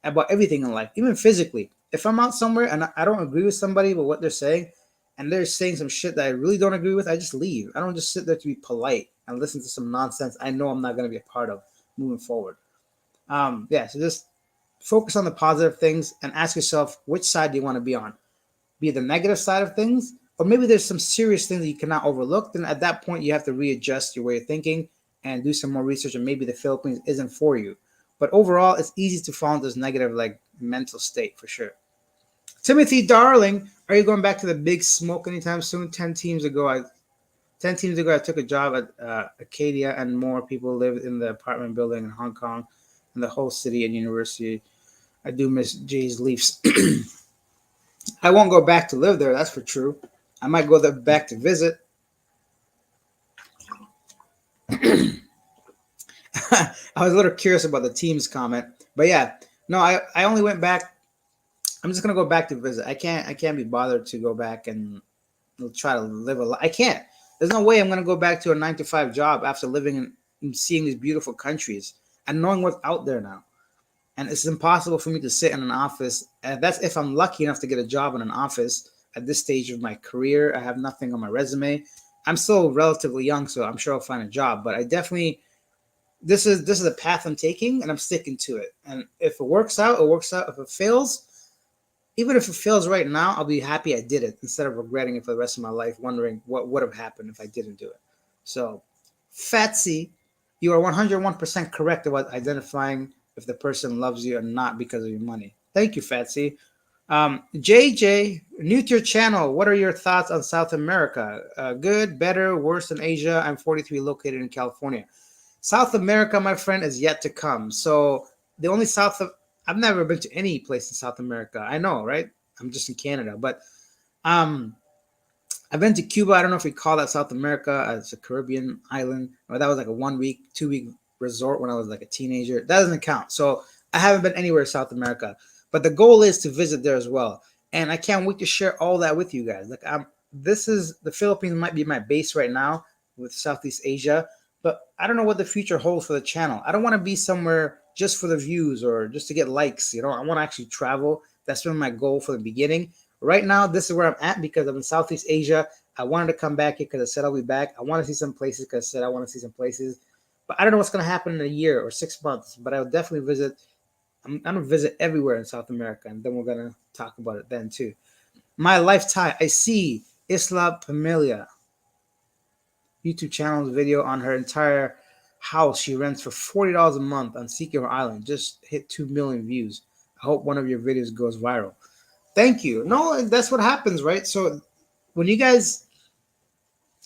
about everything in life, even physically. If I'm out somewhere and I don't agree with somebody with what they're saying, and they're saying some shit that I really don't agree with, I just leave. I don't just sit there to be polite and listen to some nonsense I know I'm not going to be a part of moving forward. Yeah, so just focus on the positive things and ask yourself, which side do you want to be on? Be the negative side of things, or maybe there's some serious things that you cannot overlook. Then at that point, you have to readjust your way of thinking and do some more research, and maybe the Philippines isn't for you. But overall, it's easy to fall into this negative like mental state for sure. Timothy Darling, are you going back to the big smoke anytime soon? 10 teams ago, I took a job at Acadia, and more people lived in the apartment building in Hong Kong, and the whole city and university. I do miss Jay's Leafs. I won't go back to live there, that's for true. I might go there back to visit. I was a little curious about the team's comment, but yeah, no, I only went back. I'm just gonna go back to visit. I can't be bothered to go back and try to live a life. I can't. There's no way I'm gonna go back to a 9 to 5 job after living and seeing these beautiful countries and knowing what's out there now. And it's impossible for me to sit in an office. And that's if I'm lucky enough to get a job in an office at this stage of my career. I have nothing on my resume. I'm still relatively young, so I'm sure I'll find a job. But I definitely this is a path I'm taking, and I'm sticking to it. And if it works out, it works out. If it fails, even if it fails right now, I'll be happy I did it instead of regretting it for the rest of my life, wondering what would have happened if I didn't do it. So, Fatsy, you are 101% correct about identifying if the person loves you or not because of your money. Thank you, Fatsy. JJ, new to your channel. What are your thoughts on South America? Good, better, worse than Asia? I'm 43, located in California. South America, my friend, is yet to come. So the only I've never been to any place in South America. I know, right? I'm just in Canada, but um, I've been to Cuba. I don't know if we call that South America. It's a Caribbean island. Or that was like a 1 week, 2 week resort when I was like a teenager. That doesn't count. So I haven't been anywhere in South America, but the goal is to visit there as well. And I can't wait to share all that with you guys. Like this is the Philippines might be my base right now with Southeast Asia, but I don't know what the future holds for the channel. I don't want to be somewhere just for the views or just to get likes. I want to actually travel. That's been my goal for the beginning. Right now, this is where I'm at because I'm in Southeast Asia. I wanted to come back here because I said I'll be back. I want to see some places because I said I want to see some places. But I don't know what's going to happen in a year or 6 months. But I'll definitely visit. I'm going to visit everywhere in South America. And then we're going to talk about it then too. My lifetime. I see Isla Pamilia YouTube channel's video on her entire house she rents for $40 a month on Secure Island. Just hit 2 million views. I hope one of your videos goes viral. Thank you. No, that's what happens, right? So when you guys,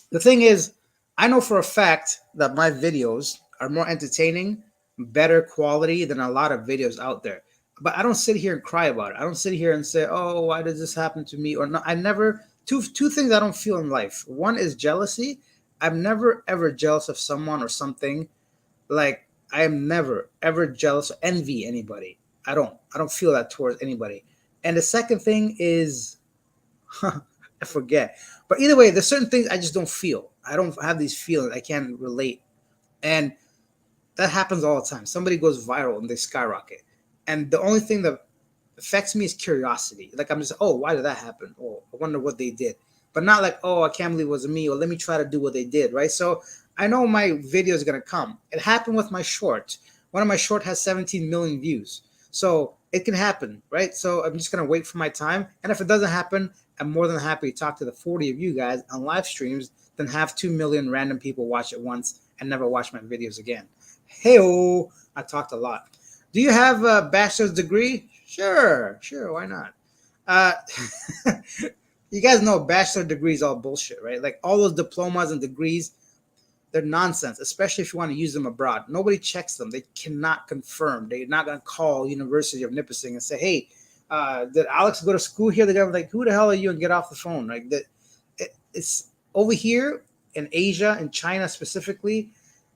the thing is, I know for a fact that my videos are more entertaining, better quality than a lot of videos out there. But I don't sit here and cry about it. I don't sit here and say, "Oh, why does this happen to me?" Or no, I never. Two things I don't feel in life. One is jealousy. I'm never ever jealous of someone or something. Like I am never ever jealous or envy anybody. I don't feel that towards anybody. And the second thing is I forget. But either way, there's certain things I just don't feel. I don't have these feelings. I can't relate. And that happens all the time. Somebody goes viral and they skyrocket. And the only thing that affects me is curiosity. Like I'm just, oh, why did that happen? Oh, I wonder what they did. But not like, oh, I can't believe it was me, or let me try to do what they did, right? So I know my video is gonna come. It happened with my short. One of my short has 17 million views. So it can happen, right? So I'm just gonna wait for my time. And if it doesn't happen, I'm more than happy to talk to the 40 of you guys on live streams than have 2 million random people watch it once and never watch my videos again. Hey-oh, I talked a lot. Do you have a bachelor's degree? Sure, why not? Uh, you guys know bachelor degrees all bullshit, right? Like all those diplomas and degrees, they're nonsense, especially if you want to use them abroad. Nobody checks them. They cannot confirm. They're not going to call University of Nipissing and say, hey, did Alex go to school here? They're going to be like, who the hell are you? And get off the phone. Like that, it's over here in Asia, in China specifically,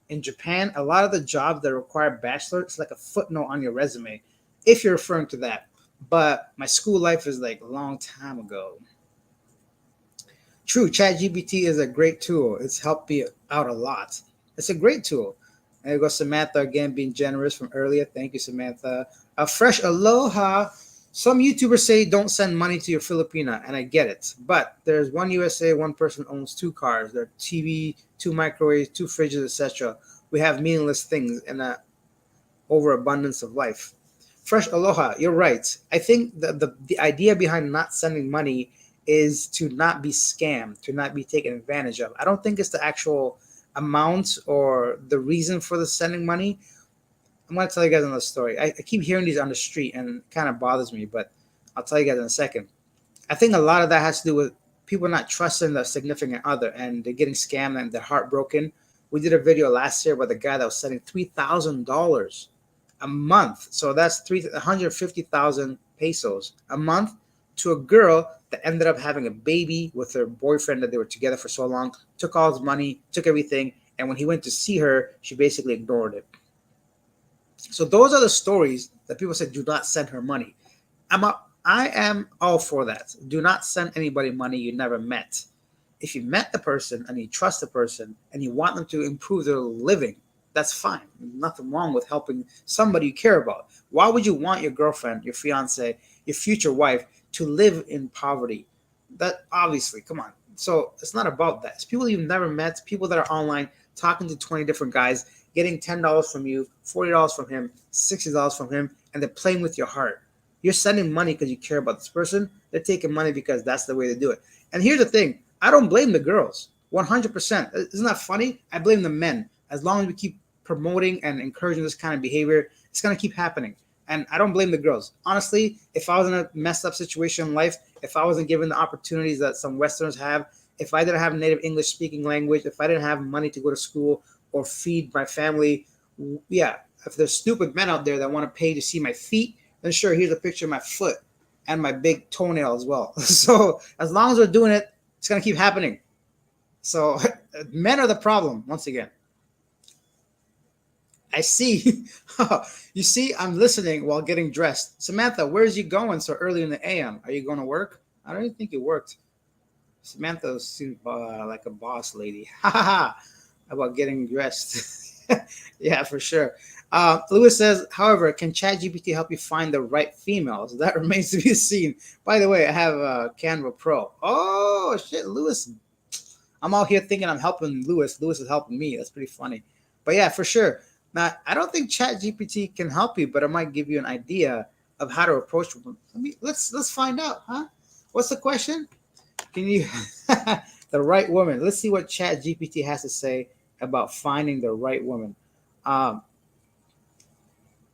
in Japan, a lot of the jobs that require bachelor, it's like a footnote on your resume, if you're referring to that. But my school life is like a long time ago. True, ChatGPT is a great tool. It's helped me out a lot. It's a great tool. And there goes Samantha again, being generous from earlier. Thank you, Samantha. A fresh aloha. Some YouTubers say don't send money to your Filipina, and I get it. But there's one USA, one person owns two cars, their TV, two microwaves, two fridges, etc. We have meaningless things in a overabundance of life. Fresh aloha, you're right. I think the idea behind not sending money is to not be scammed, to not be taken advantage of. I don't think it's the actual amount or the reason for the sending money. I'm going to tell you guys another story. I keep hearing these on the street and it kind of bothers me, but I'll tell you guys in a second. I think a lot of that has to do with people not trusting their significant other and they're getting scammed and they're heartbroken. We did a video last year about the guy that was sending $3,000 a month. So that's 150,000 pesos a month to a girl that ended up having a baby with her boyfriend that they were together for so long, took all his money, took everything, and when he went to see her, she basically ignored it. So those are the stories that people say do not send her money. I am all for that. Do not send anybody money you never met. If you met the person and you trust the person and you want them to improve their living, that's fine. Nothing wrong with helping somebody you care about. Why would you want your girlfriend, your fiance, your future wife to live in poverty? That obviously, come on. So it's not about that. It's people you've never met, people that are online talking to 20 different guys, getting $10 from you, $40 from him, $60 from him, and they're playing with your heart. You're sending money because you care about this person. They're taking money because that's the way they do it. And here's the thing. I don't blame the girls. 100%. Isn't that funny? I blame the men. As long as we keep promoting and encouraging this kind of behavior, it's going to keep happening. And I don't blame the girls. Honestly, if I was in a messed up situation in life, if I wasn't given the opportunities that some Westerners have, if I didn't have native English speaking language, if I didn't have money to go to school or feed my family, yeah, if there's stupid men out there that want to pay to see my feet, then sure, here's a picture of my foot and my big toenail as well. So as long as we're doing it, it's going to keep happening. So men are the problem once again. I see. You see, I'm listening while getting dressed. Samantha, where's you going so early in the AM? Are you going to work? I don't even think it worked. Samantha seems like a boss lady. Ha ha ha. About getting dressed. Yeah, for sure. Lewis says, however, can ChatGPT help you find the right females? That remains to be seen. By the way, I have a Canva Pro. Oh, shit, Lewis. I'm out here thinking I'm helping Lewis. Lewis is helping me. That's pretty funny. But yeah, for sure. Now, I don't think ChatGPT can help you, but it might give you an idea of how to approach them. Let's find out, huh? What's the question? Can you the right woman? Let's see what ChatGPT has to say about finding the right woman. Um,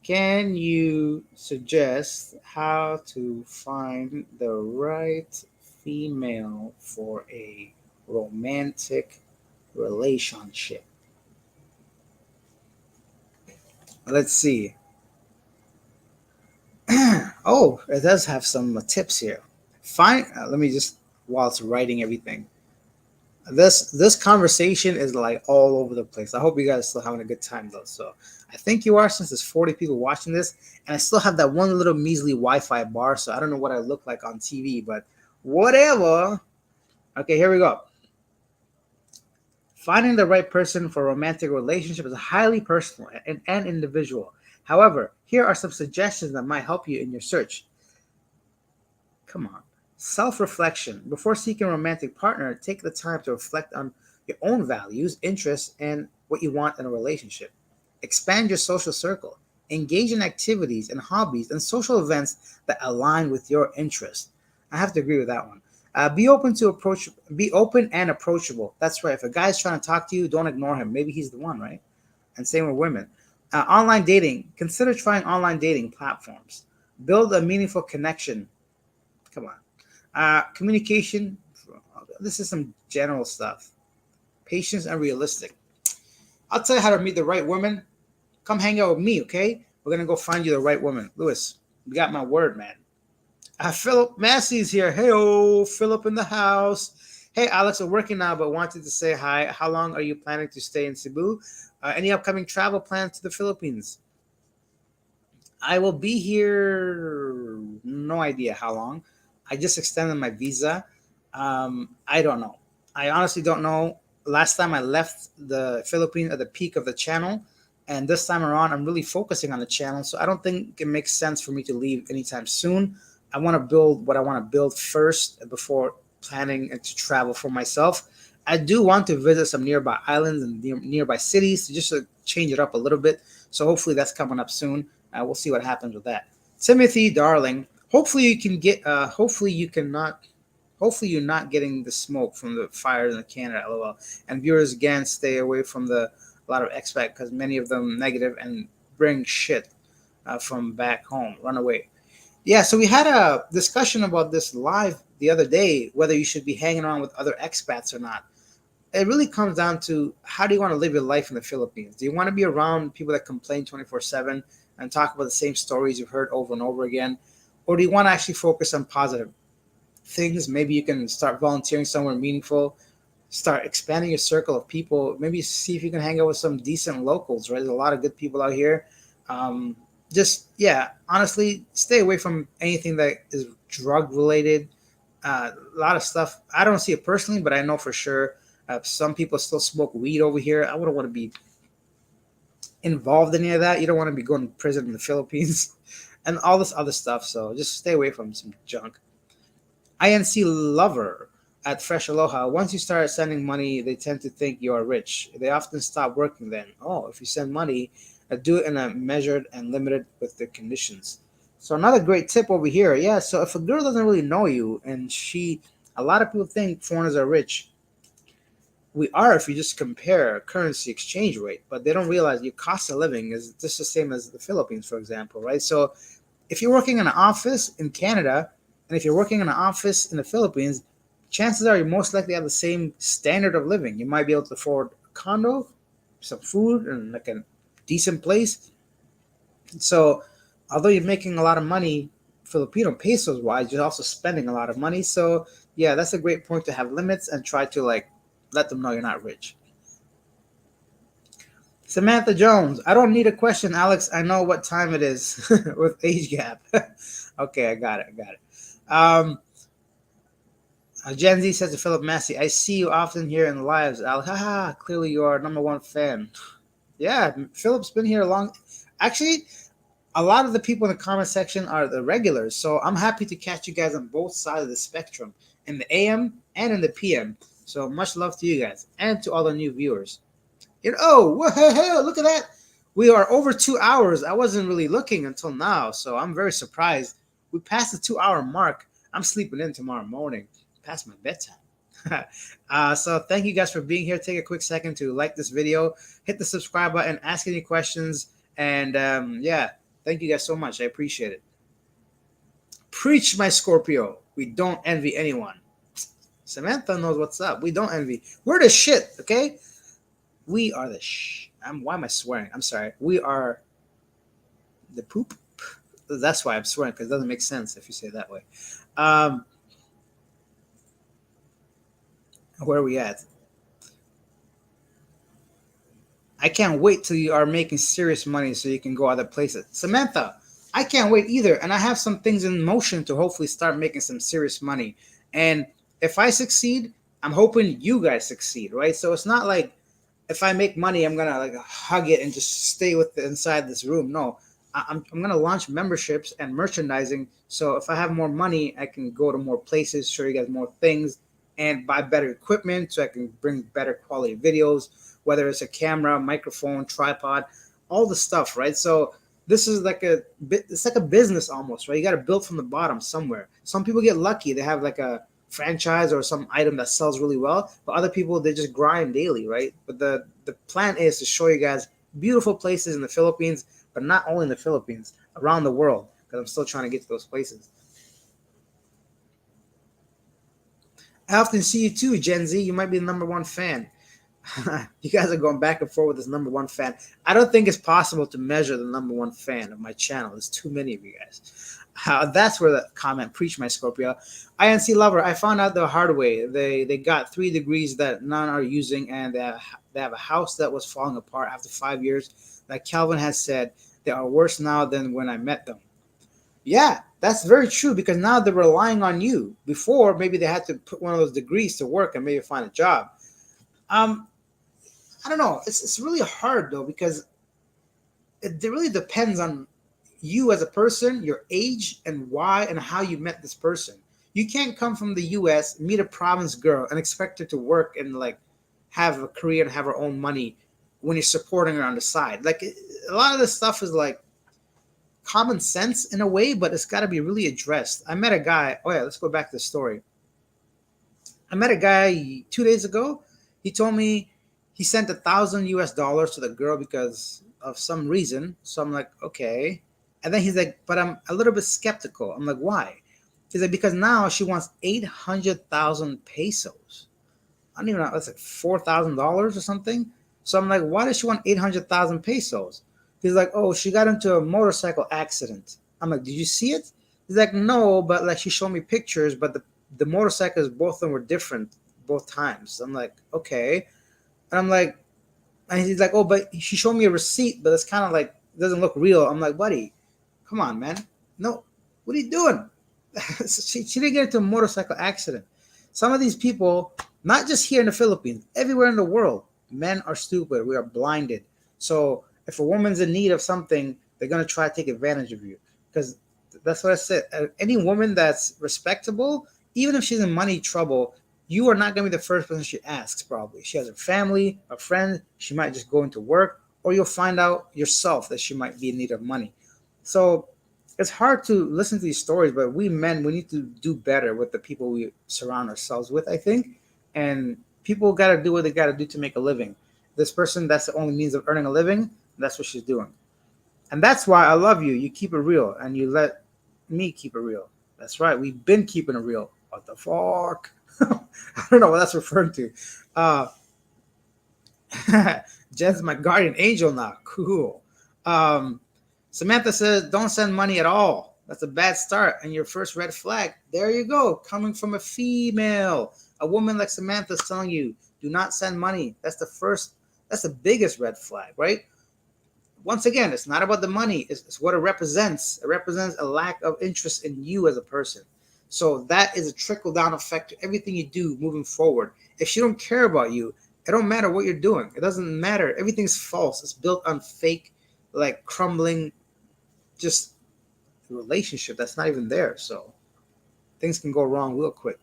can you suggest how to find the right female for a romantic relationship? Let's see. Oh, it does have some tips here. Fine. Let me just while it's writing everything. This conversation is like all over the place. I hope you guys are still having a good time though. So I think you are since there's 40 people watching this, and I still have that one little measly Wi-Fi bar. So I don't know what I look like on TV, but whatever. Okay, here we go. Finding the right person for a romantic relationship is highly personal and individual. However, here are some suggestions that might help you in your search. Come on. Self reflection. Before seeking a romantic partner, take the time to reflect on your own values, interests, and what you want in a relationship. Expand your social circle. Engage in activities and hobbies and social events that align with your interests. I have to agree with that one. Be open and approachable. That's right. If a guy's trying to talk to you, don't ignore him. Maybe he's the one, right? And same with women. Online dating. Consider trying online dating platforms. Build a meaningful Come on. Communication. This is some general stuff. Patience and realistic. I'll tell you how to meet the right woman. Come hang out with me, okay? We're gonna go find you the right woman. Lewis, you got my word, man. Philip Massey's here. Hey, oh, Philip in the house. Hey, Alex, I'm working now, but wanted to say hi. How long are you planning to stay in Cebu? Any upcoming travel plans to the Philippines? I will be here. No idea how long. I just extended my visa. I don't know. I honestly don't know. Last time I left the Philippines at the peak of the channel, and this time around, I'm really focusing on the channel. So I don't think it makes sense for me to leave anytime soon. I want to build what I want to build first before planning to travel for myself. I do want to visit some nearby islands and nearby cities just to change it up a little bit. So hopefully that's coming up soon. We'll see what happens with that. Timothy, darling, hopefully you can get. Hopefully you cannot. Hopefully you're not getting the smoke from the fires in Canada. LOL. And viewers again, stay away from a lot of expat because many of them negative and bring shit from back home. Run away. Yeah. So we had a discussion about this live the other day, whether you should be hanging around with other expats or not. It really comes down to how do you want to live your life in the Philippines? Do you want to be around people that complain 24/7 and talk about the same stories you've heard over and over again? Or do you want to actually focus on positive things? Maybe you can start volunteering somewhere meaningful, start expanding your circle of people, maybe see if you can hang out with some decent locals, right? There's a lot of good people out here. Um, just, yeah, honestly, stay away from anything that is drug related. A lot of stuff. I don't see it personally, but I know for sure some people still smoke weed over here. I wouldn't want to be involved in any of that. You don't want to be going to prison in the Philippines and all this other stuff. So just stay away from some junk. INC lover at Fresh Aloha. Once you start sending money, they tend to think you are rich. They often stop working then. Oh, if you send money, do it in a measured and limited with the conditions. So another great tip over here. Yeah, so if a girl doesn't really know you and a lot of people think foreigners are rich. We are if you just compare currency exchange rate, but they don't realize your cost of living is just the same as the Philippines, for example, right? So if you're working in an office in Canada and if you're working in an office in the Philippines, chances are you most likely have the same standard of living. You might be able to afford a condo, some food, and like a decent place. So although you're making a lot of money, Filipino pesos wise, you're also spending a lot of money. So yeah, that's a great point to have limits and try to like let them know you're not rich. Samantha Jones, I don't need a question, Alex. I know what time it is with age gap. Okay, I got it. I got it. Gen Z says to Philip Massey, I see you often here in the lives, Alex. Haha, clearly you are number one fan. Yeah, Philip's been here a long. Actually, a lot of the people in the comment section are the regulars, so I'm happy to catch you guys on both sides of the spectrum, in the AM and in the PM. So much love to you guys and to all the new viewers. Look at that. We are over 2 hours. I wasn't really looking until now, so I'm very surprised. We passed the 2 hour mark. I'm sleeping in tomorrow morning, past my bedtime. So thank you guys for being here. Take a quick second to like this video, hit the subscribe button, ask any questions, and yeah, thank you guys so much. I appreciate it. Preach, my Scorpio. We don't envy anyone. Samantha knows what's up. We don't envy. We're the shit, okay? We are the why am I swearing? I'm sorry. We are the poop. That's why I'm swearing, because it doesn't make sense if you say it that way. Where are we at? I can't wait till you are making serious money so you can go other places. Samantha, I can't wait either. And I have some things in motion to hopefully start making some serious money. And if I succeed, I'm hoping you guys succeed, right? So it's not like if I make money, I'm gonna like hug it and just stay with inside this room. No, I'm gonna launch memberships and merchandising. So if I have more money, I can go to more places, show you guys more things, and buy better equipment so I can bring better quality videos, whether it's a camera, microphone, tripod, all the stuff, right? So this is like it's like a business almost, right? You got to build from the bottom somewhere. Some people get lucky; they have like a franchise or some item that sells really well, but other people they just grind daily, right? But the plan is to show you guys beautiful places in the Philippines, but not only in the Philippines, around the world, because I'm still trying to get to those places. I often see you too, Gen Z. You might be the number one fan. You guys are going back and forth with this number one fan. I don't think it's possible to measure the number one fan of my channel. There's too many of you guys. That's where the comment, preach my Scorpio. INC lover, I found out the hard way. They got 3 degrees that none are using, and they have a house that was falling apart after 5 years. Like Calvin has said, they are worse now than when I met them. Yeah, that's very true because now they're relying on you. Before, maybe they had to put one of those degrees to work and maybe find a job. Um, I don't know. It's really hard though because it really depends on you as a person, your age, and why and how you met this person. You can't come from the U.S., meet a province girl, and expect her to work and like have a career and have her own money when you're supporting her on the side. Like a lot of this stuff is like common sense in a way, but it's got to be really addressed. I met a guy. Oh yeah, let's go back to the story. I met a guy 2 days ago. He told me he sent $1,000 to the girl because of some reason. So I'm like, okay. And then he's like, but I'm a little bit skeptical. I'm like, why? He's like, because now she wants 800,000 pesos. I don't even know. That's like $4,000 or something. So I'm like, why does she want 800,000 pesos? He's like, oh, she got into a motorcycle accident. I'm like, did you see it? He's like, no, but like she showed me pictures, but the motorcycles, both of them were different both times. I'm like, okay. And I'm like, and he's like, oh, but she showed me a receipt, but it's kind of like, doesn't look real. I'm like, buddy, come on, man. No, what are you doing? She didn't get into a motorcycle accident. Some of these people, not just here in the Philippines, everywhere in the world, men are stupid. We are blinded. So if a woman's in need of something, they're going to try to take advantage of you. Because that's what I said. Any woman that's respectable, even if she's in money trouble, you are not going to be the first person she asks, probably. She has a family, a friend. She might just go into work, or you'll find out yourself that she might be in need of money. So it's hard to listen to these stories, but we men, we need to do better with the people we surround ourselves with, I think. And people got to do what they got to do to make a living. This person, that's the only means of earning a living. That's what she's doing. And that's why I love you. You keep it real and you let me keep it real. That's right. We've been keeping it real. What the fuck? I don't know what that's referring to. Uh, Jen's my guardian angel now. Cool. Um, Samantha says, don't send money at all. That's a bad start and your first red flag. There you go. Coming from a female. A woman like Samantha is telling you, do not send money. That's the biggest red flag, right? Once again, it's not about the money. It's what it represents. It represents a lack of interest in you as a person. So that is a trickle-down effect to everything you do moving forward. If she don't care about you, it don't matter what you're doing. It doesn't matter. Everything's false. It's built on fake, like crumbling, just relationship that's not even there. So things can go wrong real quick.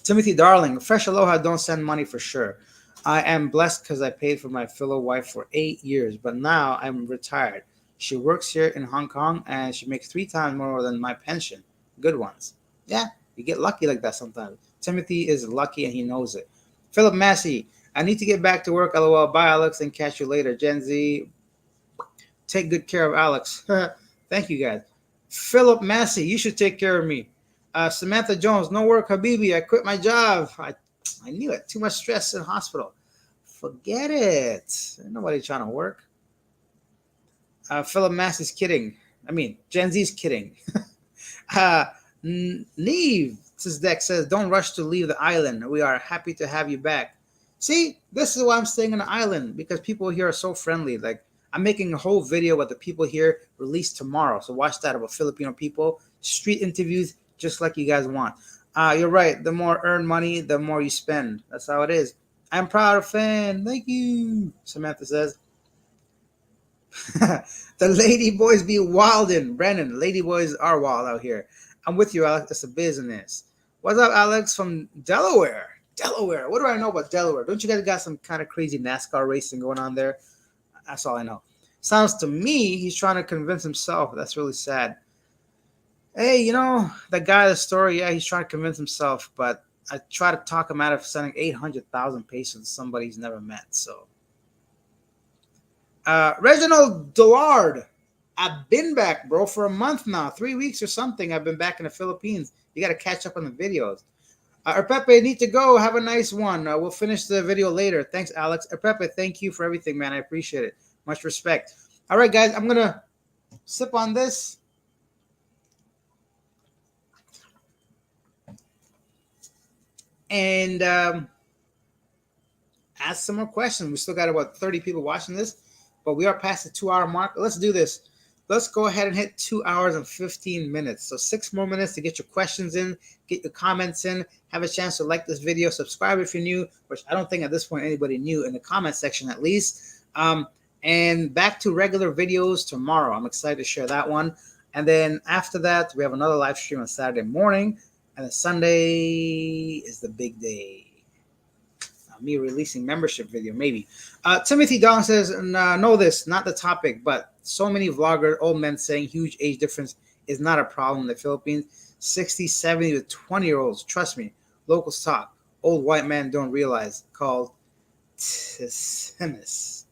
Timothy Darling, fresh aloha, don't send money for sure. I am blessed because I paid for my fellow wife for 8 years, but now I'm retired. She works here in Hong Kong and she makes 3 times more than my pension. Good ones. Yeah, you get lucky like that sometimes. Timothy is lucky and he knows it. Philip Massey, I need to get back to work. LOL. Bye, Alex, and catch you later. Gen Z, take good care of Alex. Thank you, guys. Philip Massey, you should take care of me. Samantha Jones, no work, Habibi. I quit my job. I knew it. Too much stress in hospital. Forget it. Ain't nobody trying to work. Philip Massey's kidding. I mean, Gen Z's kidding. Neve, this deck says, don't rush to leave the island. We are happy to have you back. See, this is why I'm staying on the island, because people here are so friendly. Like, I'm making a whole video with the people here released tomorrow. So watch that about Filipino people. Street interviews, just like you guys want. You're right. The more earn money, the more you spend. That's how it is. I'm proud of fan. Thank you, Samantha says. The lady boys be wildin'. Brandon, lady boys are wild out here. I'm with you, Alex. It's a business. What's up, Alex from Delaware? Delaware. What do I know about Delaware? Don't you guys got some kind of crazy NASCAR racing going on there? That's all I know. Sounds to me he's trying to convince himself. That's really sad. Hey, you know, that guy, the story, yeah, he's trying to convince himself, but I try to talk him out of sending 800,000 pesos to somebody he's never met. So, Reginald Dillard, I've been back, bro, for a month now, 3 weeks or something. I've been back in the Philippines. You got to catch up on the videos. Pepe, need to go. Have a nice one. We'll finish the video later. Thanks, Alex. Pepe, thank you for everything, man. I appreciate it. Much respect. All right, guys, I'm gonna sip on this. And ask some more questions. We still got about 30 people watching this, but we are past the 2 hour mark. Let's do this. Let's go ahead and hit 2 hours and 15 minutes. So 6 more minutes to get your questions in, get your comments in, have a chance to like this video, subscribe if you're new, which I don't think at this point anybody new in the comment section at least. And back to regular videos tomorrow. I'm excited to share that one. And then after that, we have another live stream on Saturday morning. And then Sunday is the big day. Me releasing membership video, maybe. Timothy Dong says, know this, not the topic, but so many vloggers, old men saying huge age difference is not a problem in the Philippines. 60, 70 to 20-year-olds, trust me, locals talk. Old white men don't realize, called Tissimus.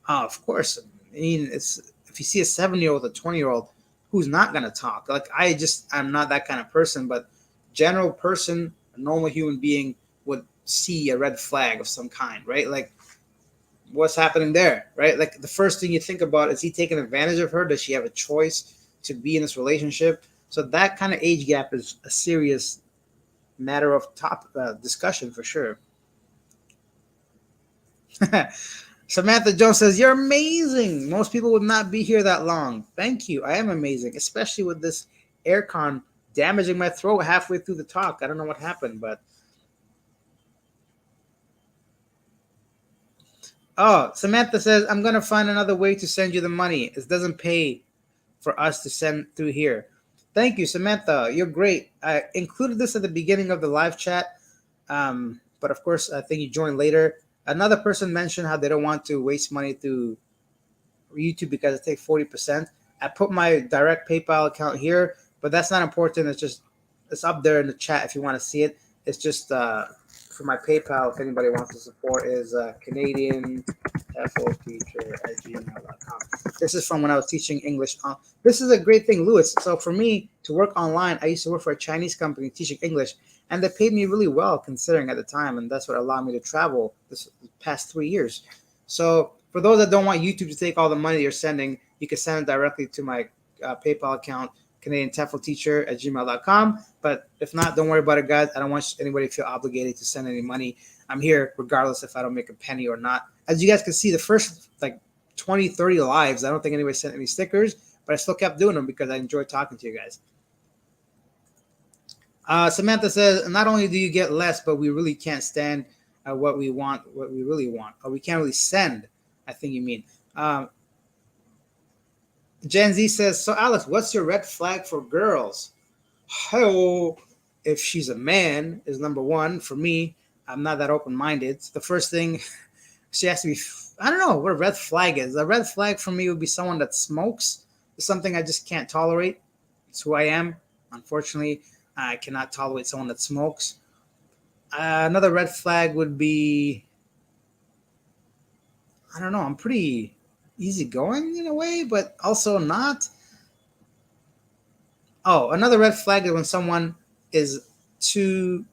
Of course, I mean, it's if you see a 7-year-old, a 20-year-old, who's not going to talk? Like, I'm not that kind of person, but general person, a normal human being would see a red flag of some kind, right? Like, what's happening there, right? Like, the first thing you think about is he taking advantage of her? Does she have a choice to be in this relationship? So that kind of age gap is a serious matter of top discussion for sure. Samantha Jones says, you're amazing. Most people would not be here that long. Thank you. I am amazing, especially with this aircon damaging my throat halfway through the talk. I don't know what happened, but oh, Samantha says, I'm going to find another way to send you the money. It doesn't pay for us to send through here. Thank you, Samantha. You're great. I included this at the beginning of the live chat, but of course, I think you joined later. Another person mentioned how they don't want to waste money through YouTube because it takes 40%. I put my direct PayPal account here, but that's not important. It's up there in the chat if you want to see it. It's just for my PayPal, if anybody wants to support, is Canadian teacher at gmail.com. This is from when I was teaching English. This is a great thing, Lewis. So for me to work online, I used to work for a Chinese company teaching English, and they paid me really well considering at the time, and that's what allowed me to travel this past 3 years. So for those that don't want YouTube to take all the money you're sending, you can send it directly to my PayPal account, Canadian TEFL teacher at gmail.com. But if not, don't worry about it, guys. I don't want anybody to feel obligated to send any money. I'm here regardless if I don't make a penny or not. As you guys can see, the first like 20, 30 lives, I don't think anybody sent any stickers, but I still kept doing them because I enjoy talking to you guys. Samantha says, not only do you get less, but we really can't stand what we want, what we really want. Or we can't really send, I think you mean. Gen Z says, so Alex, what's your red flag for girls? Oh, if she's a man is number one. For me, I'm not that open-minded. So the first thing, she has to be, I don't know what a red flag is. A red flag for me would be someone that smokes. It's something I just can't tolerate. It's who I am. Unfortunately, I cannot tolerate someone that smokes. Another red flag would be, I don't know, I'm pretty easygoing in a way, but also not. Oh, another red flag is when someone is too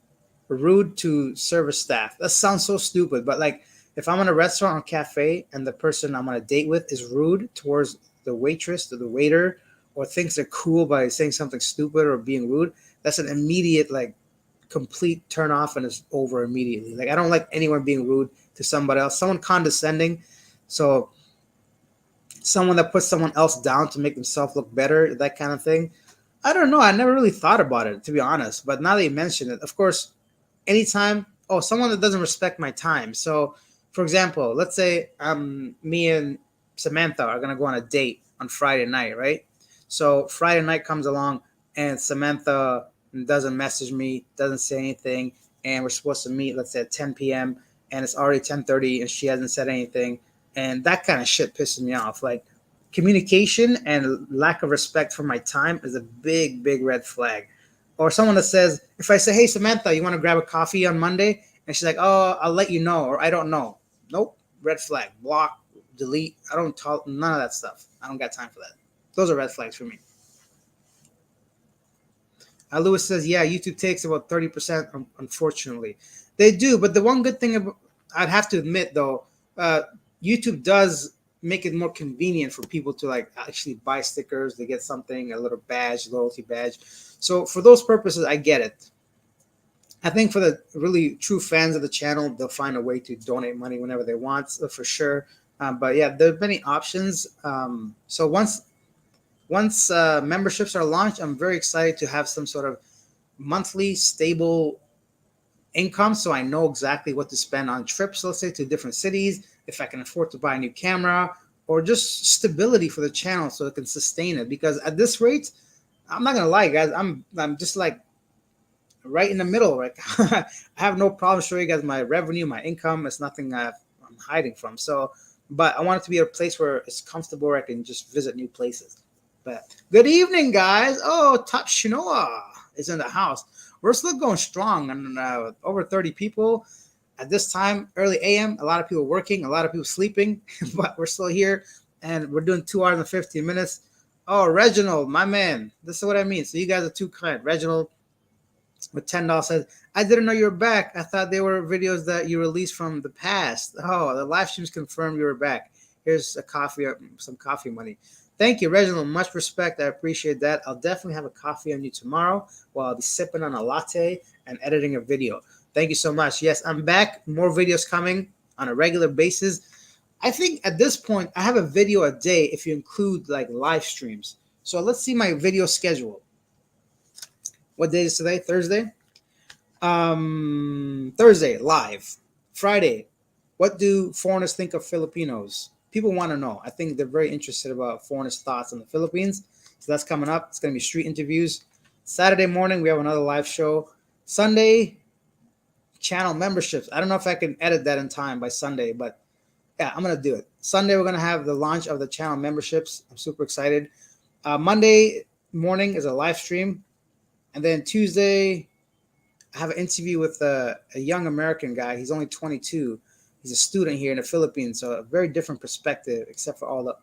rude to service staff. That sounds so stupid, but like if I'm in a restaurant or cafe and the person I'm on a date with is rude towards the waitress or the waiter, or thinks they're cool by saying something stupid or being rude, that's an immediate like complete turn off and it's over immediately. Like I don't like anyone being rude to somebody else, someone condescending. So someone that puts someone else down to make themselves look better, that kind of thing. I don't know. I never really thought about it, to be honest. But now that you mention it, of course, anytime, oh, someone that doesn't respect my time. So, for example, let's say me and Samantha are going to go on a date on Friday night, right? So Friday night comes along and Samantha doesn't message me, doesn't say anything, and we're supposed to meet, let's say at 10 p.m. and it's already 10:30 and she hasn't said anything. And that kind of shit pisses me off. Like, communication and lack of respect for my time is a big, big red flag. Or someone that says, if I say, hey, Samantha, you want to grab a coffee on Monday? And she's like, oh, I'll let you know, or I don't know. Nope, red flag, block, delete. I don't talk, none of that stuff. I don't got time for that. Those are red flags for me. Lewis says, yeah, YouTube takes about 30%, unfortunately. They do, but the one good thing I'd have to admit, though, uh, YouTube does make it more convenient for people to like actually buy stickers. They get something, a little badge, loyalty badge. So for those purposes, I get it. I think for the really true fans of the channel, they'll find a way to donate money whenever they want, for sure. But yeah, there are many options. So once memberships are launched, I'm very excited to have some sort of monthly stable income, so I know exactly what to spend on trips, let's say to different cities, if I can afford to buy a new camera, or just stability for the channel so it can sustain it. Because at this rate, I'm not gonna lie, guys, I'm just like right in the middle. Right, I have no problem showing you guys my revenue, my income. It's nothing I'm hiding from. So, but I want it to be a place where it's comfortable, where I can just visit new places. But good evening, guys. Oh, Top Shinoa is in the house. We're still going strong, and over 30 people at this time, early AM. A lot of people working, a lot of people sleeping, but we're still here, and we're doing 2 hours and 15 minutes. Oh, Reginald, my man, this is what I mean. So you guys are too kind. Reginald with $10 says, I didn't know you were back. I thought they were videos that you released from the past. Oh, the live streams confirmed you were back. Here's a coffee, some coffee money. Thank you, Reginald. Much respect. I appreciate that. I'll definitely have a coffee on you tomorrow while I'll be sipping on a latte and editing a video. Thank you so much. Yes, I'm back. More videos coming on a regular basis. I think at this point, I have a video a day if you include like live streams. So let's see my video schedule. What day is today? Thursday? Thursday, live. Friday, what do foreigners think of Filipinos? People want to know. I think they're very interested about foreigners' thoughts on the Philippines. So that's coming up. It's going to be street interviews. Saturday morning, we have another live show. Sunday, channel memberships. I don't know if I can edit that in time by Sunday, but yeah, I'm going to do it. Sunday, we're going to have the launch of the channel memberships. I'm super excited. Monday morning is a live stream. And then Tuesday, I have an interview with a young American guy. He's only 22. He's a student here in the Philippines, so a very different perspective, except for all the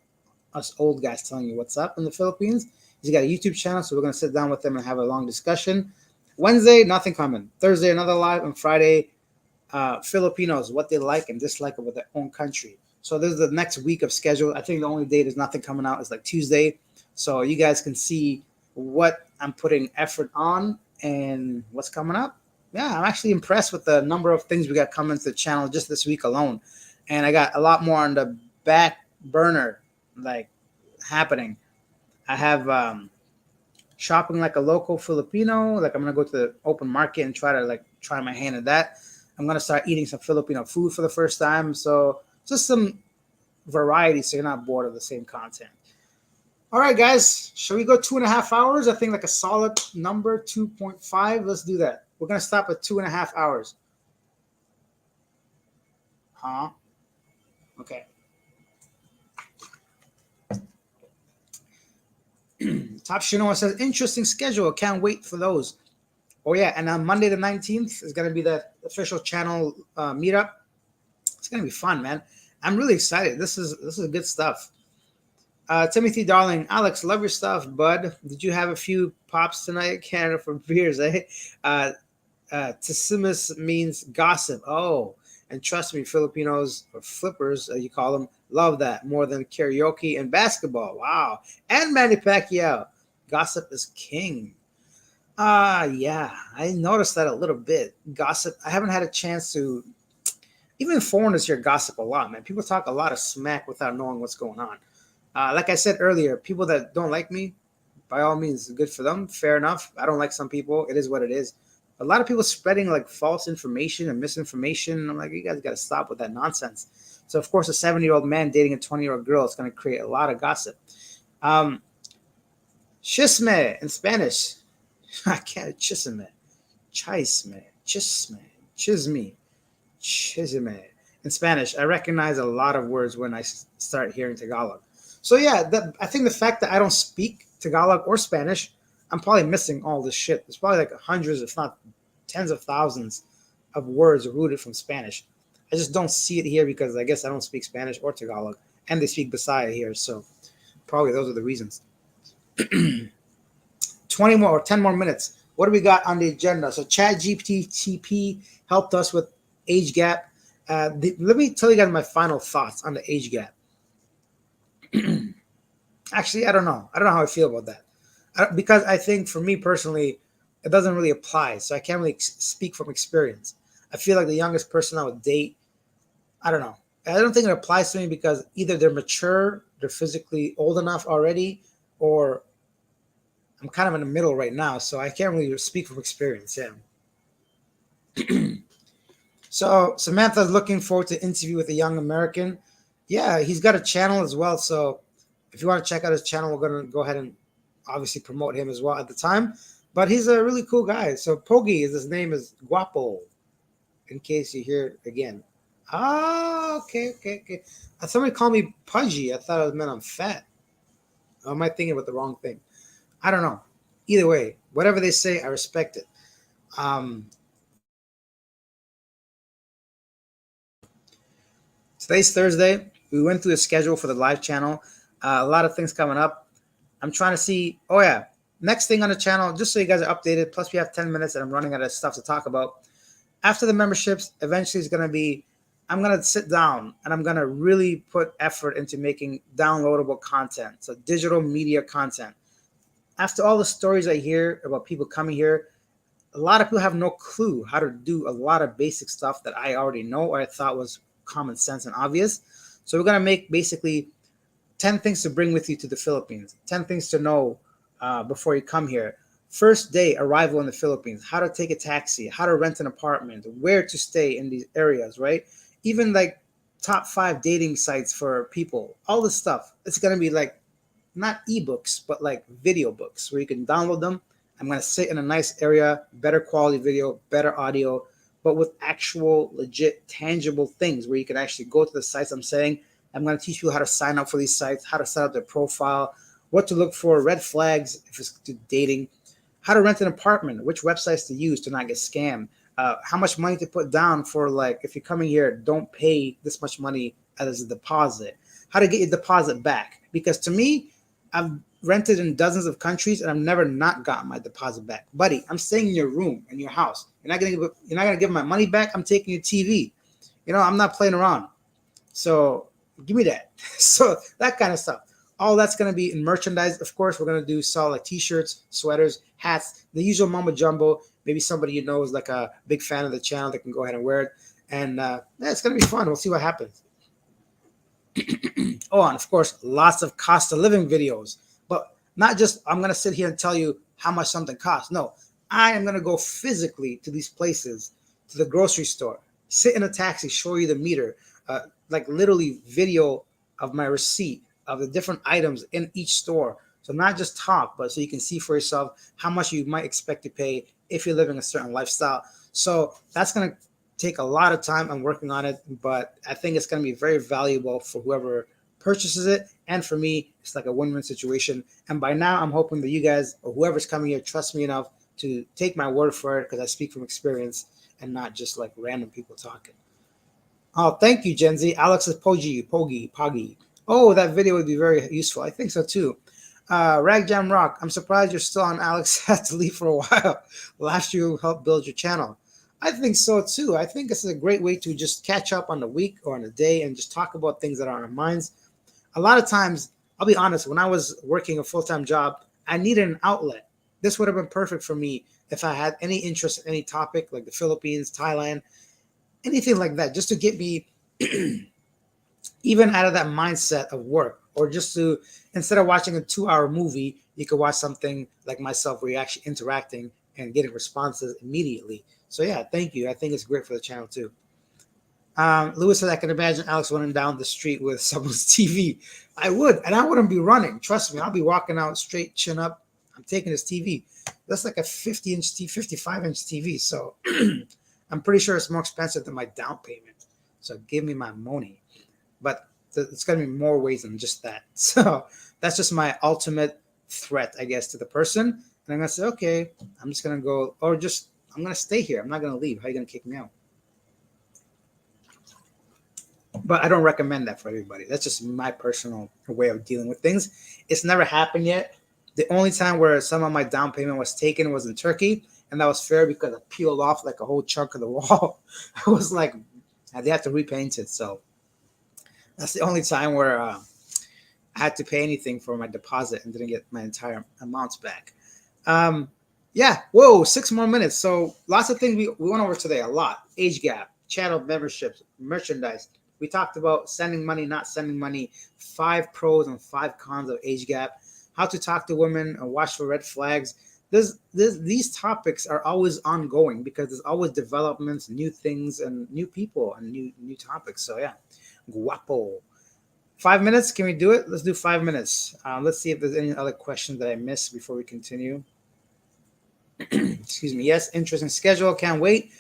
us old guys telling you what's up in the Philippines. He's got a YouTube channel, so we're gonna sit down with him and have a long discussion. Wednesday, nothing coming. Thursday, another live, and Friday, Filipinos, what they like and dislike about their own country. So this is the next week of schedule. I think the only day there's nothing coming out is like Tuesday, so you guys can see what I'm putting effort on and what's coming up. Yeah, I'm actually impressed with the number of things we got coming to the channel just this week alone. And I got a lot more on the back burner, like happening. I have shopping like a local Filipino. Like I'm gonna go to the open market and try my hand at that. I'm gonna start eating some Filipino food for the first time. So just some variety, so you're not bored of the same content. All right, guys, shall we go 2.5 hours? I think like a solid number, 2.5. Let's do that. We're going to stop at 2.5 hours. Huh? Okay. Top Shinoa says, interesting schedule. Can't wait for those. Oh, yeah. And on Monday the 19th is going to be the official channel meetup. It's going to be fun, man. I'm really excited. This is good stuff. Timothy Darling, Alex, love your stuff, bud. Did you have a few pops tonight? Canada for beers, eh? Tissimus means gossip. Oh, and trust me, Filipinos or flippers, you call them, love that more than karaoke and basketball. Wow. And Manny Pacquiao. Gossip is king. Yeah, I noticed that a little bit. Gossip. I haven't had a chance to. Even foreigners here gossip a lot, man. People talk a lot of smack without knowing what's going on. Like I said earlier, people that don't like me, by all means, good for them. Fair enough. I don't like some people. It is what it is. A lot of people spreading like false information and misinformation. I'm like, you guys got to stop with that nonsense. So, of course, a 70-year-old man dating a 20-year-old girl is going to create a lot of gossip. Chisme in Spanish. I can't. Chisme. Chisme. Chisme. Chisme. Chisme. In Spanish, I recognize a lot of words when I start hearing Tagalog. So yeah, I think the fact that I don't speak Tagalog or Spanish, I'm probably missing all this shit. There's probably like hundreds, if not tens of thousands of words rooted from Spanish. I just don't see it here because I guess I don't speak Spanish or Tagalog, and they speak Bisaya here. So probably those are the reasons. 20 more or 10 more minutes. what do we got on the agenda? So Chat GPT helped us with age gap. Let me tell you guys my final thoughts on the age gap. Actually, I don't know. I don't know how I feel about that. Because I think for me personally, it doesn't really apply. So I can't really speak from experience. I feel like the youngest person I would date, I don't know. I don't think it applies to me because either they're mature, they're physically old enough already, or I'm kind of in the middle right now. So I can't really speak from experience. Yeah. So Samantha's looking forward to interview with a young American. Yeah, he's got a channel as well. So if you want to check out his channel, we're gonna go ahead and obviously promote him as well at the time. But he's a really cool guy. So Pogi is his name is Guapo. In case you hear it again. Ah, okay. Somebody called me pudgy. I thought it meant I'm fat. Or am I thinking about the wrong thing? I don't know. Either way, whatever they say, I respect it. Um, Today's Thursday. We went through the schedule for the live channel. A lot of things coming up. I'm trying to see. Oh yeah, next thing on the channel, just so you guys are updated. Plus, we have 10 minutes, and I'm running out of stuff to talk about. After the memberships, eventually it's going to be. I'm going to sit down and I'm going to really put effort into making downloadable content, so digital media content. After all the stories I hear about people coming here, a lot of people have no clue how to do a lot of basic stuff that I already know or I thought was common sense and obvious. So we're going to make basically 10 things to bring with you to the Philippines, 10 things to know before you come here. First day arrival in the Philippines, how to take a taxi, how to rent an apartment, where to stay in these areas, right? Even like top 5 dating sites for people, all this stuff. It's going to be like not ebooks, but like video books where you can download them. I'm going to sit in a nice area, better quality video, better audio, but with actual legit tangible things where you can actually go to the sites I'm saying. I'm going to teach you how to sign up for these sites, how to set up their profile, what to look for, red flags if it's to dating, how to rent an apartment, which websites to use to not get scammed, how much money to put down for like if you're coming here, don't pay this much money as a deposit, how to get your deposit back. Because to me, I've rented in dozens of countries and I've never not gotten my deposit back. Buddy, I'm staying in your room, in your house. You're not gonna give my money back. I'm taking your TV. I'm not playing around. So give me that. So that kind of stuff. All that's going to be in merchandise. Of course, we're going to do sell like t-shirts, sweaters, hats, the usual mumbo jumbo. Maybe somebody you know is like a big fan of the channel that can go ahead and wear it. And yeah, it's going to be fun. We'll see what happens. Oh, and of course, lots of cost of living videos. But not just I'm going to sit here and tell you how much something costs. No, I am going to go physically to these places, to the grocery store, sit in a taxi, show you the meter, like literally video of my receipt of the different items in each store. So not just talk, but so you can see for yourself how much you might expect to pay if you're living a certain lifestyle. So that's going to take a lot of time. I'm working on it, but I think it's going to be very valuable for whoever purchases it. And for me, it's like a win-win situation. And by now, I'm hoping that you guys or whoever's coming here trust me enough to take my word for it because I speak from experience and not just like random people talking. Oh, thank you, Gen Z. Alex is Poggy. Oh, that video would be very useful. I think so too. Ragjam Rock. I'm surprised you're still on. Alex had to leave for a while. Last year helped build your channel. I think so too. I think this is a great way to just catch up on the week or on the day and just talk about things that are on our minds. A lot of times, I'll be honest, when I was working a full-time job, I needed an outlet. This would have been perfect for me if I had any interest in any topic like the Philippines, Thailand, anything like that, just to get me even out of that mindset of work, or just to instead of watching a 2 hour movie, you could watch something like myself where you're actually interacting and getting responses immediately. So yeah, thank you. I think it's great for the channel too. Lewis said, I can imagine Alex running down the street with someone's TV. I would, and I wouldn't be running. Trust me, I'll be walking out straight, chin up. I'm taking this TV. That's like a 50-inch, 55-inch TV. So I'm pretty sure it's more expensive than my down payment. So give me my money. But it's going to be more ways than just that. So that's just my ultimate threat, I guess, to the person. And I'm going to say, okay, I'm just going to go, or just, I'm going to stay here. I'm not going to leave. How are you going to kick me out? But I don't recommend that for everybody. That's just my personal way of dealing with things. It's never happened yet. The only time where some of my down payment was taken was in Turkey, and that was fair because I peeled off like a whole chunk of the wall. I was like, they had to repaint it. So that's the only time where I had to pay anything for my deposit and didn't get my entire amounts back. Um, yeah, whoa, 6 more minutes. So lots of things we went over today, a lot. Age gap, channel memberships, merchandise. We talked about sending money, not sending money, 5 pros and 5 cons of age gap, how to talk to women and watch for red flags. These topics are always ongoing because there's always developments, new things, and new people and new topics. So yeah, guapo. 5 minutes? Can we do it? Let's do 5 minutes. Let's see if there's any other questions that I missed before we continue. Excuse me. Yes, interesting schedule. Can't wait.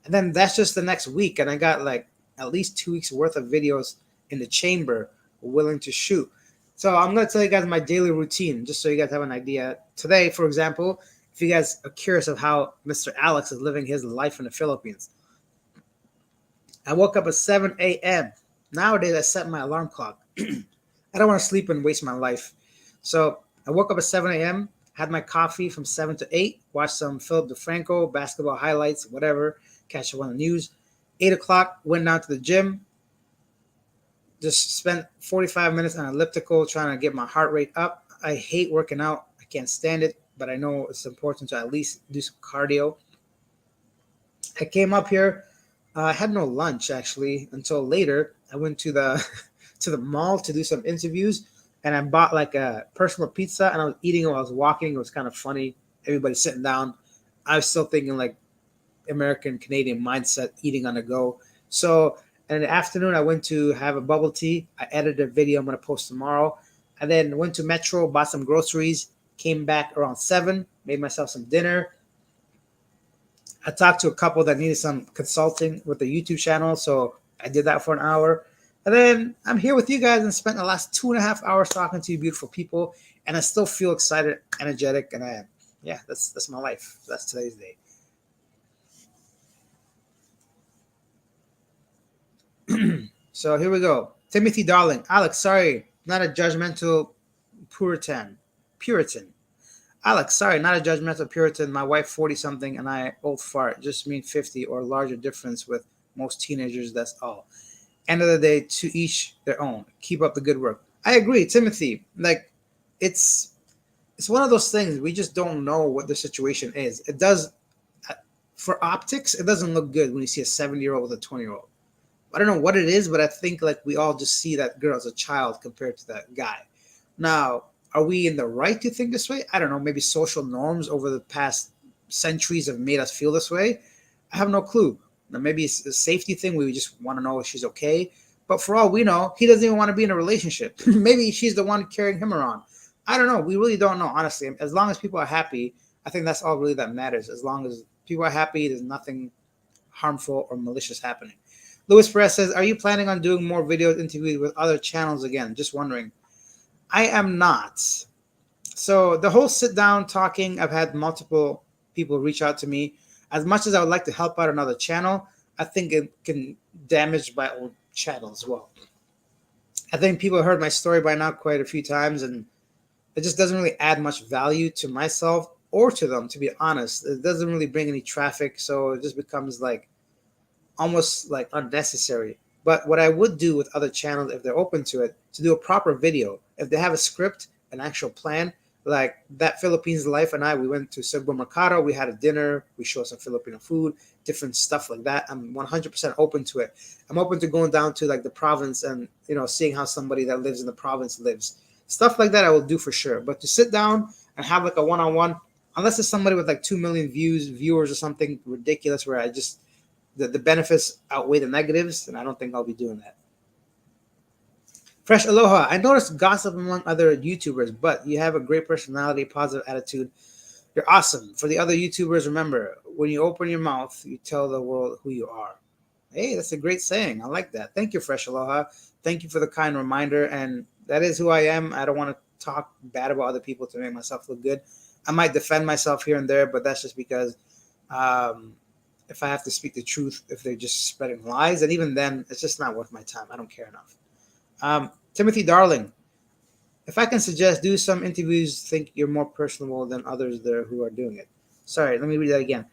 And then that's just the next week. And I got like at least 2 weeks worth of videos in the chamber willing to shoot. So I'm going to tell you guys my daily routine just so you guys have an idea. Today, for example, if you guys are curious of how Mr. Alex is living his life in the Philippines, I woke up at 7 a.m. Nowadays, I set my alarm clock. I don't want to sleep and waste my life. So I woke up at 7 a.m., had my coffee from 7 to 8, watched some Philip DeFranco, basketball highlights, whatever, catch up on the news. 8 o'clock, went down to the gym, just spent 45 minutes on elliptical trying to get my heart rate up. I hate working out. I can't stand it, but I know it's important to at least do some cardio. I came up here. I had no lunch actually until later. I went to the to the mall to do some interviews, and I bought like a personal pizza, and I was eating it while I was walking. It was kind of funny. Everybody sitting down. I was still thinking like American Canadian mindset, eating on the go. So in the afternoon, I went to have a bubble tea. I edited a video I'm gonna post tomorrow. I then went to Metro, bought some groceries, came back around 7, made myself some dinner. I talked to a couple that needed some consulting with the YouTube channel, so I did that for an hour. And then I'm here with you guys and spent the last 2.5 hours talking to you beautiful people, and I still feel excited, energetic, and yeah, that's my life. That's today's day. So here we go. Timothy Darling. Alex, sorry, not a judgmental Puritan. Alex, sorry, not a judgmental Puritan. My wife 40 something and I old fart. Just mean 50 or larger difference with most teenagers. That's all. End of the day, to each their own. Keep up the good work. I agree, Timothy. Like, it's it's one of those things we just don't know what the situation is. It does for optics. It doesn't look good when you see a 70-year-old with a 20-year-old. I don't know what it is, but I think like we all just see that girl as a child compared to that guy. Now, are we in the right to think this way? I don't know. Maybe social norms over the past centuries have made us feel this way. I have no clue. Now, maybe it's a safety thing. We just want to know if she's okay. But for all we know, he doesn't even want to be in a relationship. Maybe she's the one carrying him around. I don't know. We really don't know, honestly. As long as people are happy, I think that's all really that matters. As long as people are happy, there's nothing harmful or malicious happening. Louis Perez says, are you planning on doing more videos interviews with other channels again? Just wondering. I am not. So the whole sit down talking, I've had multiple people reach out to me. As much as I would like to help out another channel, I think it can damage my own channel as well. I think people heard my story by now quite a few times, and it just doesn't really add much value to myself or to them, to be honest. It doesn't really bring any traffic, so it just becomes like almost like unnecessary. But what I would do with other channels, if they're open to it, to do a proper video, if they have a script, an actual plan, like that Philippines life and I, we went to Mercado, we had a dinner, we showed some Filipino food, different stuff like that. I'm 100% open to it. I'm open to going down to like the province and, seeing how somebody that lives in the province lives. Stuff like that I will do for sure. But to sit down and have like a one-on-one, unless it's somebody with like 2 million viewers or something ridiculous where I just, the benefits outweigh the negatives, and I don't think I'll be doing that. Fresh Aloha. I noticed gossip among other YouTubers, but you have a great personality, positive attitude. You're awesome. For the other YouTubers, remember, when you open your mouth, you tell the world who you are. Hey, that's a great saying. I like that. Thank you, Fresh Aloha. Thank you for the kind reminder. And that is who I am. I don't want to talk bad about other people to make myself look good. I might defend myself here and there, but that's just because if I have to speak the truth, if they're just spreading lies, and even then, it's just not worth my time. I don't care enough. Timothy Darling, If I can suggest, do some interviews think you're more personable than others there who are doing it. Sorry, let me read that again.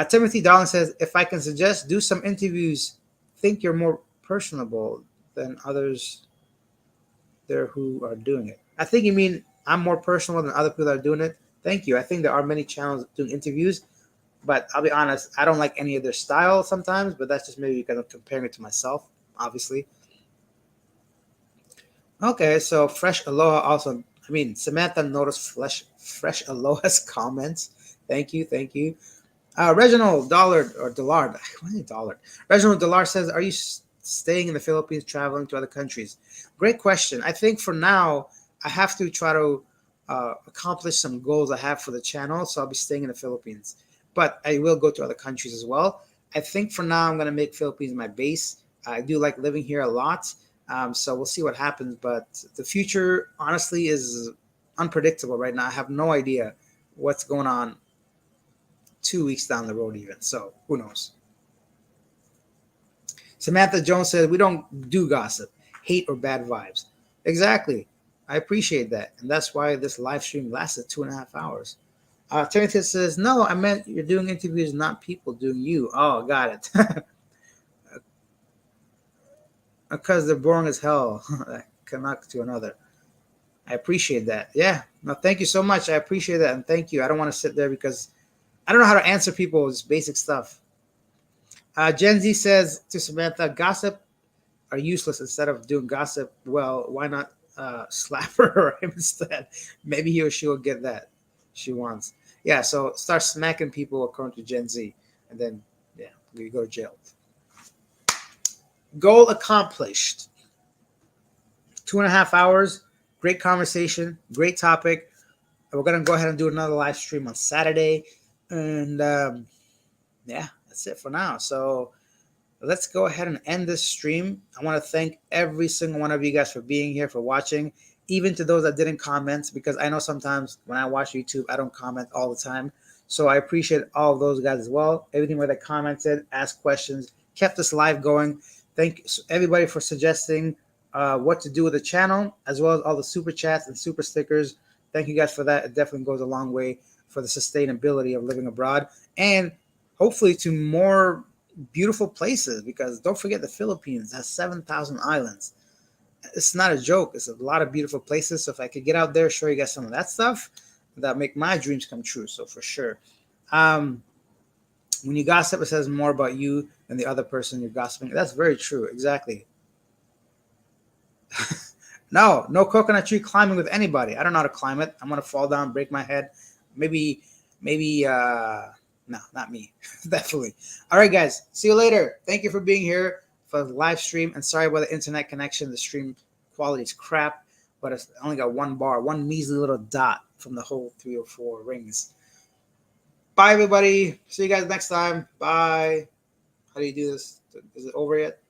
Timothy Darling says, if I can suggest, do some interviews think you're more personable than others there who are doing it. I think you mean I'm more personal than other people that are doing it. Thank you. I think there are many channels doing interviews, but I'll be honest, I don't like any of their style sometimes, but that's just maybe because I'm comparing it to myself, obviously. Okay, so Fresh Aloha also, I mean, Samantha noticed Fresh Aloha's comments. Thank you, thank you. Reginald Dollard or Dillard, what is Dollard? Reginald Dillard says, "Are you staying in the Philippines, traveling to other countries?" Great question. I think for now, I have to try to accomplish some goals I have for the channel, so I'll be staying in the Philippines. But I will go to other countries as well. I think for now, I'm going to make Philippines my base. I do like living here a lot, so we'll see what happens. But the future, honestly, is unpredictable right now. I have no idea what's going on 2 weeks down the road, even. So who knows? Samantha Jones says, "We don't do gossip, hate, or bad vibes." Exactly. I appreciate that. And that's why this live stream lasted 2.5 hours. Timothy says, "No, I meant you're doing interviews, not people doing you." Oh, got it. Because they're boring as hell. That connect to another. I appreciate that. Yeah. No, thank you so much. I appreciate that. And thank you. I don't want to sit there because I don't know how to answer people's basic stuff. Gen Z says to Samantha, "Gossip are useless. Instead of doing gossip, well, why not slap her or him instead? Maybe he or she will get that she wants." Yeah, so start smacking people according to Gen Z, and then yeah, you go to jail. Goal accomplished. 2.5 hours. Great conversation. Great topic. We're gonna go ahead and do another live stream on Saturday, and yeah, that's it for now. So let's go ahead and end this stream. I want to thank every single one of you guys for being here, for watching, even to those that didn't comment, because I know sometimes when I watch YouTube, I don't comment all the time. So I appreciate all of those guys as well. Everything where they commented, asked questions, kept this live going. Thank everybody for suggesting what to do with the channel, as well as all the super chats and super stickers. Thank you guys for that. It definitely goes a long way for the sustainability of living abroad and hopefully to more beautiful places, because don't forget the Philippines has 7,000 islands. It's not a joke. It's a lot of beautiful places. So if I could get out there, show you guys some of that stuff, that make my dreams come true. So for sure. Um, when you gossip, it says more about you than the other person you're gossiping. That's very true. Exactly. No coconut tree climbing with anybody. I don't know how to climb it. I'm gonna fall down, break my head. Maybe, maybe no, not me. Definitely. All right, guys. See you later. Thank you for being here for the live stream. And sorry about the internet connection. The stream quality is crap, but it's only got one bar, one measly little dot from the whole 3 or 4 rings. Bye, everybody. See you guys next time. Bye. How do you do this? Is it over yet?